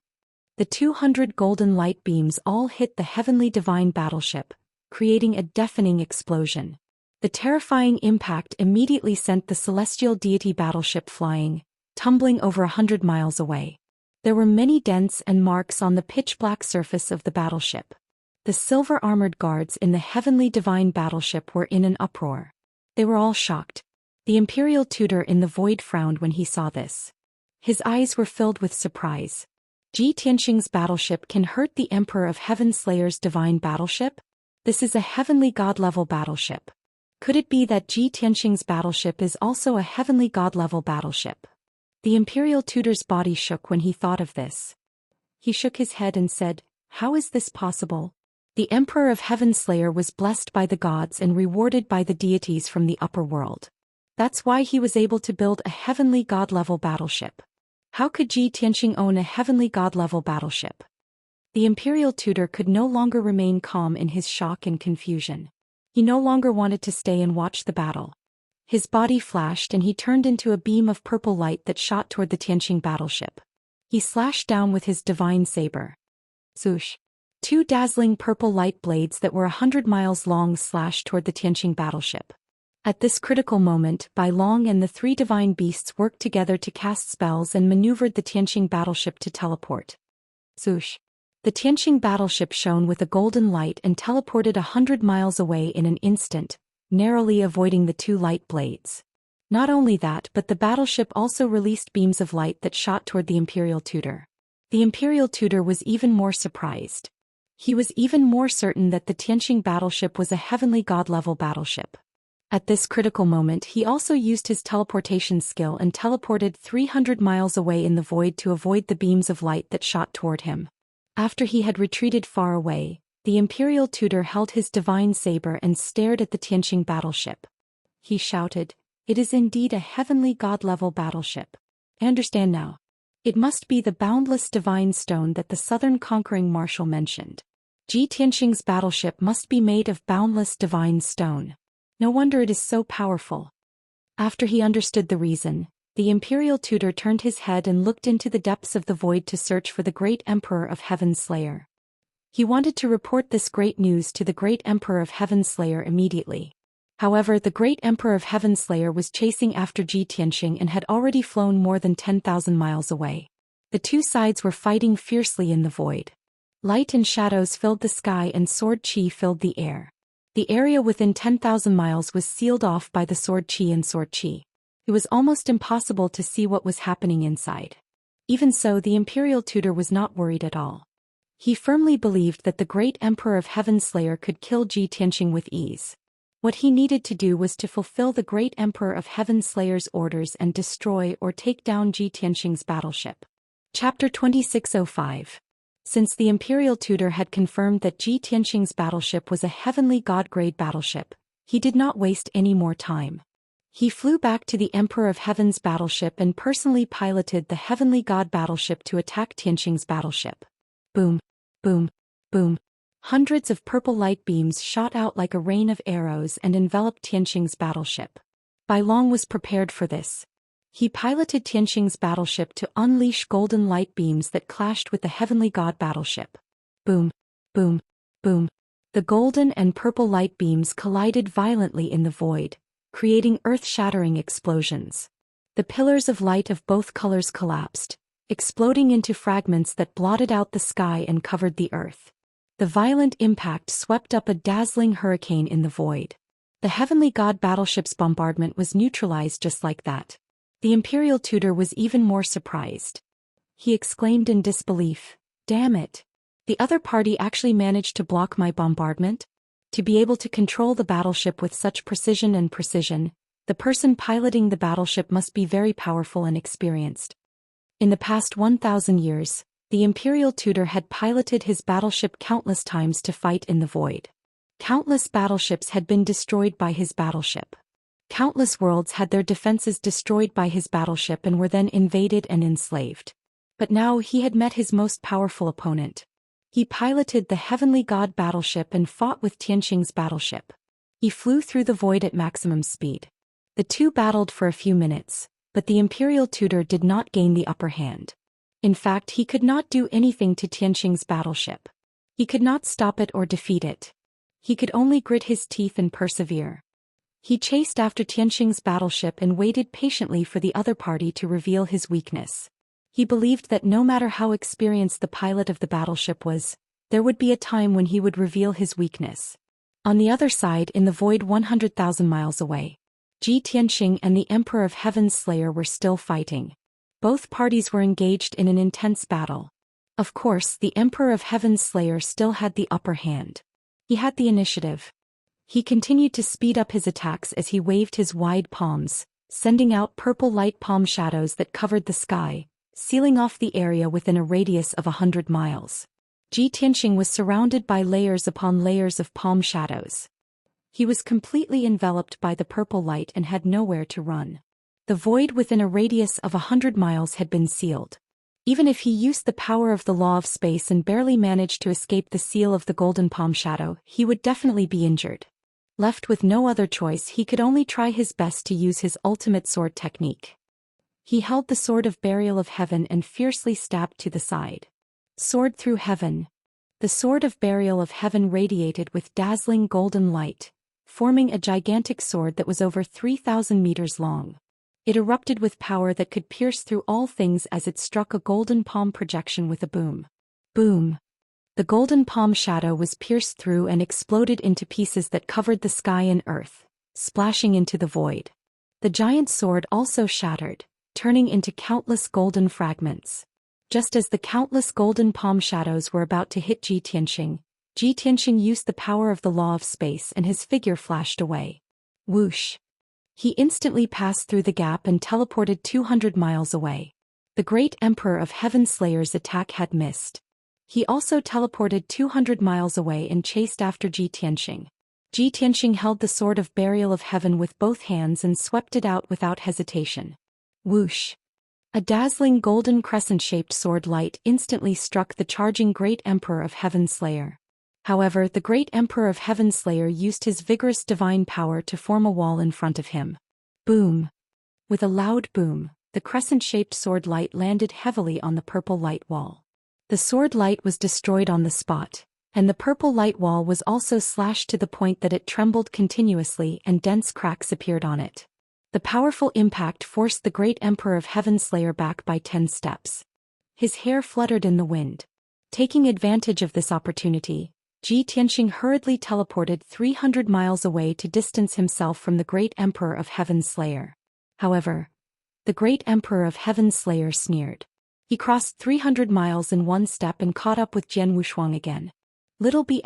The 200 golden light beams all hit the Heavenly Divine battleship, creating a deafening explosion. The terrifying impact immediately sent the Celestial Deity battleship flying, tumbling over 100 miles away. There were many dents and marks on the pitch-black surface of the battleship. The silver-armored guards in the Heavenly Divine battleship were in an uproar. They were all shocked. The Imperial Tutor in the void frowned when he saw this. His eyes were filled with surprise. Ji Tianxing's battleship can hurt the Emperor of Heaven Slayer's divine battleship? This is a heavenly god-level battleship. Could it be that Ji Tianxing's battleship is also a heavenly god-level battleship? The Imperial Tutor's body shook when he thought of this. He shook his head and said, How is this possible? The Emperor of Heaven Slayer was blessed by the gods and rewarded by the deities from the upper world. That's why he was able to build a heavenly god-level battleship. How could Ji Tianxing own a heavenly god-level battleship? The Imperial Tutor could no longer remain calm in his shock and confusion. He no longer wanted to stay and watch the battle. His body flashed and he turned into a beam of purple light that shot toward the Tianxing battleship. He slashed down with his divine saber. Swoosh! 2 dazzling purple light blades that were 100 miles long slashed toward the Tianxing battleship. At this critical moment, Bai Long and the 3 divine beasts worked together to cast spells and maneuvered the Tianxing battleship to teleport. Swoosh! The Tianxing battleship shone with a golden light and teleported 100 miles away in an instant, narrowly avoiding the 2 light blades. Not only that, but the battleship also released beams of light that shot toward the Imperial Tutor. The Imperial Tutor was even more surprised. He was even more certain that the Tianxing battleship was a heavenly god-level battleship. At this critical moment, he also used his teleportation skill and teleported 300 miles away in the void to avoid the beams of light that shot toward him. After he had retreated far away, the Imperial Tutor held his divine saber and stared at the Tianxing battleship. He shouted, It is indeed a heavenly god-level battleship. I understand now. It must be the boundless divine stone that the southern conquering marshal mentioned. Ji Tianxing's battleship must be made of boundless divine stone. No wonder it is so powerful. After he understood the reason, the imperial tutor turned his head and looked into the depths of the void to search for the great Emperor of Heaven's Slayer. He wanted to report this great news to the great Emperor of Heaven's Slayer immediately. However, the great Emperor of Heaven's Slayer was chasing after Ji Tianxing and had already flown more than 10,000 miles away. The two sides were fighting fiercely in the void. Light and shadows filled the sky and sword chi filled the air. The area within 10,000 miles was sealed off by the sword chi and sword chi. It was almost impossible to see what was happening inside. Even so, the imperial tutor was not worried at all. He firmly believed that the great Emperor of Heaven's Slayer could kill Ji Tianxing with ease. What he needed to do was to fulfill the great Emperor of Heaven's Slayer's orders and destroy or take down Ji Tianxing's battleship. Chapter 2605. Since the imperial tutor had confirmed that Ji Tianxing's battleship was a heavenly god-grade battleship, he did not waste any more time. He flew back to the Emperor of Heaven's battleship and personally piloted the heavenly god battleship to attack Tianxing's battleship. Boom, boom, boom. Hundreds of purple light beams shot out like a rain of arrows and enveloped Tianxing's battleship. Bai Long was prepared for this. He piloted Tianxing's battleship to unleash golden light beams that clashed with the heavenly god battleship. Boom, boom, boom. The golden and purple light beams collided violently in the void, creating earth-shattering explosions. The pillars of light of both colors collapsed, exploding into fragments that blotted out the sky and covered the earth. The violent impact swept up a dazzling hurricane in the void. The heavenly god battleship's bombardment was neutralized just like that. The imperial tutor was even more surprised. He exclaimed in disbelief, "Damn it! The other party actually managed to block my bombardment?" To be able to control the battleship with such precision, the person piloting the battleship must be very powerful and experienced. In the past 1,000 years, the imperial tutor had piloted his battleship countless times to fight in the void. Countless battleships had been destroyed by his battleship. Countless worlds had their defenses destroyed by his battleship and were then invaded and enslaved. But now he had met his most powerful opponent. He piloted the heavenly god battleship and fought with Tianxing's battleship. He flew through the void at maximum speed. The two battled for a few minutes, but the imperial tutor did not gain the upper hand. In fact, he could not do anything to Tianxing's battleship. He could not stop it or defeat it. He could only grit his teeth and persevere. He chased after Tianxing's battleship and waited patiently for the other party to reveal his weakness. He believed that no matter how experienced the pilot of the battleship was, there would be a time when he would reveal his weakness. On the other side, in the void 100,000 miles away, Ji Tianxing and the Emperor of Heaven's Slayer were still fighting. Both parties were engaged in an intense battle. Of course, the Emperor of Heaven's Slayer still had the upper hand. He had the initiative. He continued to speed up his attacks as he waved his wide palms, sending out purple light palm shadows that covered the sky, sealing off the area within a radius of 100 miles. Ji Tianxing was surrounded by layers upon layers of palm shadows. He was completely enveloped by the purple light and had nowhere to run. The void within a radius of 100 miles had been sealed. Even if he used the power of the law of space and barely managed to escape the seal of the golden palm shadow, he would definitely be injured. Left with no other choice, he could only try his best to use his ultimate sword technique. He held the sword of burial of heaven and fiercely stabbed to the side. Sword through heaven. The sword of burial of heaven radiated with dazzling golden light, forming a gigantic sword that was over 3,000 meters long. It erupted with power that could pierce through all things as it struck a golden palm projection with a boom. Boom. The golden palm shadow was pierced through and exploded into pieces that covered the sky and earth, splashing into the void. The giant sword also shattered, turning into countless golden fragments. Just as the countless golden palm shadows were about to hit Ji Tianxing used the power of the law of space and his figure flashed away. Whoosh! He instantly passed through the gap and teleported 200 miles away. The great Emperor of Heaven's Slayer's attack had missed. He also teleported 200 miles away and chased after Ji Tianxing. Ji Tianxing held the sword of burial of heaven with both hands and swept it out without hesitation. Whoosh! A dazzling golden crescent-shaped sword light instantly struck the charging Great Emperor of Heaven Slayer. However, the Great Emperor of Heaven Slayer used his vigorous divine power to form a wall in front of him. Boom! With a loud boom, the crescent-shaped sword light landed heavily on the purple light wall. The sword light was destroyed on the spot, and the purple light wall was also slashed to the point that it trembled continuously and dense cracks appeared on it. The powerful impact forced the Great Emperor of Heaven Slayer back by 10 steps. His hair fluttered in the wind. Taking advantage of this opportunity, Ji Tianxing hurriedly teleported 300 miles away to distance himself from the Great Emperor of Heaven Slayer. However, the Great Emperor of Heaven Slayer sneered. He crossed 300 miles in one step and caught up with Jian Wushuang again. Little B**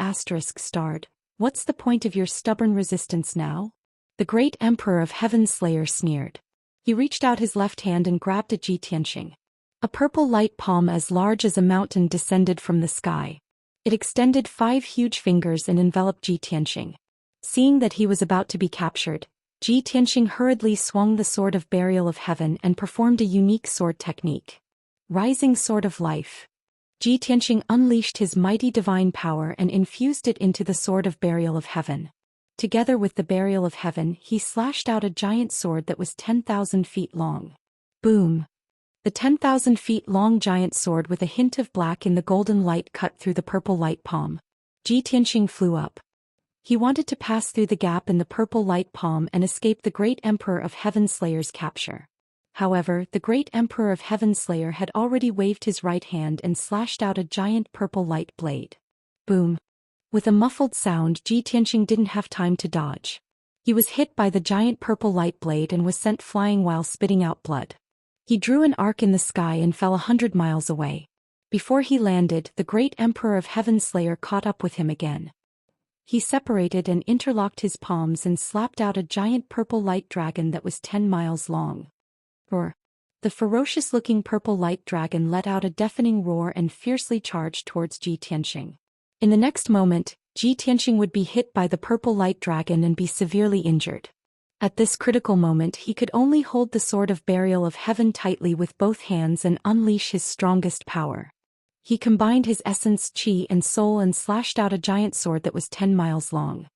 starred, "What's the point of your stubborn resistance now?" The Great Emperor of Heaven Slayer sneered. He reached out his left hand and grabbed at Ji Tianxing. A purple light palm as large as a mountain descended from the sky. It extended 5 huge fingers and enveloped Ji Tianxing. Seeing that he was about to be captured, Ji Tianxing hurriedly swung the Sword of Burial of Heaven and performed a unique sword technique. Rising Sword of Life. Ji Tianxing unleashed his mighty divine power and infused it into the Sword of Burial of Heaven. Together with the Burial of Heaven, he slashed out a giant sword that was 10,000 feet long. Boom! The 10,000 feet long giant sword with a hint of black in the golden light cut through the purple light palm. Ji Tianxing flew up. He wanted to pass through the gap in the purple light palm and escape the Great Emperor of Heaven Slayer's capture. However, the Great Emperor of Heaven Slayer had already waved his right hand and slashed out a giant purple light blade. Boom! With a muffled sound, Ji Tianxing didn't have time to dodge. He was hit by the giant purple light blade and was sent flying while spitting out blood. He drew an arc in the sky and fell 100 miles away. Before he landed, the Great Emperor of Heaven Slayer caught up with him again. He separated and interlocked his palms and slapped out a giant purple light dragon that was 10 miles long. Roar! The ferocious-looking purple light dragon let out a deafening roar and fiercely charged towards Ji Tianxing. In the next moment, Ji Tianxing would be hit by the purple light dragon and be severely injured. At this critical moment he could only hold the Sword of Burial of Heaven tightly with both hands and unleash his strongest power. He combined his essence, chi and soul and slashed out a giant sword that was 10 miles long.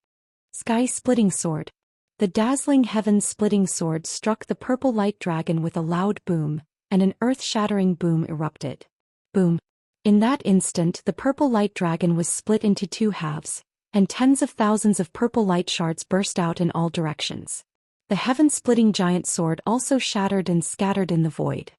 Sky-splitting sword. The dazzling heaven-splitting sword struck the purple light dragon with a loud boom, and an earth-shattering boom erupted. Boom! In that instant the purple light dragon was split into 2 halves, and tens of thousands of purple light shards burst out in all directions. The heaven-splitting giant sword also shattered and scattered in the void.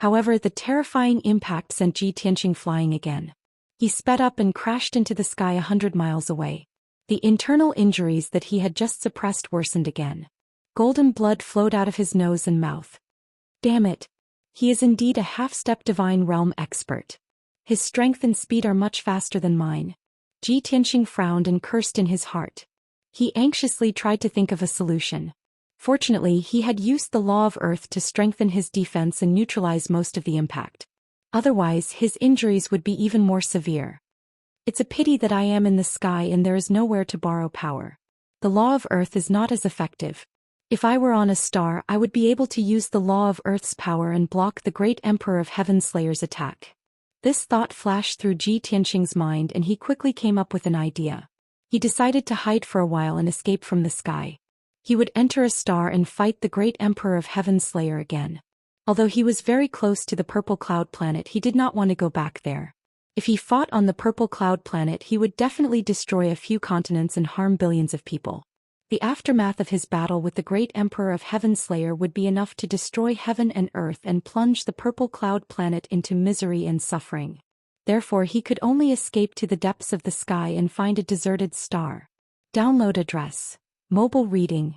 However, the terrifying impact sent Ji Tianxing flying again. He sped up and crashed into the sky 100 miles away. The internal injuries that he had just suppressed worsened again. Golden blood flowed out of his nose and mouth. Damn it! He is indeed a half-step divine realm expert. His strength and speed are much faster than mine. Ji Tianxing frowned and cursed in his heart. He anxiously tried to think of a solution. Fortunately, he had used the law of earth to strengthen his defense and neutralize most of the impact. Otherwise, his injuries would be even more severe. It's a pity that I am in the sky and there is nowhere to borrow power. The law of earth is not as effective. If I were on a star, I would be able to use the law of earth's power and block the Great Emperor of Heaven Slayer's attack. This thought flashed through Ji Tianxing's mind and he quickly came up with an idea. He decided to hide for a while and escape from the sky. He would enter a star and fight the Great Emperor of Heaven Slayer again. Although he was very close to the Purple Cloud planet, he did not want to go back there. If he fought on the Purple Cloud planet, he would definitely destroy a few continents and harm billions of people. The aftermath of his battle with the Great Emperor of Heaven Slayer would be enough to destroy heaven and earth and plunge the Purple Cloud planet into misery and suffering. Therefore, he could only escape to the depths of the sky and find a deserted star. Download address. Mobile reading,